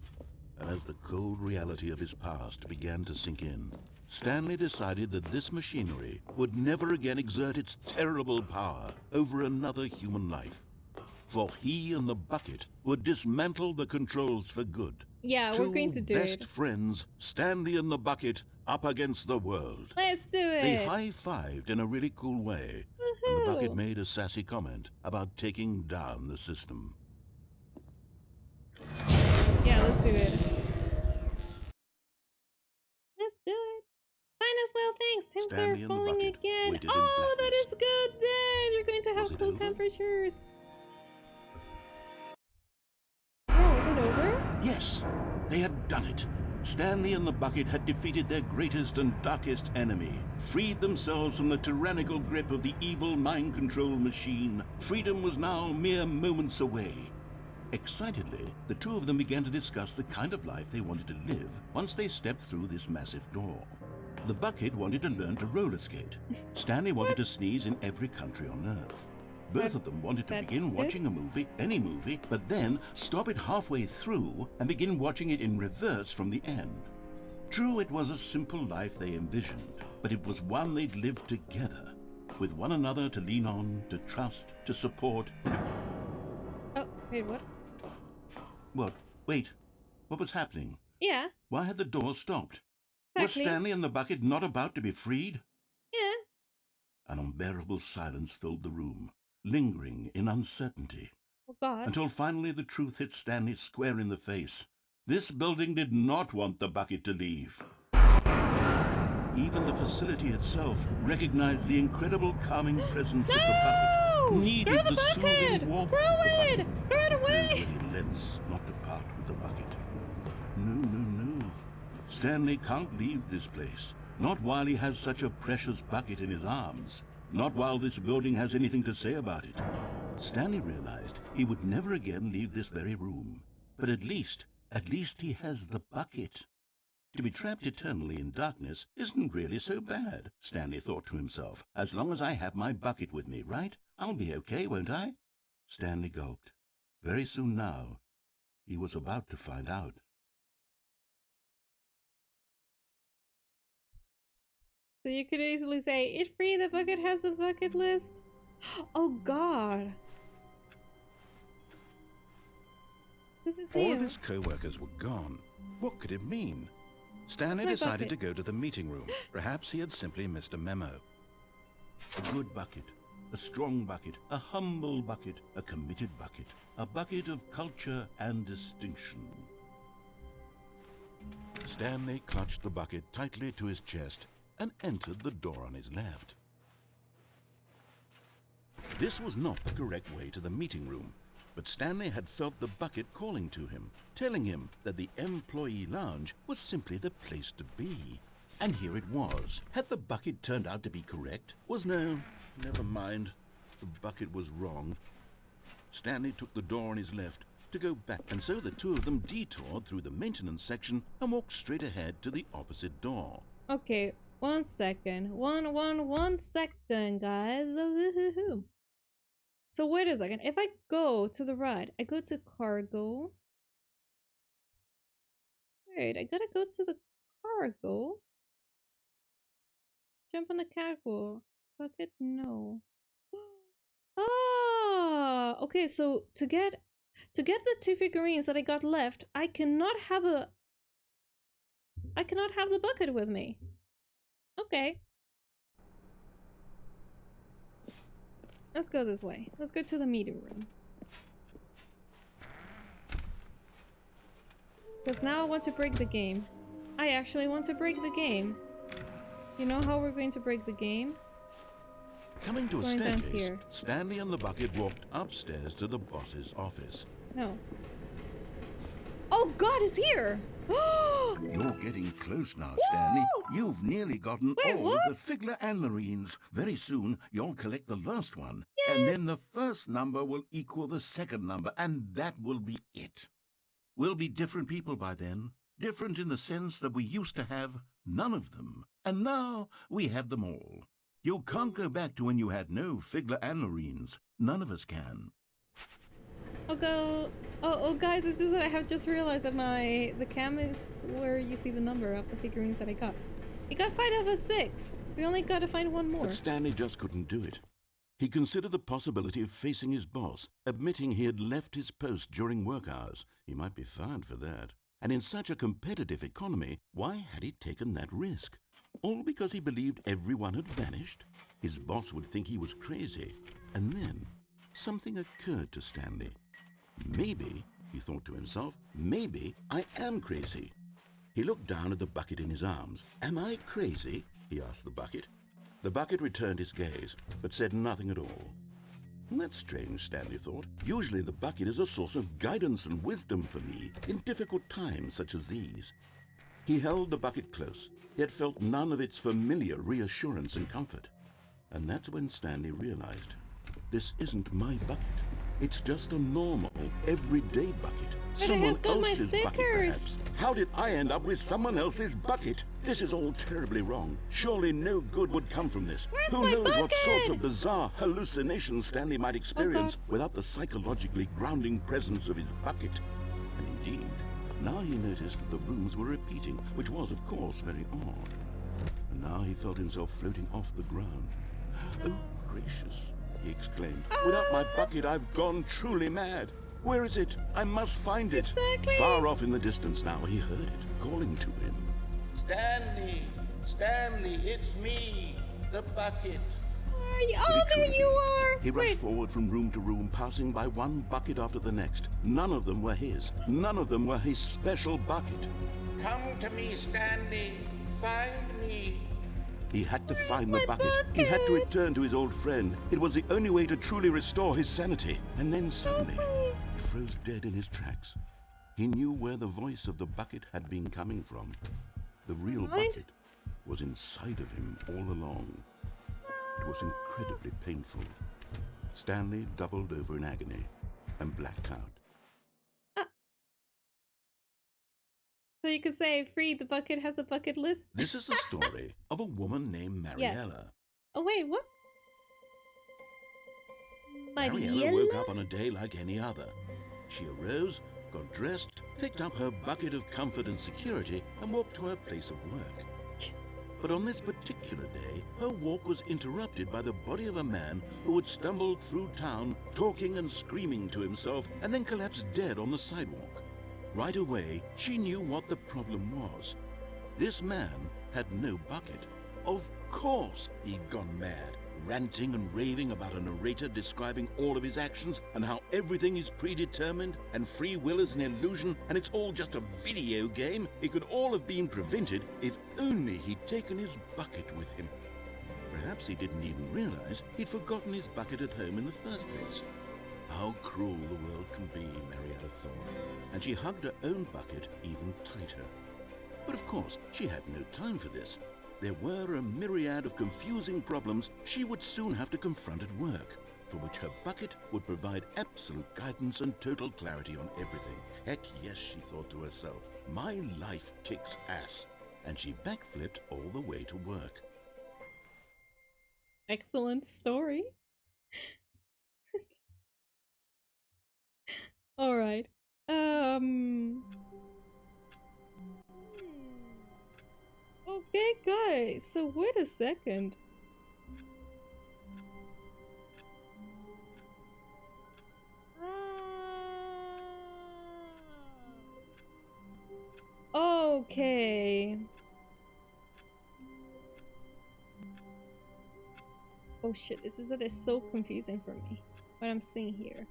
And as the cold reality of his past began to sink in, Stanley decided that this machinery would never again exert its terrible power over another human life. For he and the bucket would dismantle the controls for good. Yeah, we're going to do Two best it. friends, Stanley and the bucket, up against the world. Let's do it. They high-fived in a really cool way. And the bucket made a sassy comment about taking down the system. Yeah, let's do it. Let's do it. Fine as well, thanks. Temps Stanley are and the falling bucket again. waited in Oh, that blackness. is good then. You're going to have Was it cool over? temperatures. Yeah, was it over? Yes, they had done it. Stanley and the bucket had defeated their greatest and darkest enemy, freed themselves from the tyrannical grip of the evil mind control machine. Freedom was now mere moments away. Excitedly, the two of them began to discuss the kind of life they wanted to live once they stepped through this massive door. The bucket wanted to learn to roller skate. Stanley wanted to sneeze in every country on Earth. Both of them wanted to begin good. watching a movie, any movie, but then stop it halfway through and begin watching it in reverse from the end. True, it was a simple life they envisioned, but it was one they'd lived together, with one another to lean on, to trust, to support. Oh, wait, what? What? Wait, what was happening? Yeah, Why had the door stopped? Was exactly. Stanley and the bucket not about to be freed? Yeah. An unbearable silence filled the room, lingering in uncertainty, Oh, God. until finally the truth hit Stanley square in the face. This building did not want the bucket to leave. Even the facility itself recognized the incredible calming presence of the bucket. Needed Throw the bucket! soothing warmth Throw of the it! bucket. Throw it away! Already lengths not to part with the bucket. No. Stanley can't leave this place. Not while he has such a precious bucket in his arms. Not while this building has anything to say about it. Stanley realized he would never again leave this very room. But at least he has the bucket. To be trapped eternally in darkness isn't really so bad, Stanley thought to himself. As long as I have my bucket with me, right? I'll be okay, won't I? Stanley gulped. Very soon now, he was about to find out. So you could easily say, it's free, the bucket has the bucket list. Oh, God. This is All you. of his co-workers were gone. What could it mean? Stanley my decided bucket? to go to the meeting room. Perhaps he had simply missed a memo. A good bucket, a strong bucket, a humble bucket, a committed bucket, a bucket of culture and distinction. Stanley clutched the bucket tightly to his chest and entered the door on his left. This was not the correct way to the meeting room, but Stanley had felt the bucket calling to him, telling him that the employee lounge was simply the place to be. And here it was. Had the bucket turned out to be correct? No, never mind. The bucket was wrong. Stanley took the door on his left to go back, and so the two of them detoured through the maintenance section and walked straight ahead to the opposite door. Okay, 1 second. One second, guys. So wait a second. If I go to the right, I go to cargo. Wait, I gotta go to the cargo. Jump on the catwalk. Bucket, no. Ah, okay. So to get the two figurines that I got left, I cannot have the bucket with me. Okay. Let's go this way. Let's go to the meeting room. Because now I want to break the game. I actually want to break the game. You know how we're going to break the game? Coming to a Going down staircase, here. Stanley and the bucket walked upstairs to the boss's office. No. Oh, God is here! You're getting close now, Stanley. You've nearly gotten Wait, all what? of the Figler and Marines. Very soon, you'll collect the last one. Yes! And then the first number will equal the second number, and that will be it. We'll be different people by then. Different in the sense that we used to have none of them. And now we have them all. You can't go back to when you had no Figler and Marines. None of us can. I'll go... Oh, guys, it's just that I have just realized that the cam is where you see the number of the figurines that I got. I got 5 out of 6. We only got to find one more. But Stanley just couldn't do it. He considered the possibility of facing his boss, admitting he had left his post during work hours. He might be fired for that. And in such a competitive economy, why had he taken that risk? All because he believed everyone had vanished? His boss would think he was crazy. And then, something occurred to Stanley. Maybe, he thought to himself, maybe I am crazy. He looked down at the bucket in his arms. Am I crazy? He asked the bucket. The bucket returned his gaze, but said nothing at all. That's strange, Stanley thought. Usually the bucket is a source of guidance and wisdom for me in difficult times such as these. He held the bucket close, yet felt none of its familiar reassurance and comfort. And that's when Stanley realized, this isn't my bucket. It's just a normal, everyday bucket. Someone else's bucket, perhaps. How did I end up with someone else's bucket? This is all terribly wrong. Surely no good would come from this. Who knows what sorts of bizarre hallucinations Stanley might experience without the psychologically grounding presence of his bucket. And indeed, now he noticed that the rooms were repeating, which was, of course, very odd. And now he felt himself floating off the ground. Oh, gracious, he exclaimed. Without my bucket, I've gone truly mad. Where is it? I must find it. Exactly. Far off in the distance now, he heard it, calling to him. Stanley! Stanley, it's me, the bucket. Where are you? Oh, there you are! He rushed forward from room to room, passing by one bucket after the next. None of them were his. None of them were his special bucket. Come to me, Stanley. Find me. He had to find the bucket. He had to return to his old friend. It was the only way to truly restore his sanity. And then suddenly, he froze dead in his tracks. He knew where the voice of the bucket had been coming from. The real bucket was inside of him all along. It was incredibly painful. Stanley doubled over in agony and blacked out. So you could say, free, the bucket has a bucket list. This is the story of a woman named Mariella. Yes. Oh, wait, what? Mariella woke up on a day like any other. She arose, got dressed, picked up her bucket of comfort and security, and walked to her place of work. But on this particular day, her walk was interrupted by the body of a man who had stumbled through town, talking and screaming to himself, and then collapsed dead on the sidewalk. Right away, she knew what the problem was. This man had no bucket. Of course he'd gone mad, ranting and raving about a narrator describing all of his actions and how everything is predetermined and free will is an illusion and it's all just a video game. It could all have been prevented if only he'd taken his bucket with him. Perhaps he didn't even realize he'd forgotten his bucket at home in the first place. How cruel the world can be, Mariella thought, and she hugged her own bucket even tighter. But of course, she had no time for this. There were a myriad of confusing problems she would soon have to confront at work, for which her bucket would provide absolute guidance and total clarity on everything. Heck yes, she thought to herself, my life kicks ass. And she backflipped all the way to work. Excellent story. All right. Okay, guys. So wait a second. Okay. Oh shit, this is so confusing for me. What I'm seeing here.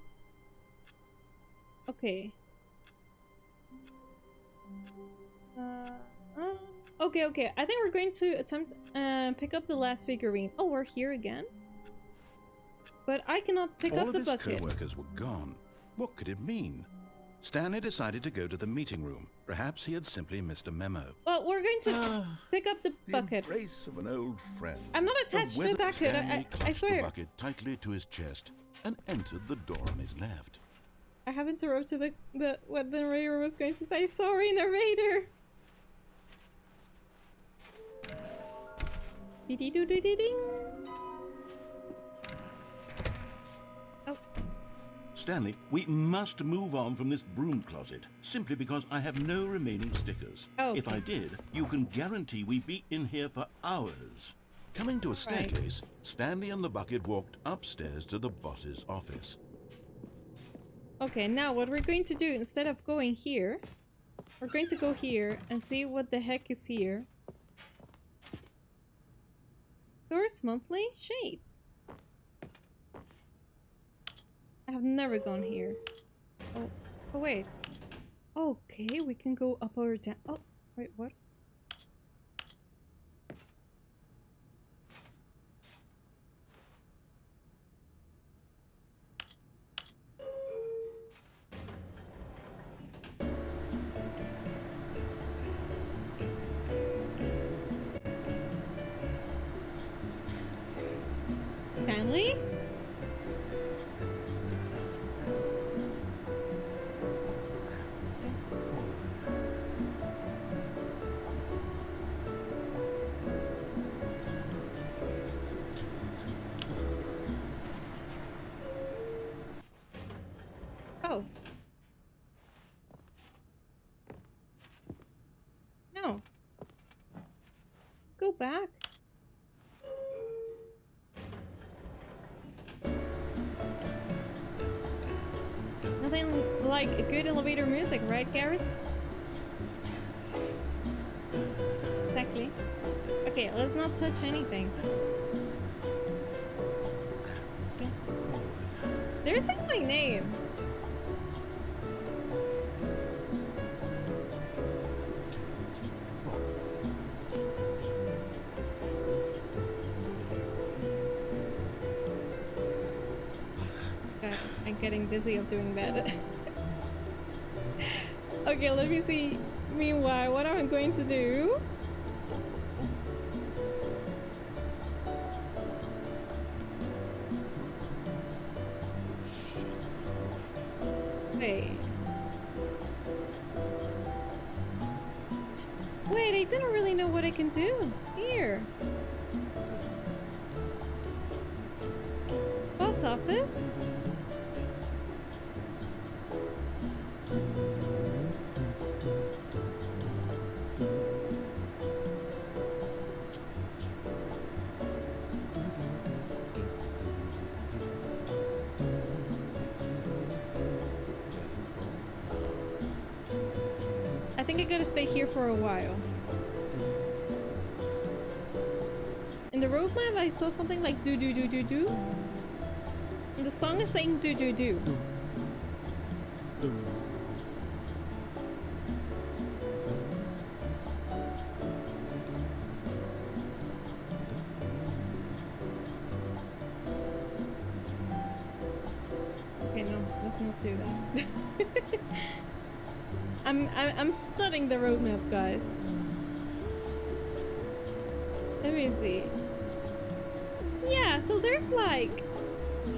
Okay. Okay. I think we're going to attempt pick up the last figurine. Oh, we're here again? But I cannot pick up the bucket. All of his co-workers were gone. What could it mean? Stanley decided to go to the meeting room. Perhaps he had simply missed a memo. Well, we're going to pick up the bucket. The embrace of an old friend. I'm not attached to the bucket. I swear. The bucket tightly to his chest and entered the door on his left. I have interrupted what the narrator was going to say. Sorry, narrator. Dee-dee-doo-dee-dee-ding. Oh. Stanley, we must move on from this broom closet, simply because I have no remaining stickers. Oh, okay. If I did, you can guarantee we'd be in here for hours. Coming to a staircase, Stanley and the bucket walked upstairs to the boss's office. Okay, now what we're going to do, instead of going here, we're going to go here and see what the heck is here. Doors monthly shapes. I have never gone here. Oh wait. Okay, we can go up or down. Oh, wait, what? Stanley? Oh. No. Let's go back. Nothing like a good elevator music, right, Gareth? Exactly. Okay, let's not touch anything. Okay. They're saying my name. I'm getting dizzy of doing that. Okay, let me see. Meanwhile, what I'm going to do. Wait. Wait, I didn't really know what I can do. Here. Boss office? I think I gotta stay here for a while. In the roadmap, I saw something like do do do do do. And the song is saying do do do. Okay, no, let's not do that. I'm studying the roadmap, guys. Let me see. Yeah, so there's like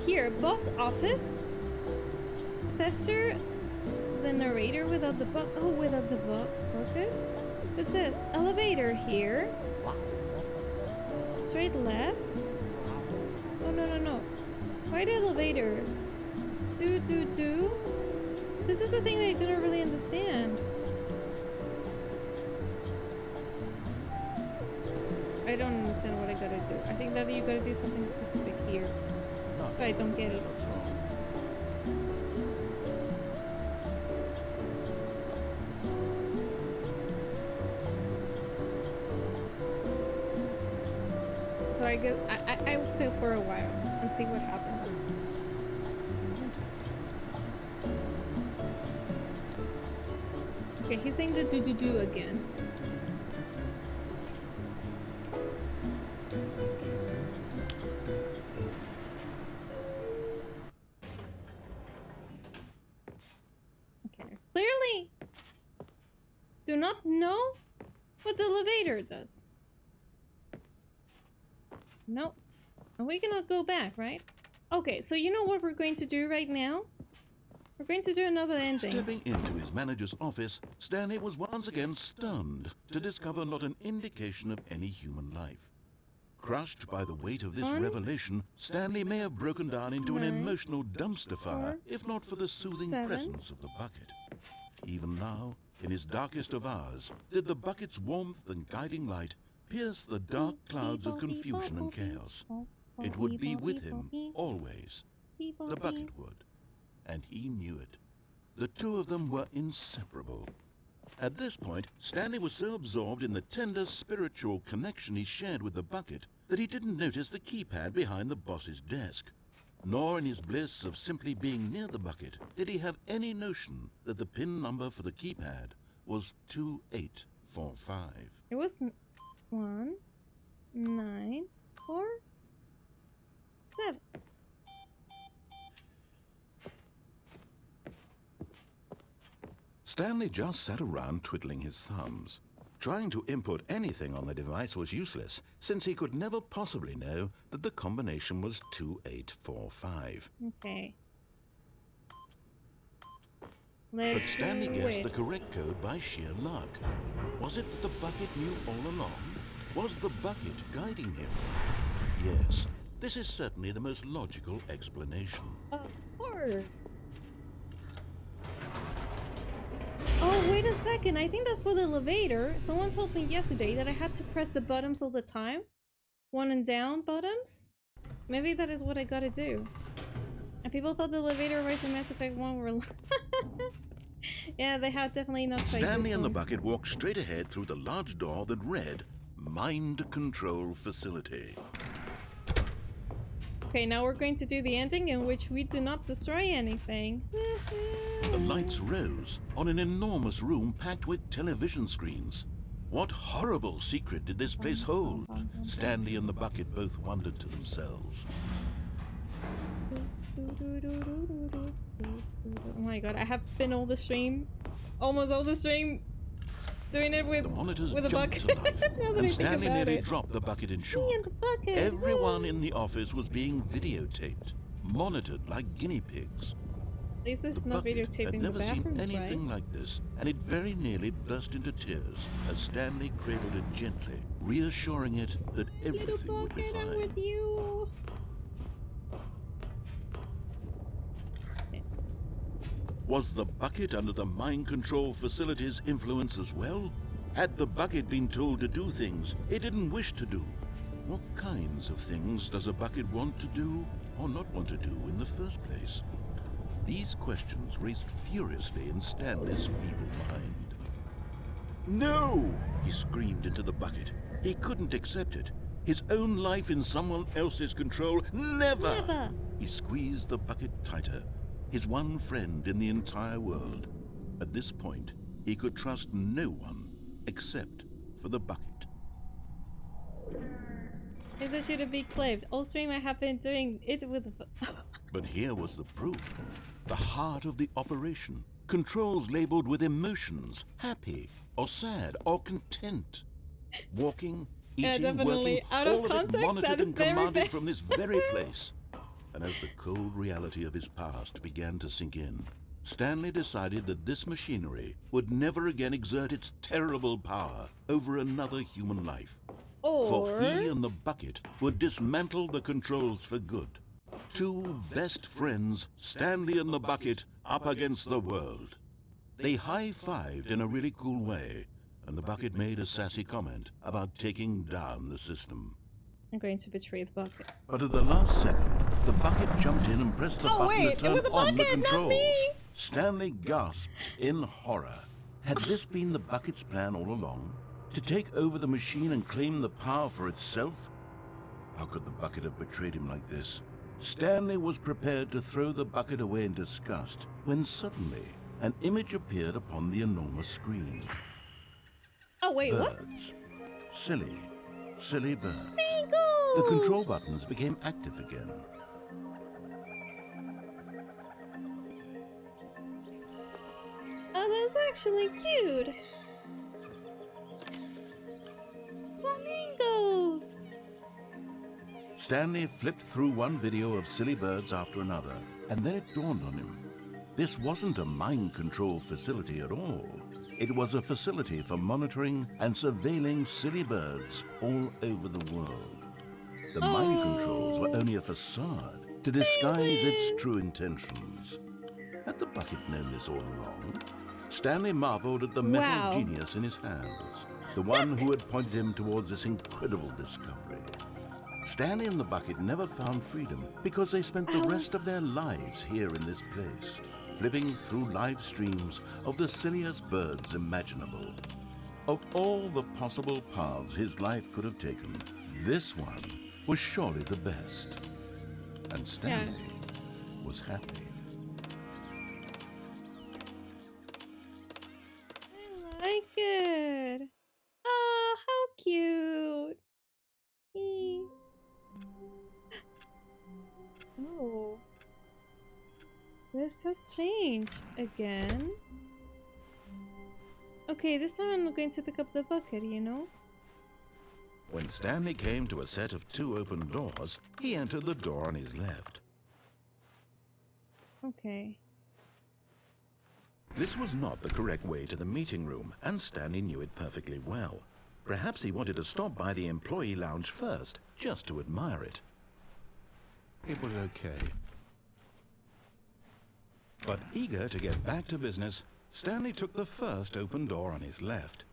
here, boss office, Fester, the narrator without the book. Oh, without the book. Okay. It says elevator here. Straight left. Oh no. Right elevator. Do. This is the thing that I didn't really understand. I don't understand what I gotta do. I think that you gotta do something specific here. But I don't get it. So I will stay for a while and see what happens. Okay, he's saying the do again. Okay, clearly do not know what the elevator does. Nope. And we cannot go back, right? Okay, so you know what we're going to do right now? We're going to do another ending. Stepping into his manager's office, Stanley was once again stunned to discover not an indication of any human life. Crushed by the weight of this revelation, Stanley may have broken down into an emotional dumpster fire, if not for the soothing presence of the bucket. Even now, in his darkest of hours, did the bucket's warmth and guiding light pierce the dark clouds of confusion and chaos. It would be with him, always. The bucket would. And he knew it. The two of them were inseparable. At this point, Stanley was so absorbed in the tender spiritual connection he shared with the bucket that he didn't notice the keypad behind the boss's desk. Nor in his bliss of simply being near the bucket did he have any notion that the PIN number for the keypad was 2845. It was 1947. Stanley just sat around twiddling his thumbs. Trying to input anything on the device was useless, since he could never possibly know that the combination was 2845. Okay. But Stanley guessed the correct code by sheer luck. Was it that the bucket knew all along? Was the bucket guiding him? Yes, this is certainly the most logical explanation. Of course. Oh, wait a second. I think that's for the elevator. Someone told me yesterday that I had to press the buttons all the time. One and down buttons. Maybe that is what I gotta do. And people thought the elevator rides in Mass Effect 1 were... Yeah, they have definitely not tried Stanley and the bucket walked straight ahead through the large door that read, Mind Control Facility. Okay, now we're going to do the ending in which we do not destroy anything. The lights rose on an enormous room packed with television screens. What horrible secret did this place hold? Stanley and the bucket both wondered to themselves. Oh my god, I have been all the stream, almost all the stream, doing it with a bucket. And Stanley nearly dropped the bucket in shock. Everyone in the office was being videotaped, monitored like guinea pigs. At least it's not videotaping the bathrooms, had never seen anything right? like this, and it very nearly burst into tears as Stanley cradled it gently, reassuring it that everything would be fine. I'm with you. Was the bucket under the mind control facility's influence as well? Had the bucket been told to do things it didn't wish to do? What kinds of things does a bucket want to do or not want to do in the first place? These questions raced furiously in Stanley's feeble mind. No! He screamed into the bucket. He couldn't accept it. His own life in someone else's control, never! Never! He squeezed the bucket tighter. His one friend in the entire world. At this point, he could trust no one except for the bucket. Maybe should have been clipped. All stream I have been doing it with... But here was the proof. The heart of the operation. Controls labeled with emotions, happy or sad or content. Walking, eating, working, out of all context, of it monitored and commanded very from this very place. And as the cold reality of his past began to sink in, Stanley decided that this machinery would never again exert its terrible power over another human life. For he and the bucket would dismantle the controls for good. Two best friends, Stanley and the bucket, up against the world. They high-fived in a really cool way, and the bucket made a sassy comment about taking down the system. I'm going to betray the bucket. But at the last second, the bucket jumped in and pressed the button to turn on the controls. Stanley gasped in horror. Had this been the bucket's plan all along? To take over the machine and claim the power for itself? How could the bucket have betrayed him like this? Stanley was prepared to throw the bucket away in disgust when suddenly an image appeared upon the enormous screen. Oh wait, birds. What? Silly birds. Seagulls! The control buttons became active again. Oh, that's actually cute. Flamingos! Stanley flipped through one video of silly birds after another, and then it dawned on him. This wasn't a mind control facility at all. It was a facility for monitoring and surveilling silly birds all over the world. The mind controls were only a facade to disguise its true intentions. Had the bucket known this all along? Stanley marveled at the metal genius in his hands, the one who had pointed him towards this incredible discovery. Stanley and the bucket never found freedom because they spent the rest of their lives here in this place, flipping through live streams of the silliest birds imaginable. Of all the possible paths his life could have taken, this one was surely the best. And Stanley was happy. I like it. Oh, how cute. Oh. This has changed again. Okay, this time I'm going to pick up the bucket, you know? When Stanley came to a set of 2 open doors, he entered the door on his left. Okay. This was not the correct way to the meeting room, and Stanley knew it perfectly well. Perhaps he wanted to stop by the employee lounge first, just to admire it. It was okay. But eager to get back to business, Stanley took the first open door on his left.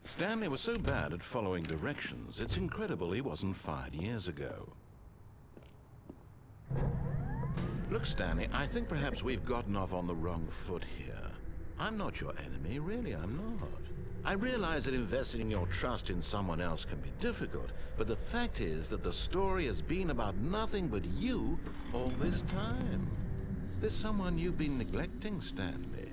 Stanley was so bad at following directions, it's incredible he wasn't fired years ago. Look, Stanley, I think perhaps we've gotten off on the wrong foot here. I'm not your enemy, really, I'm not. I realize that investing your trust in someone else can be difficult, but the fact is that the story has been about nothing but you all this time. There's someone you've been neglecting, Stanley.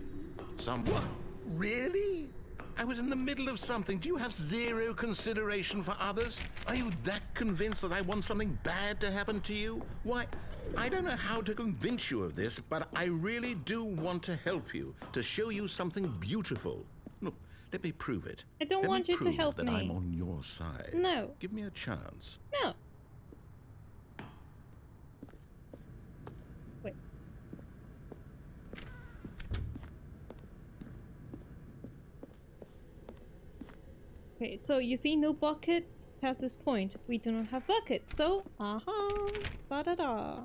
Someone? Really? I was in the middle of something. Do you have zero consideration for others? Are you that convinced that I want something bad to happen to you? Why, I don't know how to convince you of this, but I really do want to help you, to show you something beautiful. Look, let me prove it. I don't want you to help that me. I'm on your side. No. Give me a chance. No. Wait. Okay, so you see no buckets past this point. We do not have buckets, so da-da-da.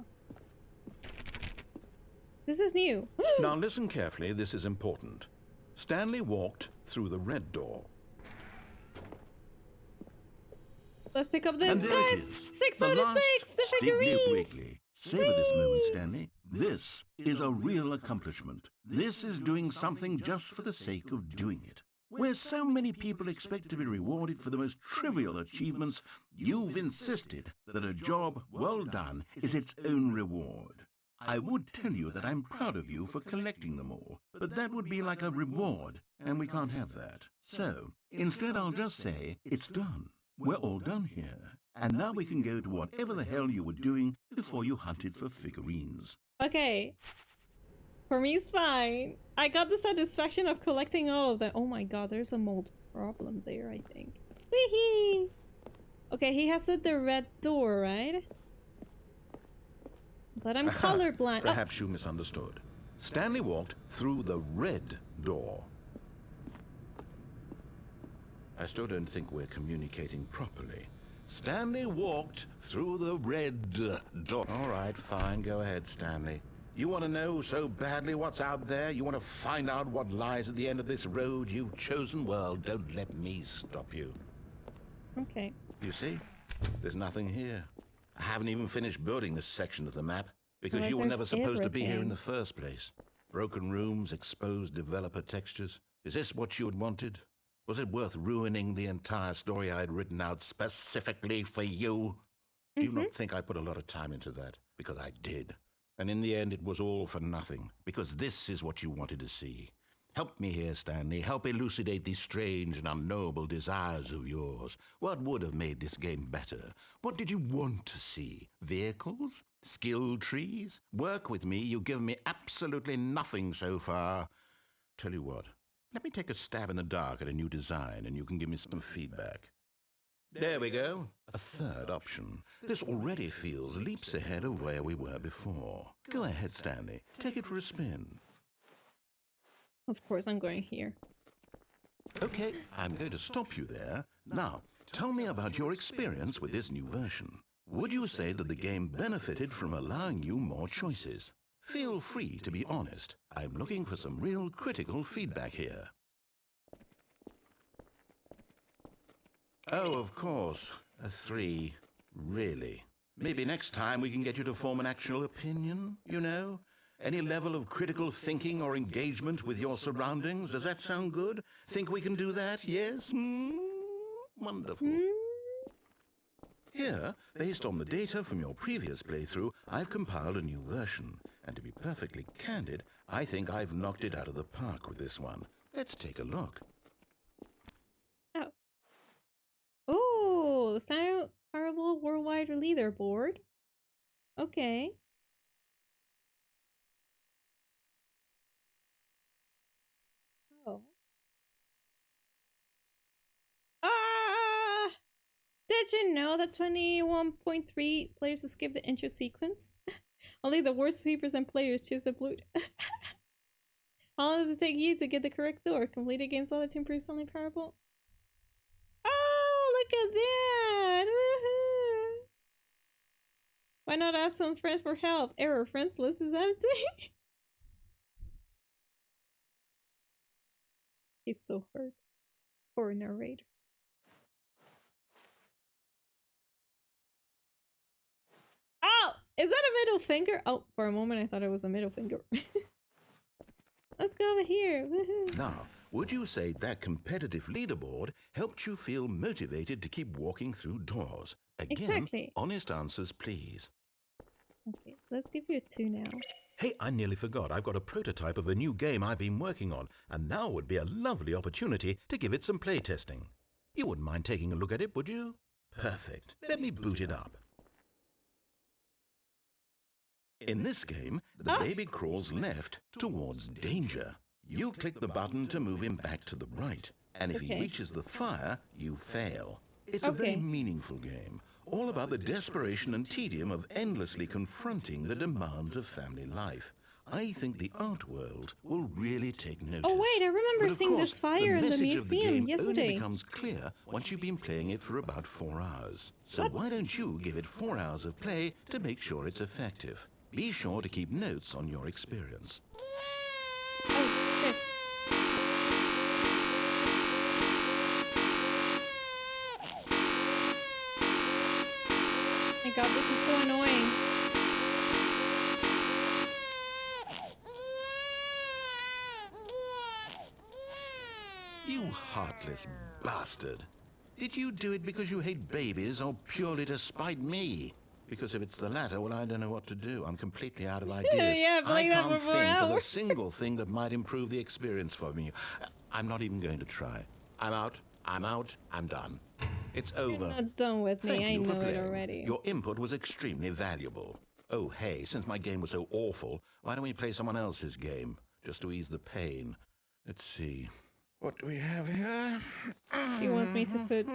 This is new. Now listen carefully, this is important. Stanley walked through the red door. Let's pick up this, And there guys! it is. 6 The out of last 6! The stick figurines! Quickly. Savor this moment, Stanley. This is a real accomplishment. This is doing something just for the sake of doing it. Where so many people expect to be rewarded for the most trivial achievements, you've insisted that a job well done is its own reward. I would tell you that I'm proud of you for collecting them all, but that would be like a reward, and we can't have that. So, instead I'll just say, it's done. We're all done here. And now we can go to whatever the hell you were doing before you hunted for figurines. Okay. For me, it's fine. I got the satisfaction of collecting all of them. Oh my god, there's a mold problem there, I think. Wee-hee! Okay, he has said the red door, right? But I'm colorblind. Perhaps you misunderstood. Stanley walked through the red door. I still don't think we're communicating properly. Stanley walked through the red door. All right, fine. Go ahead, Stanley. You want to know so badly what's out there? You want to find out what lies at the end of this road you've chosen? Well, don't let me stop you. Okay. You see? There's nothing here. I haven't even finished building this section of the map, because you were never supposed to be here in the first place. Broken rooms, exposed developer textures. Is this what you had wanted? Was it worth ruining the entire story I had written out specifically for you? Do you not think I put a lot of time into that? Because I did. And in the end, it was all for nothing, because this is what you wanted to see. Help me here, Stanley. Help elucidate these strange and unknowable desires of yours. What would have made this game better? What did you want to see? Vehicles? Skill trees? Work with me. You've given me absolutely nothing so far. Tell you what, let me take a stab in the dark at a new design, and you can give me some feedback. There we go. A third option. This already feels leaps ahead of where we were before. Go ahead, Stanley. Take it for a spin. Of course, I'm going here. Okay, I'm going to stop you there. Now, tell me about your experience with this new version. Would you say that the game benefited from allowing you more choices? Feel free to be honest. I'm looking for some real critical feedback here. Oh, of course. A 3. Really? Maybe next time we can get you to form an actual opinion, you know? Any level of critical thinking or engagement with your surroundings? Does that sound good? Think we can do that? Yes? Wonderful. Here, based on the data from your previous playthrough, I've compiled a new version. And to be perfectly candid, I think I've knocked it out of the park with this one. Let's take a look. Oh. Oh, the Stanley Parable Worldwide Leaderboard. Okay. Oh. Ah! Did you know that 21.3 players escape the intro sequence? Only the worst 3% players choose the blue. How long does it take you to get the correct door? Complete a game solid to improve Stanley Parable? Oh, look at that! Woohoo! Why not ask some friends for help? Error, friends list is empty. He's so hurt. Poor narrator. Oh! Is that a middle finger? Oh, for a moment I thought it was a middle finger. Let's go over here. Woohoo! Now, would you say that competitive leaderboard helped you feel motivated to keep walking through doors? Again, exactly. Honest answers, please. Okay, let's give you a 2 now. Hey, I nearly forgot. I've got a prototype of a new game I've been working on, and now would be a lovely opportunity to give it some playtesting. You wouldn't mind taking a look at it, would you? Perfect. Let me boot it up. In this game, the baby crawls left towards danger. You click the button to move him back to the right, and if he reaches the fire, you fail. It's a very meaningful game, all about the desperation and tedium of endlessly confronting the demands of family life. I think the art world will really take notice. Oh wait, I remember seeing this fire in the museum yesterday. Only becomes clear once you've been playing it for about 4 hours. So why don't you give it 4 hours of play to make sure it's effective? Be sure to keep notes on your experience. Oh, shit. My god, this is so annoying. You heartless bastard. Did you do it because you hate babies or purely to spite me? Because if it's the latter, well, I don't know what to do. I'm completely out of ideas. Yeah, I can't think of a single thing that might improve the experience for me. I'm not even going to try. I'm out. I'm out. I'm done. It's over. You're not done with me. I know it already. Your input was extremely valuable. Oh, hey, since my game was so awful, why don't we play someone else's game? Just to ease the pain. Let's see. What do we have here? He wants me to put...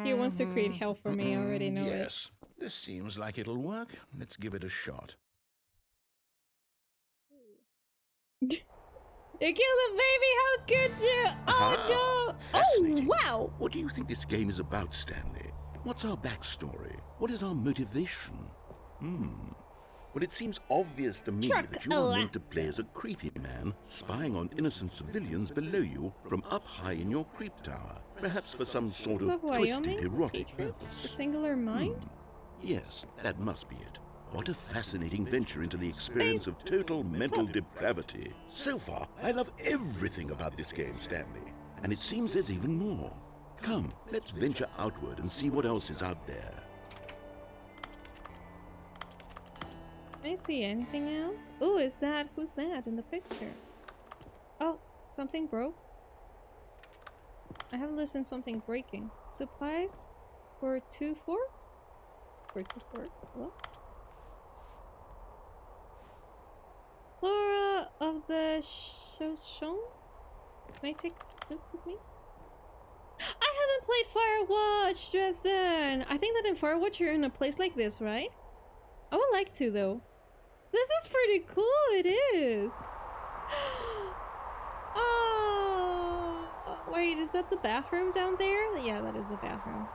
He wants to create hell for me. I already know it. Yes. This seems like it'll work. Let's give it a shot. You killed a baby! How could you? Oh no! Oh wow! What do you think this game is about, Stanley? What's our backstory? What is our motivation? Well, it seems obvious to me that you are meant to play as a creepy man spying on innocent civilians below you from up high in your creep tower. Perhaps for some sort of twisted erotic purpose. A singular mind? Yes, that must be it. What a fascinating venture into the experience of total mental depravity. So far, I love everything about this game, Stanley. And it seems there's even more. Come, let's venture outward and see what else is out there. Can I see anything else? Oh, is that... Who's that in the picture? Oh, something broke? I have listened something breaking. Supplies for 2 forks? For 2 forks? What? Flora of the Shoshone? Can I take this with me? I haven't played Firewatch, Dresden. I think that in Firewatch you're in a place like this, right? I would like to, though. This is pretty cool, it is. Oh, wait, is that the bathroom down there? Yeah, that is the bathroom.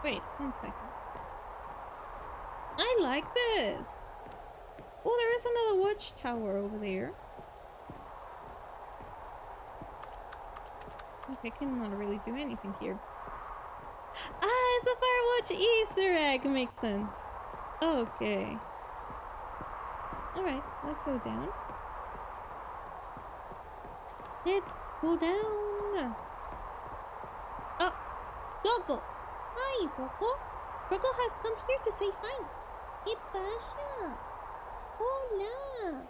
Wait, 1 second. I like this. Oh, there is another watchtower over there. Okay, I cannot really do anything here. Ah, it's a Firewatch Easter egg. Makes sense. Okay. Alright, let's go down. Let's go down. Oh, Dogo. Hi, Dogo. Dogo has come here to say hi. ¿Qué pasa? Hola.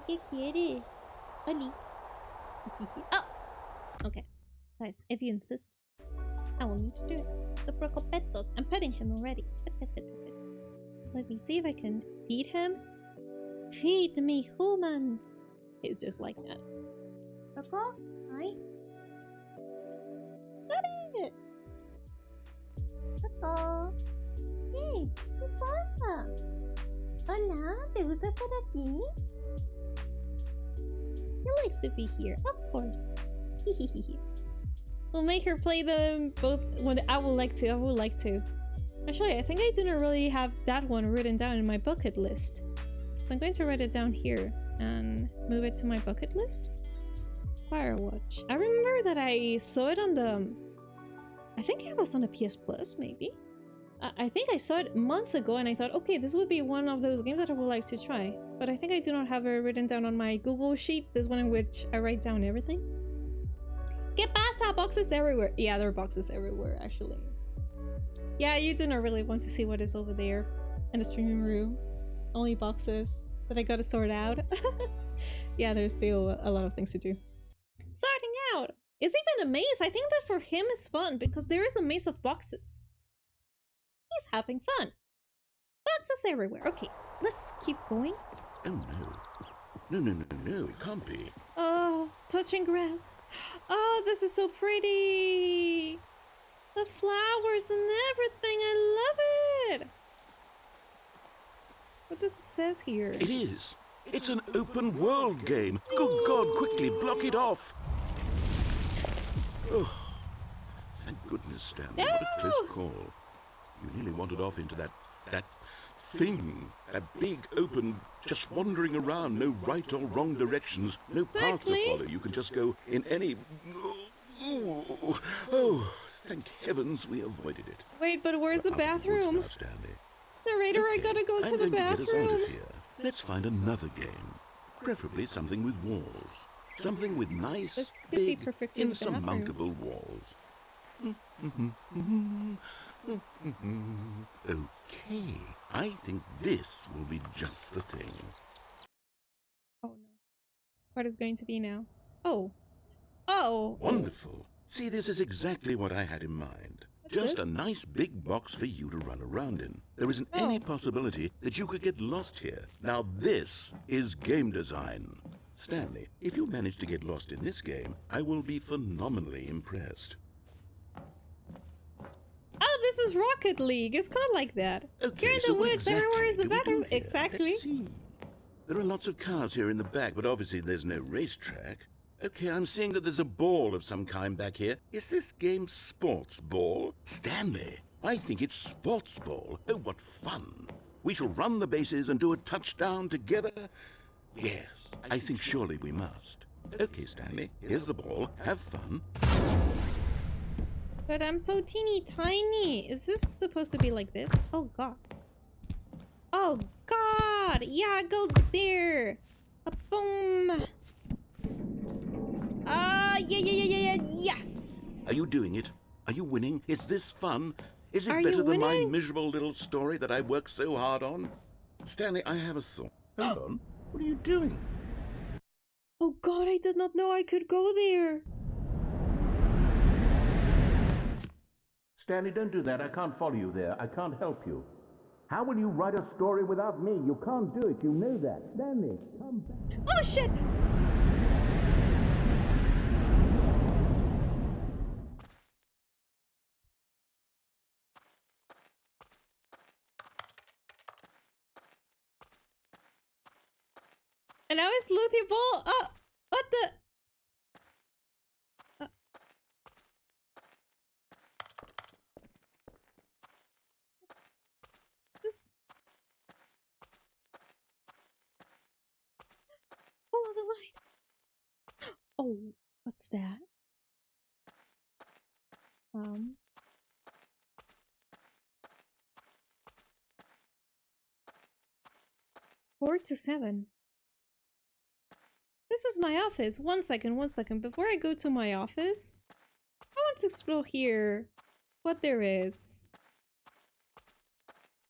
¿Qué quiere? Oli. Oh! Okay. Guys, if you insist, I will need to do it. The Procopetos. I'm petting him already. Let me see if I can feed him. Feed me, human. He's just like that. Proco? Hi. Got it! Proco. Hey, ¿qué pasa? Hola, ¿te gusta estar aquí? He likes to be here, of course. We'll make her play them both when I would like to. Actually, I think I didn't really have that one written down in my bucket list. So I'm going to write it down here and move it to my bucket list. Firewatch. I remember that I saw it on the... I think it was on the PS Plus, maybe? I think I saw it months ago and I thought, okay, this would be one of those games that I would like to try. But I think I do not have it written down on my Google Sheet, this one in which I write down everything. ¿Qué pasa? Boxes everywhere. Yeah, there are boxes everywhere, actually. Yeah, you do not really want to see what is over there in the streaming room. Only boxes that I gotta sort out. Yeah, there's still a lot of things to do. Sorting out! It's even a maze. I think that for him is fun because there is a maze of boxes. He's having fun. Boxes everywhere. Okay, let's keep going. Oh no. No, it can't be. Oh, touching grass. Oh, this is so pretty. The flowers and everything. I love it. What does it says here? It is. It's an open world game. Good God, quickly block it off. Oh, thank goodness, Stanley. No! What a close call. You nearly wandered off into that thing. That big, open, just wandering around. No right or wrong directions. No path to follow. You can just go in any... Oh, thank heavens we avoided it. Wait, but where's the bathroom? Now, Stanley. Narrator, Okay, I gotta go to the bathroom. Get us out of here. Let's find another game. Preferably something with walls. Something with nice, big, insurmountable walls. Okay, I think this will be just the thing. Oh no. What is going to be now? Oh. Oh! Wonderful. See, this is exactly what I had in mind. Just a nice big box for you to run around in. There isn't any possibility that you could get lost here. Now this is game design. Stanley, if you manage to get lost in this game, I will be phenomenally impressed. Oh, this is Rocket League. It's called like that. Okay, here in the woods, everywhere is the bathroom. Exactly. Let's see. There are lots of cars here in the back, but obviously there's no racetrack. Okay, I'm seeing that there's a ball of some kind back here. Is this game sports ball? Stanley, I think it's sports ball. Oh, what fun. We shall run the bases and do a touchdown together. Yes, I think surely we must. Okay, Stanley, here's the ball. Have fun. But I'm so teeny tiny. Is this supposed to be like this? Oh, God. Oh, God. Yeah, go there. Boom. Yeah. Yes. Are you doing it? Are you winning? Is this fun? Is it better than my miserable little story that I worked so hard on? Stanley, I have a thought. Hold on. What are you doing? Oh, God, I did not know I could go there. Stanley, don't do that. I can't follow you there. I can't help you. How will you write a story without me? You can't do it. You know that. Stanley, come back. Oh shit! And now it's Luthi Ball. Oh, what the? This. Follow the light. Oh, what's that? 4 to 7. This is my office. One second. Before I go to my office, I want to explore here what there is.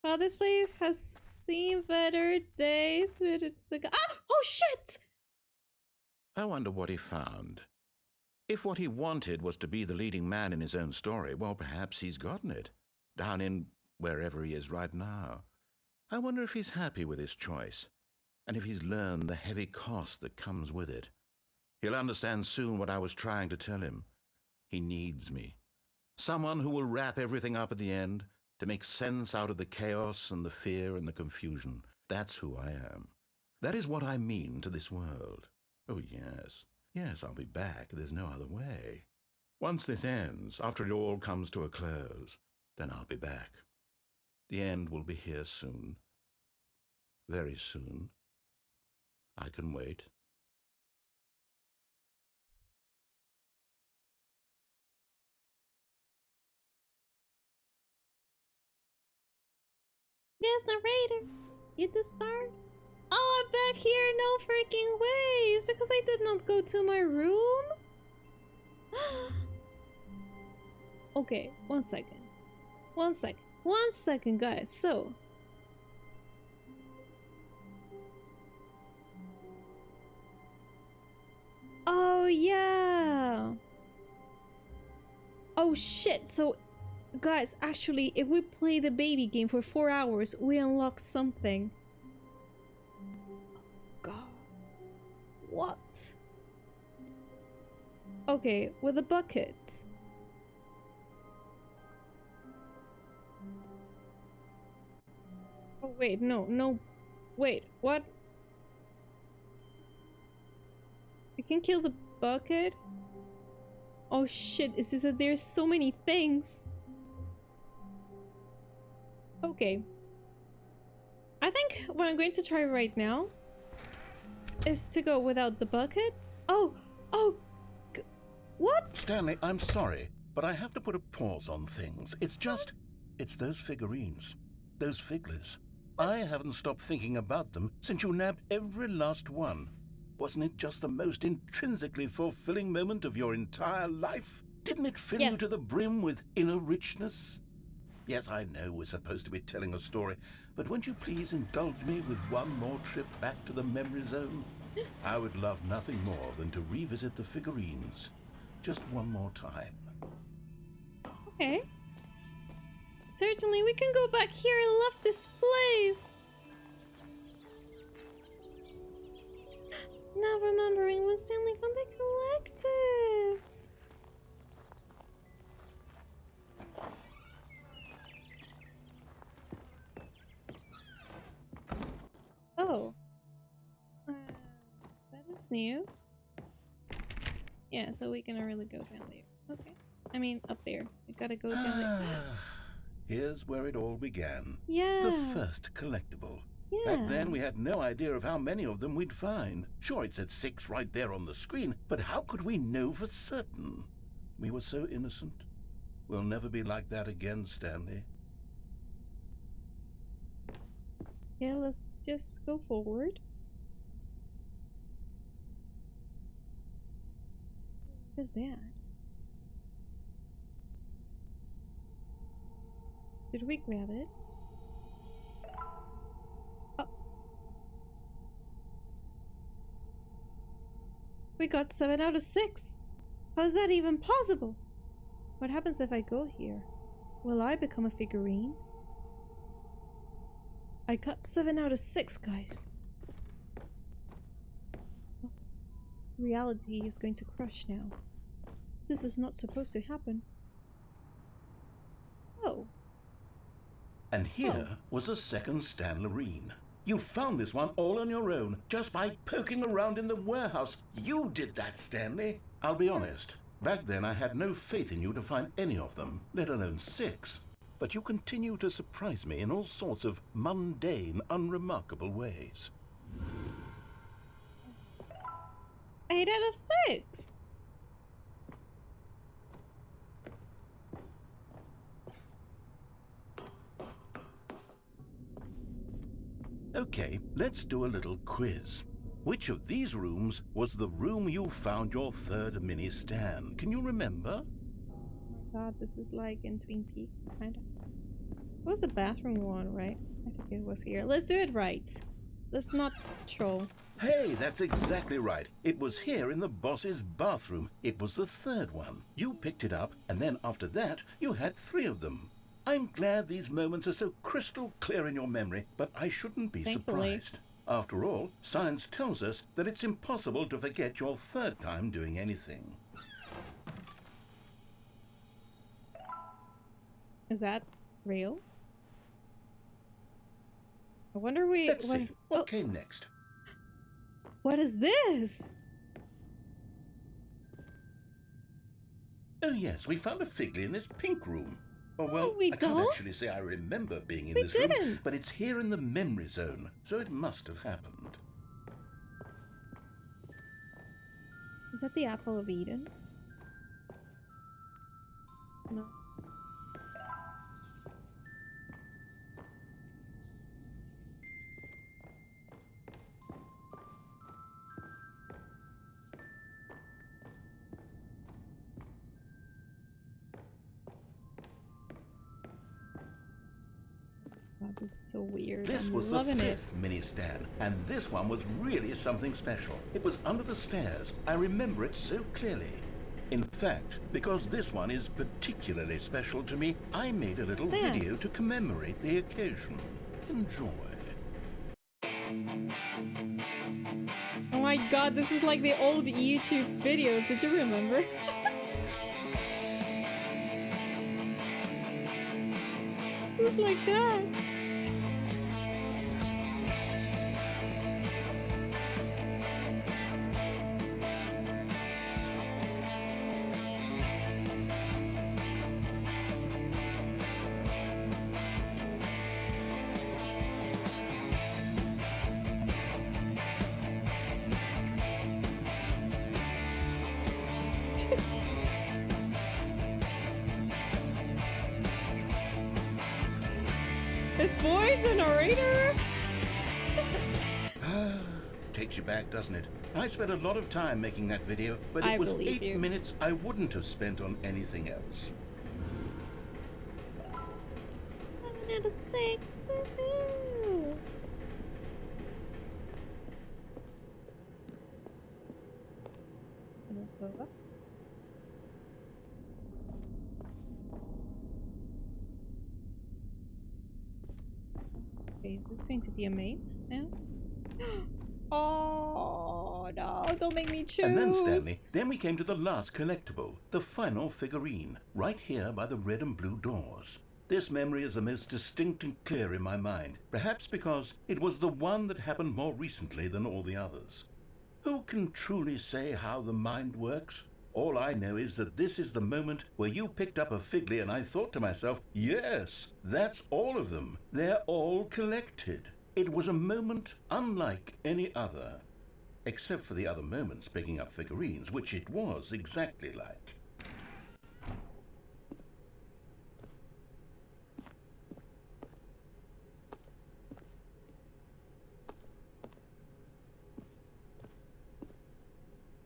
Well, this place has seen better days, but it's the oh shit! I wonder what he found. If what he wanted was to be the leading man in his own story, well, perhaps he's gotten it. Down in wherever he is right now. I wonder if he's happy with his choice, and if he's learned the heavy cost that comes with it. He'll understand soon what I was trying to tell him. He needs me. Someone who will wrap everything up at the end, to make sense out of the chaos and the fear and the confusion. That's who I am. That is what I mean to this world. Oh, yes. Yes, I'll be back. There's no other way. Once this ends, after it all comes to a close, then I'll be back. The end will be here soon. Very soon. I can wait. Yes, narrator. You to start? Oh, I'm back here. No freaking ways. Because I did not go to my room. Okay, 1 second. 1 second. 1 second, guys. So. Oh, yeah. Oh, shit. So, guys, actually, if we play the baby game for 4 hours, we unlock something. God. What? Okay, with a bucket. Oh, wait, no. Wait, what? We can kill the bucket? Oh shit, it's just that there's so many things. Okay. I think what I'm going to try right now is to go without the bucket. Oh! What? Stanley, I'm sorry, but I have to put a pause on things. It's those figurines. Those figglers. I haven't stopped thinking about them since you nabbed every last one. Wasn't it just the most intrinsically fulfilling moment of your entire life? Didn't it fill you to the brim with inner richness? Yes, I know we're supposed to be telling a story, but won't you please indulge me with one more trip back to the memory zone? I would love nothing more than to revisit the figurines. Just one more time. Okay. Certainly, we can go back here. I love this place. Now remembering when Stanley found the collectives. Oh. That is new. Yeah, so we can really go down there. Okay. I mean, up there. We gotta go down there. Here's where it all began. Yes. The first collectible. Yeah. Back then, we had no idea of how many of them we'd find. Sure, it said 6 right there on the screen, but how could we know for certain? We were so innocent. We'll never be like that again, Stanley. Yeah, let's just go forward. What is that? Did we grab it? Oh. We got 7 out of 6. How is that even possible? What happens if I go here? Will I become a figurine? I got 7 out of 6, guys. Oh, reality is going to crush now. This is not supposed to happen. Oh. And here was a second Stanlerine. You found this one all on your own, just by poking around in the warehouse. You did that, Stanley. I'll be honest. Back then I had no faith in you to find any of them, let alone 6. But you continue to surprise me in all sorts of mundane, unremarkable ways. 8 out of 6! Okay, let's do a little quiz. Which of these rooms was the room you found your third mini Stan? Can you remember? Oh my god, this is like in Twin Peaks, kind of. What was the bathroom one, right? I think it was here. Let's do it right. Let's not troll. Hey, that's exactly right. It was here in the boss's bathroom. It was the third one. You picked it up, and then after that, you had 3 of them. I'm glad these moments are so crystal clear in your memory, but I shouldn't be surprised. After all, science tells us that it's impossible to forget your third time doing anything. Is that real? I wonder Let's see. What came next? What is this? Oh yes, we found a Figley in this pink room. Oh, well, we I don't can't actually say I remember being in this room, but it's here in the memory zone, so it must have happened. Is that the Apple of Eden? No. God, this is so weird. This was the 5th mini Stan, and this one was really something special. It was under the stairs. I remember it so clearly. In fact, because this one is particularly special to me, I made a little video to commemorate the occasion. Enjoy. Oh my god, this is like the old YouTube videos. Did you remember? It's like that. It's Boy, the narrator? Takes you back, doesn't it? I spent a lot of time making that video, but it was 8 minutes I wouldn't have spent on anything else. 7 out of 6. Woohoo! Okay, is this going to be a maze now? Oh no, don't make me choose. And then, Stanley, then we came to the last collectible, the final figurine, right here by the red and blue doors. This memory is the most distinct and clear in my mind, perhaps because it was the one that happened more recently than all the others. Who can truly say how the mind works? All I know is that this is the moment where you picked up a Figley and I thought to myself, yes, that's all of them. They're all collected. It was a moment unlike any other, except for the other moments picking up figurines, which it was exactly like.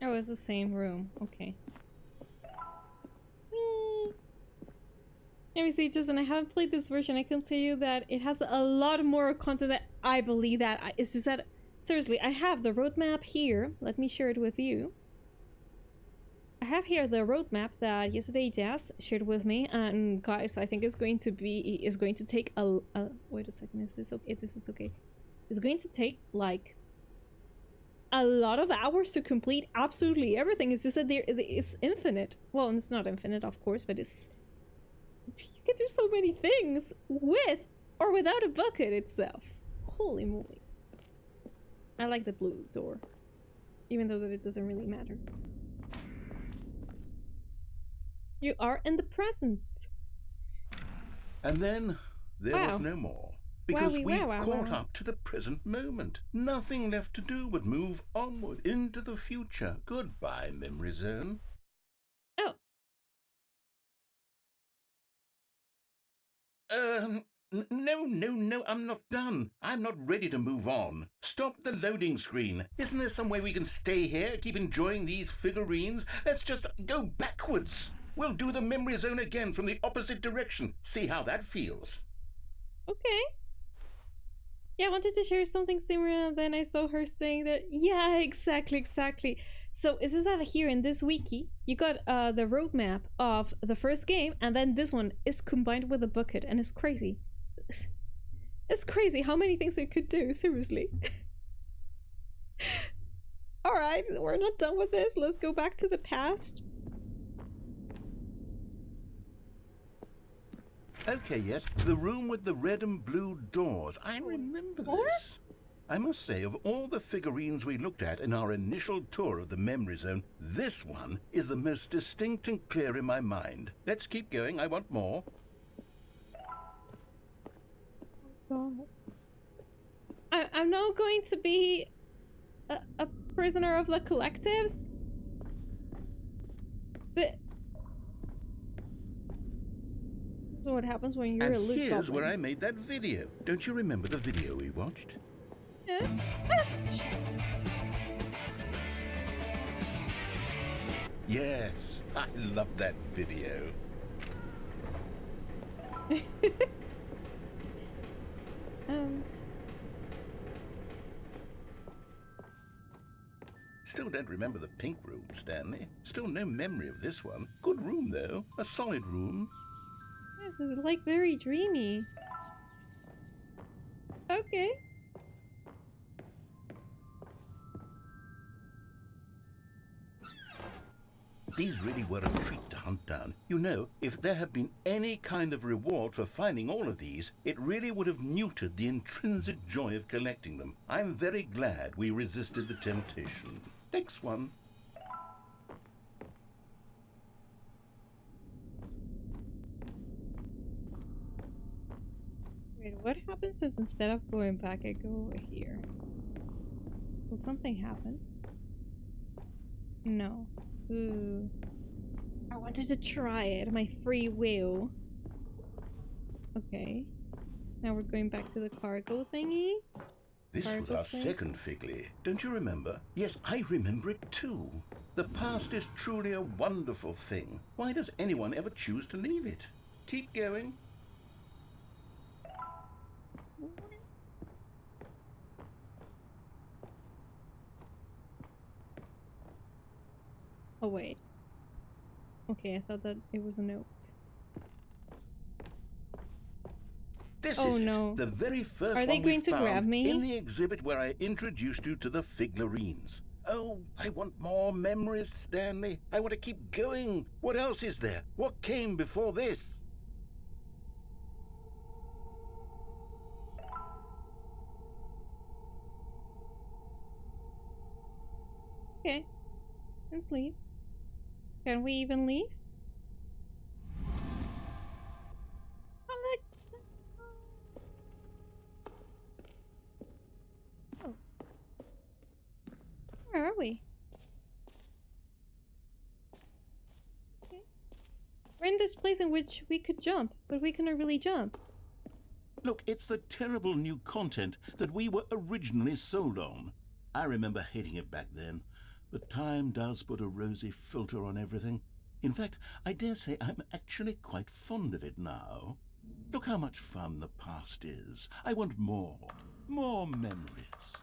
Oh, it's the same room. Okay. Let me see, Justin, I haven't played this version. I can tell you that it has a lot more content that I believe that. It's just that, seriously, I have the roadmap here. Let me share it with you. I have here the roadmap that yesterday Jazz shared with me, and guys, I think it's going to take a wait a second, is this okay? This is okay. It's going to take like a lot of hours to complete absolutely everything. It's just that it's infinite. Well, it's not infinite, of course, but it's you can do so many things with or without a bucket itself. Holy moly! I like the blue door, even though that it doesn't really matter. You are in the present. And then there was no more. Because we've caught up to the present moment. Nothing left to do but move onward into the future. Goodbye, memory zone. Oh. No, I'm not done. I'm not ready to move on. Stop the loading screen. Isn't there some way we can stay here, keep enjoying these figurines? Let's just go backwards. We'll do the memory zone again from the opposite direction. See how that feels. Okay. Yeah, I wanted to share something similar, and then I saw her saying that. Yeah, exactly. So it's just that here in this wiki, you got the roadmap of the first game, and then this one is combined with a bucket, and it's crazy. It's crazy how many things it could do, seriously. Alright, we're not done with this. Let's go back to the past. Okay, yes, the room with the red and blue doors. I remember this. I must say, of all the figurines we looked at in our initial tour of the memory zone, this one is the most distinct and clear in my mind. Let's keep going, I want more. God. I'm now going to be a prisoner of the collectives? This is what happens when you're a loot goblin. Here's where I made that video. Don't you remember the video we watched? Yes, I love that video. Still don't remember the pink room, Stanley. Still no memory of this one. Good room, though. A solid room. This is like very dreamy. Okay. These really were a treat to hunt down. You know, if there had been any kind of reward for finding all of these, it really would have neutered the intrinsic joy of collecting them. I'm very glad we resisted the temptation. Next one. Wait, what happens if instead of going back I go over here? Will something happen? No. Ooh. I wanted to try it, my free will. Okay. Now we're going back to the cargo thingy. This was our second Figley. Don't you remember? Yes, I remember it too. The past is truly a wonderful thing. Why does anyone ever choose to leave it? Keep going. Oh wait. Okay, I thought that it was a note. This oh is no. It. The very first Are they going to grab me? In the exhibit where I introduced you to the figurines. Oh, I want more memories, Stanley. I want to keep going. What else is there? What came before this? Okay. Let's leave. Can we even leave? Oh. Where are we? Okay. We're in this place in which we could jump, but we couldn't really jump. Look, it's the terrible new content that we were originally sold on. I remember hating it back then. But time does put a rosy filter on everything. In fact, I dare say I'm actually quite fond of it now. Look how much fun the past is. I want more. More memories.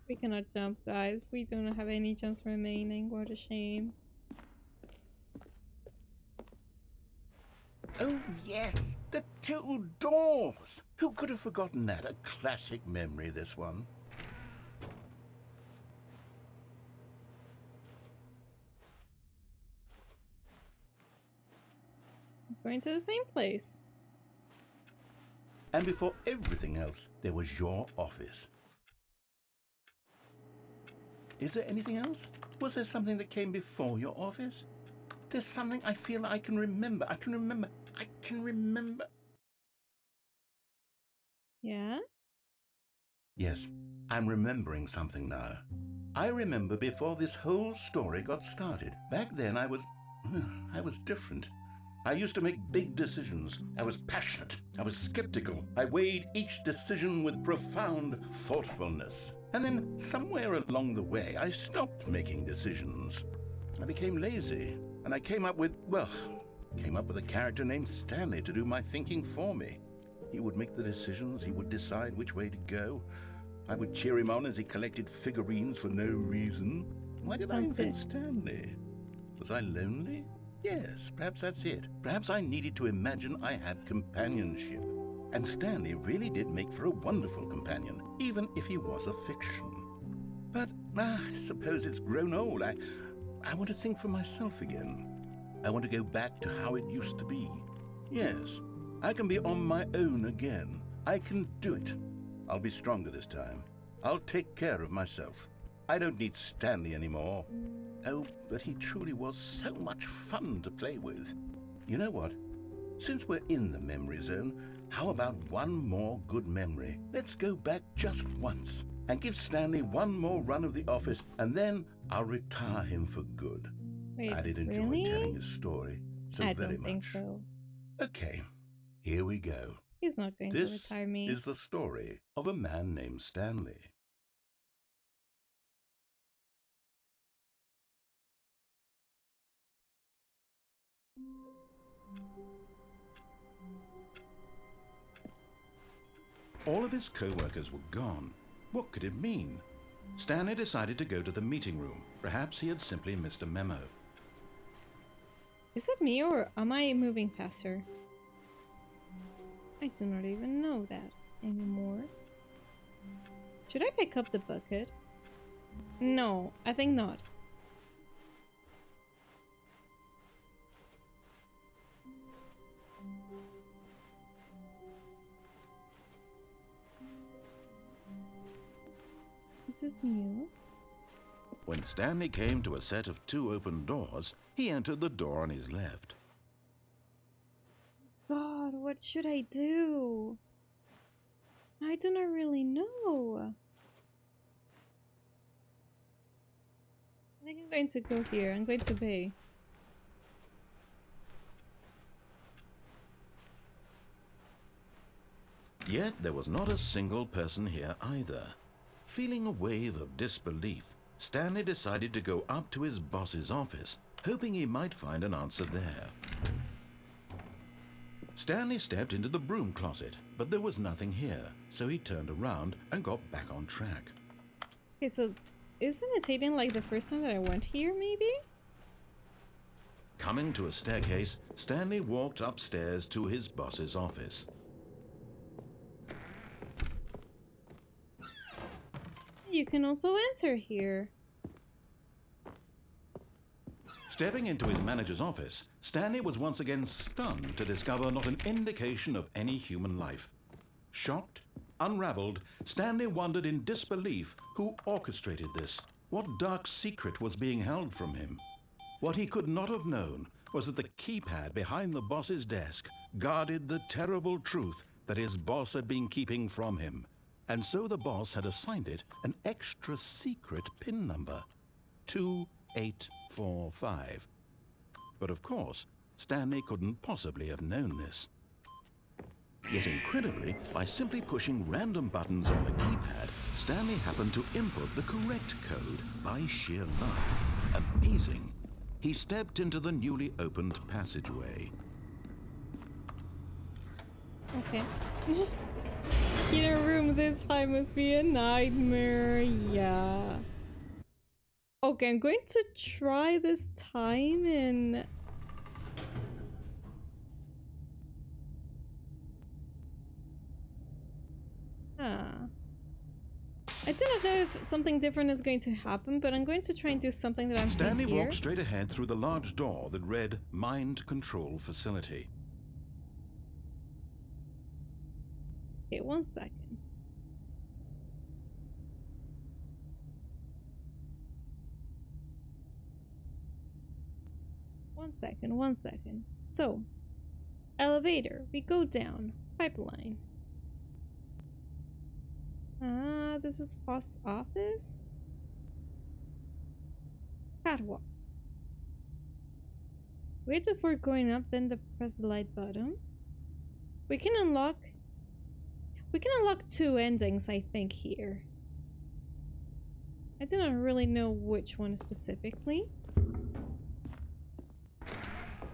We cannot jump, guys. We do not have any jumps remaining. What a shame. Oh, yes, the 2 doors. Who could have forgotten that? A classic memory, this one. Going to the same place. And before everything else, there was your office. Is there anything else? Was there something that came before your office? There's something I feel I can remember. I can remember. Yeah? Yes, I'm remembering something now. I remember before this whole story got started. Back then I was different. I used to make big decisions. I was passionate. I was skeptical. I weighed each decision with profound thoughtfulness. And then somewhere along the way, I stopped making decisions. I became lazy, and I came up with a character named Stanley to do my thinking for me. He would make the decisions. He would decide which way to go. I would cheer him on as he collected figurines for no reason. Why did I invent Stanley? Was I lonely? Yes, perhaps that's it. Perhaps I needed to imagine I had companionship. And Stanley really did make for a wonderful companion, even if he was a fiction. But I suppose it's grown old. I want to think for myself again. I want to go back to how it used to be. Yes, I can be on my own again. I can do it. I'll be stronger this time. I'll take care of myself. I don't need Stanley anymore. Oh, but he truly was so much fun to play with. You know what? Since we're in the memory zone, how about one more good memory? Let's go back just once and give Stanley one more run of the office, and then I'll retire him for good. Wait, I did enjoy really? telling his story so I very don't think much. so. Okay, here we go. He's not going to retire me. This is the story of a man named Stanley. All of his co-workers were gone. What could it mean? Stanley decided to go to the meeting room. Perhaps he had simply missed a memo. Is it me or am I moving faster? I do not even know that anymore. Should I pick up the bucket? No, I think not. This is new. When Stanley came to a set of 2 open doors, he entered the door on his left. God, what should I do? I do not really know. I think I'm going to go here. I'm going to pay. Yet there was not a single person here either. Feeling a wave of disbelief, Stanley decided to go up to his boss's office, hoping he might find an answer there. Stanley stepped into the broom closet, but there was nothing here, so he turned around and got back on track. Okay, so isn't it taking like the first time that I went here, maybe? Coming to a staircase, Stanley walked upstairs to his boss's office. You can also enter here. Stepping into his manager's office, Stanley was once again stunned to discover not an indication of any human life. Shocked, unraveled, Stanley wondered in disbelief who orchestrated this. What dark secret was being held from him? What he could not have known was that the keypad behind the boss's desk guarded the terrible truth that his boss had been keeping from him. And so the boss had assigned it an extra secret PIN number, 2845. But of course, Stanley couldn't possibly have known this. Yet incredibly, by simply pushing random buttons on the keypad, Stanley happened to input the correct code by sheer luck. Amazing. He stepped into the newly opened passageway. Okay. In a room this high must be a nightmare. Yeah. Okay, I'm going to try this time in... I do not know if something different is going to happen, but I'm going to try and do something that I'm seeing here. Stanley walked straight ahead through the large door that read Mind Control Facility. Okay, 1 second. One second. So, elevator, we go down. Pipeline. This is post office. Catwalk. Wait before going up, then press the light button. We can unlock 2 endings, I think, here. I do not really know which one specifically.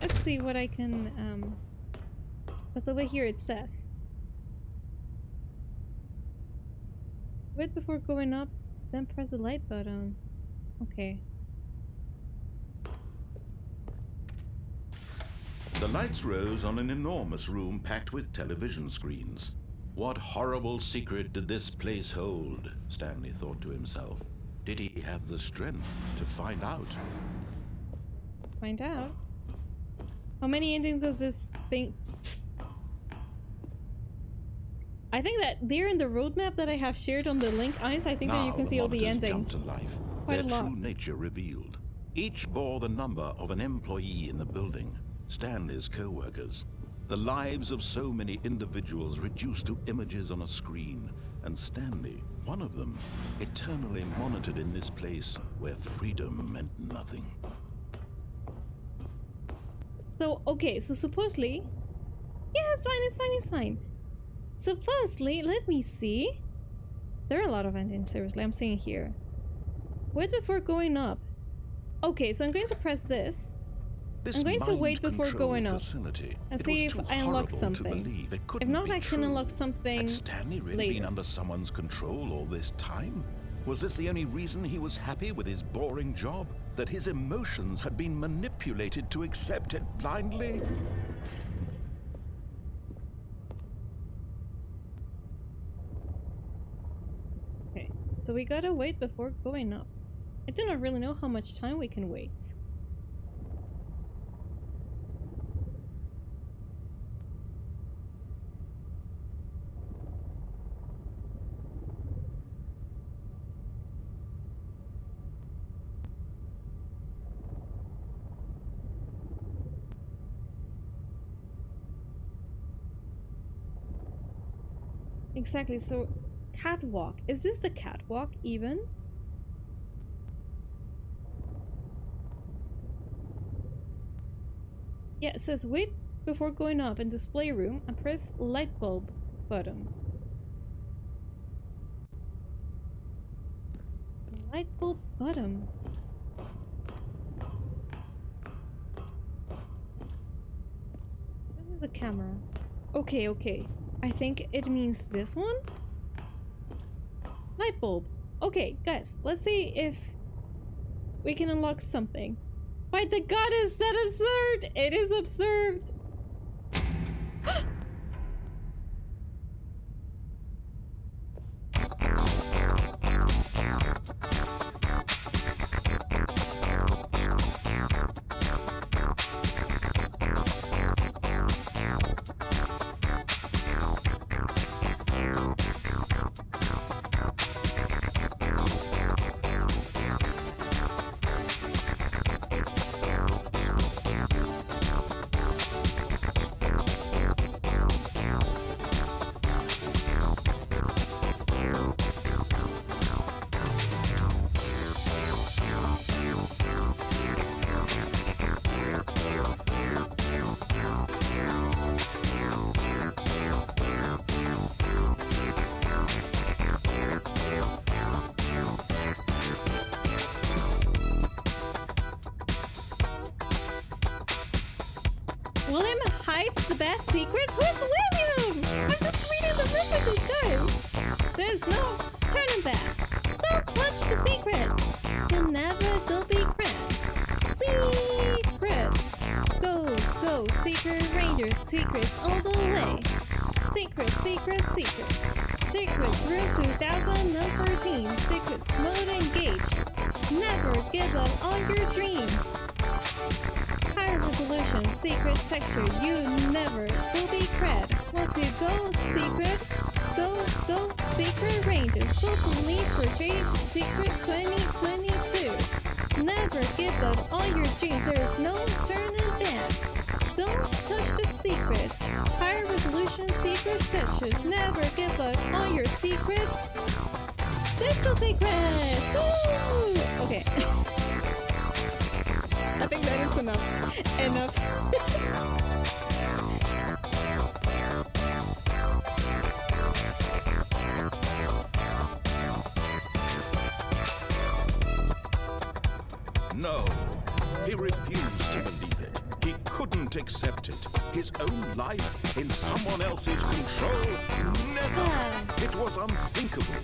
Let's see what I can, because over here it says. Wait before going up, then press the light button. Okay. The lights rose on an enormous room packed with television screens. What horrible secret did this place hold? Stanley thought to himself. Did he have the strength to find out? Let's find out. How many endings does this thing... I think that there in the roadmap that I have shared on the link, I think that you can see all the endings. To life, quite their a lot. True nature revealed. Each bore the number of an employee in the building, Stanley's co-workers. The lives of so many individuals reduced to images on a screen, and Stanley, one of them, eternally monitored in this place where freedom meant nothing. So, okay, so supposedly... Yeah, it's fine. Supposedly, let me see. There are a lot of endings, seriously, I'm seeing here. Wait before going up. Okay, so I'm going to press this. I'm going to wait before going up and see if I unlock something. If not, I can unlock something Had Stanley really later. been under someone's control all this time? Was this the only reason he was happy with his boring job? That his emotions had been manipulated to accept it blindly? Okay, so we gotta wait before going up. I do not really know how much time we can wait. Exactly, so catwalk. Is this the catwalk even? Yeah, it says wait before going up in display room and press light bulb button. Light bulb button. This is a camera. Okay. I think it means this one? Light bulb. Okay, guys, let's see if we can unlock something. By the goddess, that absurd! It is absurd! hides the best secrets? Who's William? I'm just reading the messages, guys. There's no turning back. Don't touch the secrets. You'll never go be cracked. Secrets. Go, go, secret rangers. Secrets all the way. Secrets, secrets, secrets. Secrets, room 2013. Secrets, mode engage. Never give up on your dreams. High resolution, secret texture, you never will be cred. Once you go secret, go secret ranges. Fully portray secrets 2022. Never give up on your dreams, there is no turning back. Don't touch the secrets. High resolution secrets textures, never give up on your secrets. Disco secrets! Woo! Okay. I think that is enough. Enough. No, he refused to believe it. He couldn't accept it. His own life in someone else's control? Never! It was unthinkable.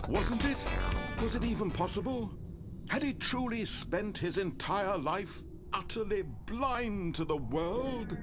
Wasn't it? Was it even possible? Had he truly spent his entire life utterly blind to the world?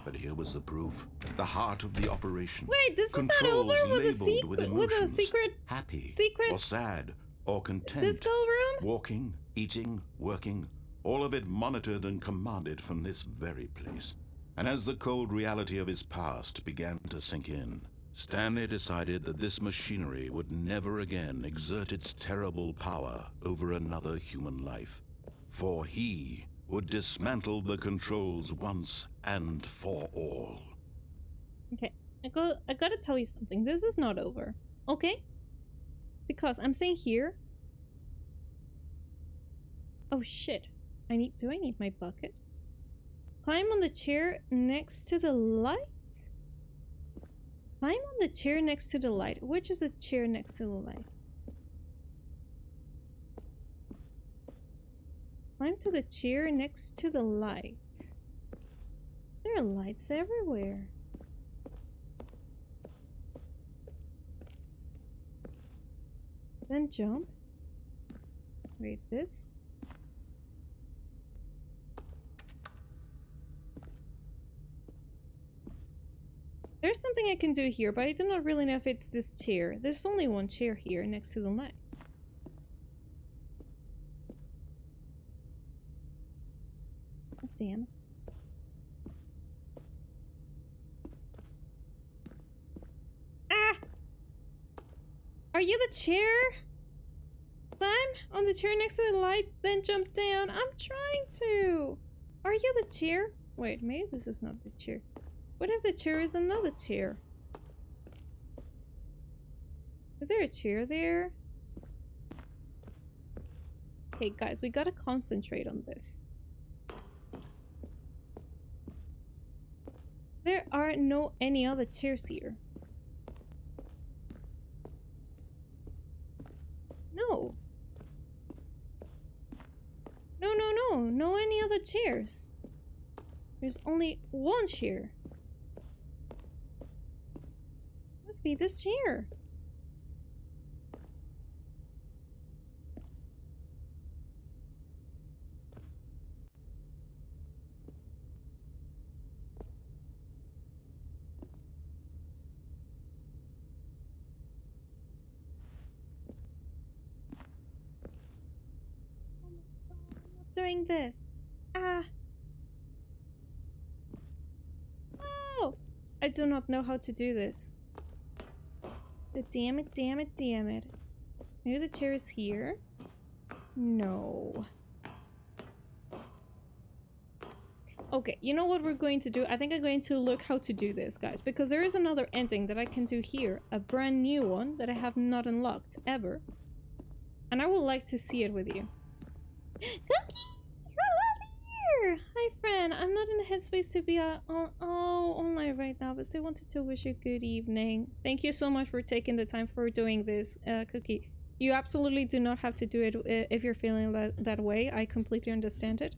But here was the proof. The heart of the operation. Wait, this is not over with a secret, happy, secret, or sad, or content. disco room? Walking, eating, working, all of it monitored and commanded from this very place. And as the cold reality of his past began to sink in, Stanley decided that this machinery would never again exert its terrible power over another human life, for he would dismantle the controls once and for all. Okay, I gotta tell you something. This is not over, okay? Because I'm saying here. Oh shit! Do I need my bucket? Climb on the chair next to the light. Climb on the chair next to the light. Which is the chair next to the light? Climb to the chair next to the light. There are lights everywhere. Then jump. Wait, this? There's something I can do here, but I do not really know if it's this chair. There's only one chair here next to the light. Oh, damn. Ah! Are you the chair? Climb on the chair next to the light, then jump down. I'm trying to. Are you the chair? Wait, maybe this is not the chair. What if the chair is another chair? Is there a chair there? Hey guys, we gotta concentrate on this. There are no any other chairs here. No. No any other chairs. There's only one chair. Must be this chair. Doing this. Ah. Oh! I do not know how to do this. Damn it. Maybe the chair is here? No. Okay, you know what we're going to do? I think I'm going to look how to do this, guys. Because there is another ending that I can do here. A brand new one that I have not unlocked ever. And I would like to see it with you. Cookie! Hello there! Hi, friend. I'm not in the headspace to be online right now, but still wanted to wish you a good evening. Thank you so much for taking the time for doing this, Cookie. You absolutely do not have to do it if you're feeling that way. I completely understand it.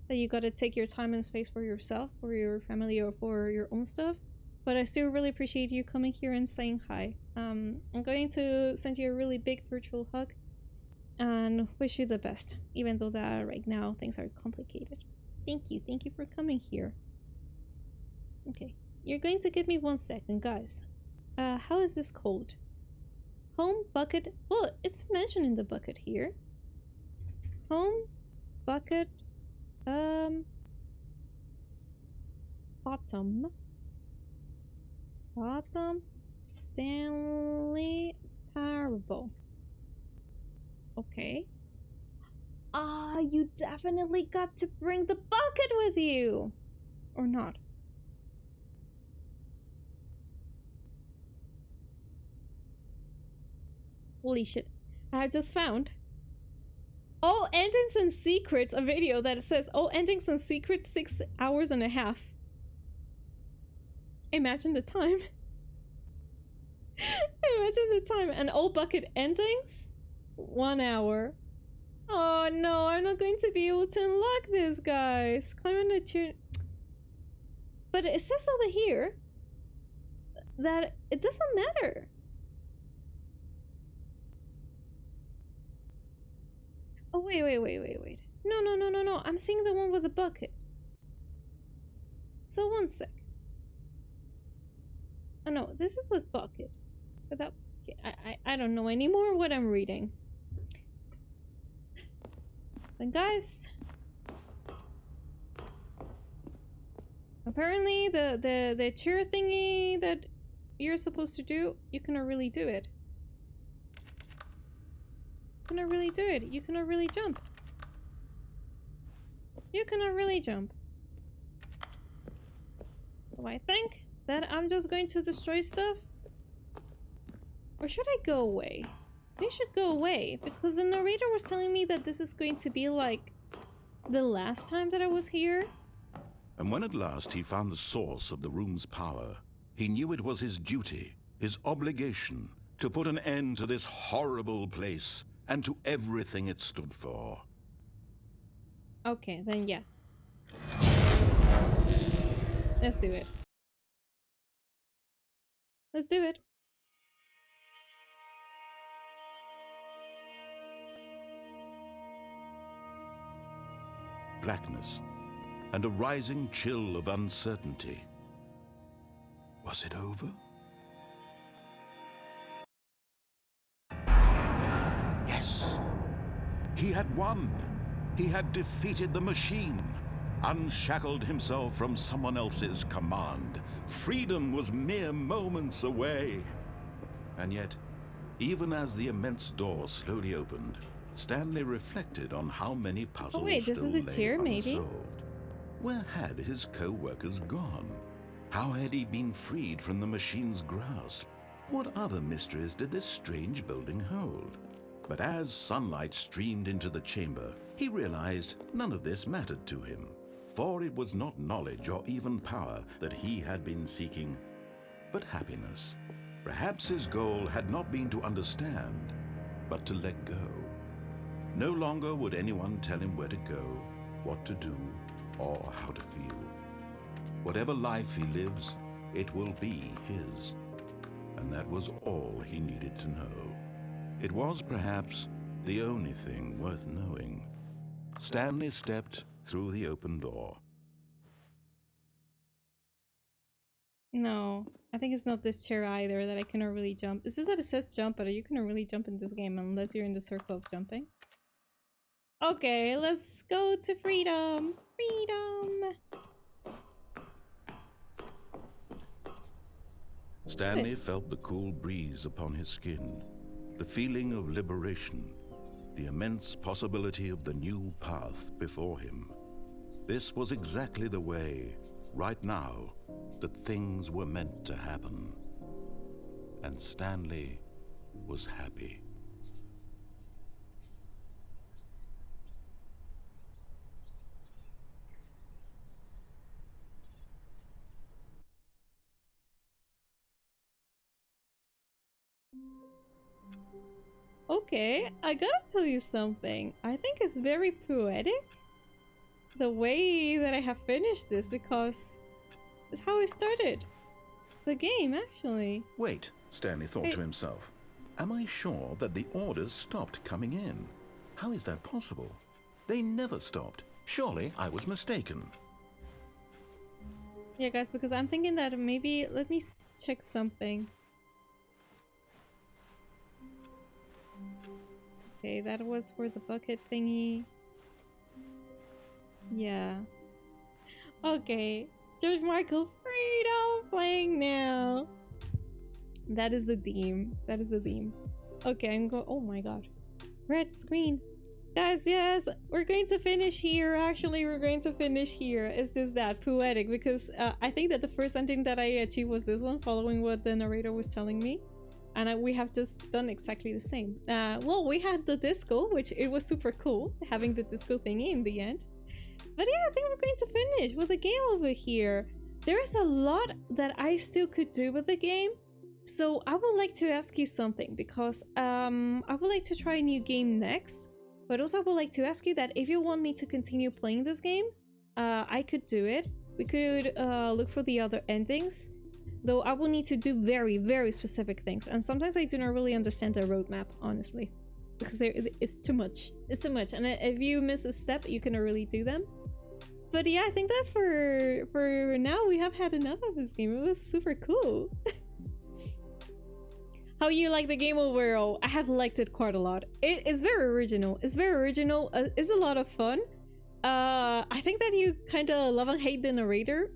that you gotta take your time and space for yourself, for your family, or for your own stuff. But I still really appreciate you coming here and saying hi. I'm going to send you a really big virtual hug and wish you the best, even though that right now things are complicated. Thank you for coming here. Okay, you're going to give me 1 second, guys. How is this called? Home bucket. Well, it's mentioned in the bucket here. Home bucket. Bottom Stanley Parable. Okay. Ah, you definitely got to bring the bucket with you! Or not? Holy shit. I just found all endings and secrets, a video that says all endings and secrets 6 hours and a half. Imagine the time. Imagine the time. And all bucket endings 1 hour. Oh no, I'm not going to be able to unlock this, guys. Climb on the chair. But it says over here that it doesn't matter. Oh, wait. No. I'm seeing the one with the bucket. So 1 sec. Oh no, this is with bucket. But that, okay, I don't know anymore what I'm reading. But guys, apparently the chair thingy that you're supposed to do, you cannot really do it. You cannot really do it. You cannot really jump. You cannot really jump. So I think that I'm just going to destroy stuff. Or should I go away? I should go away, because the narrator was telling me that this is going to be like the last time that I was here. And when at last he found the source of the room's power, he knew it was his duty, his obligation, to put an end to this horrible place and to everything it stood for. Okay, then yes. Let's do it. Let's do it. Blackness and a rising chill of uncertainty. Was it over? Yes! He had won! He had defeated the machine, unshackled himself from someone else's command. Freedom was mere moments away. And yet, even as the immense door slowly opened, Stanley reflected on how many puzzles this is a chair, maybe? unsolved. Where had his co-workers gone? How had he been freed from the machine's grasp? What other mysteries did this strange building hold? But as sunlight streamed into the chamber, he realized none of this mattered to him, for it was not knowledge or even power that he had been seeking, but happiness. Perhaps his goal had not been to understand, but to let go. No longer would anyone tell him where to go, what to do, or how to feel. Whatever life he lives, it will be his. And that was all he needed to know. It was perhaps the only thing worth knowing. Stanley stepped through the open door. No, I think it's not this chair either that I cannot really jump. It's just that it says jump, but you cannot really jump in this game unless you're in the circle of jumping. Okay, let's go to freedom. Freedom. Stanley felt the cool breeze upon his skin, the feeling of liberation, the immense possibility of the new path before him. This was exactly the way, right now, that things were meant to happen. And Stanley was happy. Okay, I gotta tell you something. I think it's very poetic. the way that I have finished this because it's how I started the game, actually. Wait, Stanley thought to himself. Am I sure that the orders stopped coming in? How is that possible? They never stopped. Surely I was mistaken. Yeah, guys, because I'm thinking that maybe... Let me check something. Okay, that was for the bucket thingy. Yeah. Okay. George Michael Freedom playing now. That is the theme. That is the theme. Okay, I'm going... Oh my god. Red screen. Guys, yes, we're going to finish here. Actually, we're going to finish here. It's just that poetic because I think that the first ending that I achieved was this one, following what the narrator was telling me. And we have just done exactly the same. Well, we had the disco, which it was super cool, having the disco thingy in the end. But yeah, I think we're going to finish with the game over here. There's a lot that I still could do with the game. So I would like to ask you something because I would like to try a new game next. But also I would like to ask you that if you want me to continue playing this game, I could do it. We could look for the other endings. Though I will need to do very, very specific things. And sometimes I do not really understand the roadmap, honestly. Because it's too much. It's too much. And if you miss a step, you cannot really do them. But yeah, I think that for now, we have had enough of this game. It was super cool. How you like the game overall? I have liked it quite a lot. It is very original. It's very original. It's a lot of fun. I think that you kind of love and hate the narrator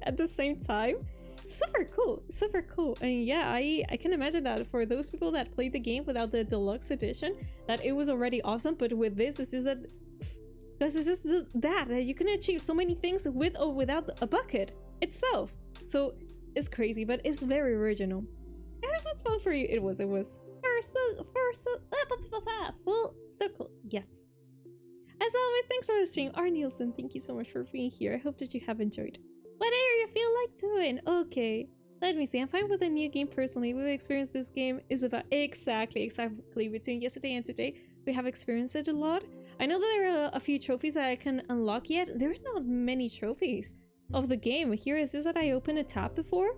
at the same time. Super cool. Super cool. And yeah, I can imagine that for those people that played the game without the deluxe edition, that it was already awesome. But with this, it's just that... Because it's just that you can achieve so many things with or without a bucket itself. So it's crazy, but it's very original. And it was fun for you. It was. Full circle. Yes. As always, thanks for the stream. R. Nielsen, thank you so much for being here. I hope that you have enjoyed. Whatever you feel like doing. Okay. Let me see. I'm fine with a new game personally. We've experienced this game is about exactly between yesterday and today. We have experienced it a lot. I know that there are a few trophies that I can unlock yet. There are not many trophies of the game. Here is just that I opened a tab before.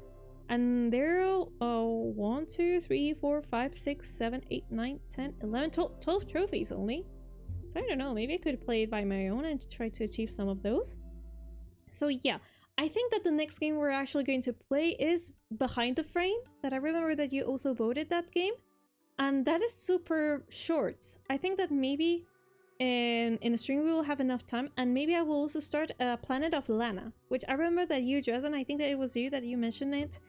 And there are 1, 2, 3, 4, 5, 6, 7, 8, 9, 10, 11, 12 trophies only. So I don't know, maybe I could play it by my own and try to achieve some of those. So yeah, I think that the next game we're actually going to play is Behind the Frame. That I remember that you also voted that game. And that is super short. I think that maybe in a stream we will have enough time. And maybe I will also start Planet of Lana. Which I remember that you, Jason, I think that it was you that you mentioned it.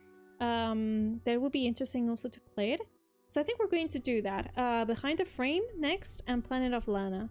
That would be interesting also to play it. So I think we're going to do that. Behind the Frame next and Planet of Lana.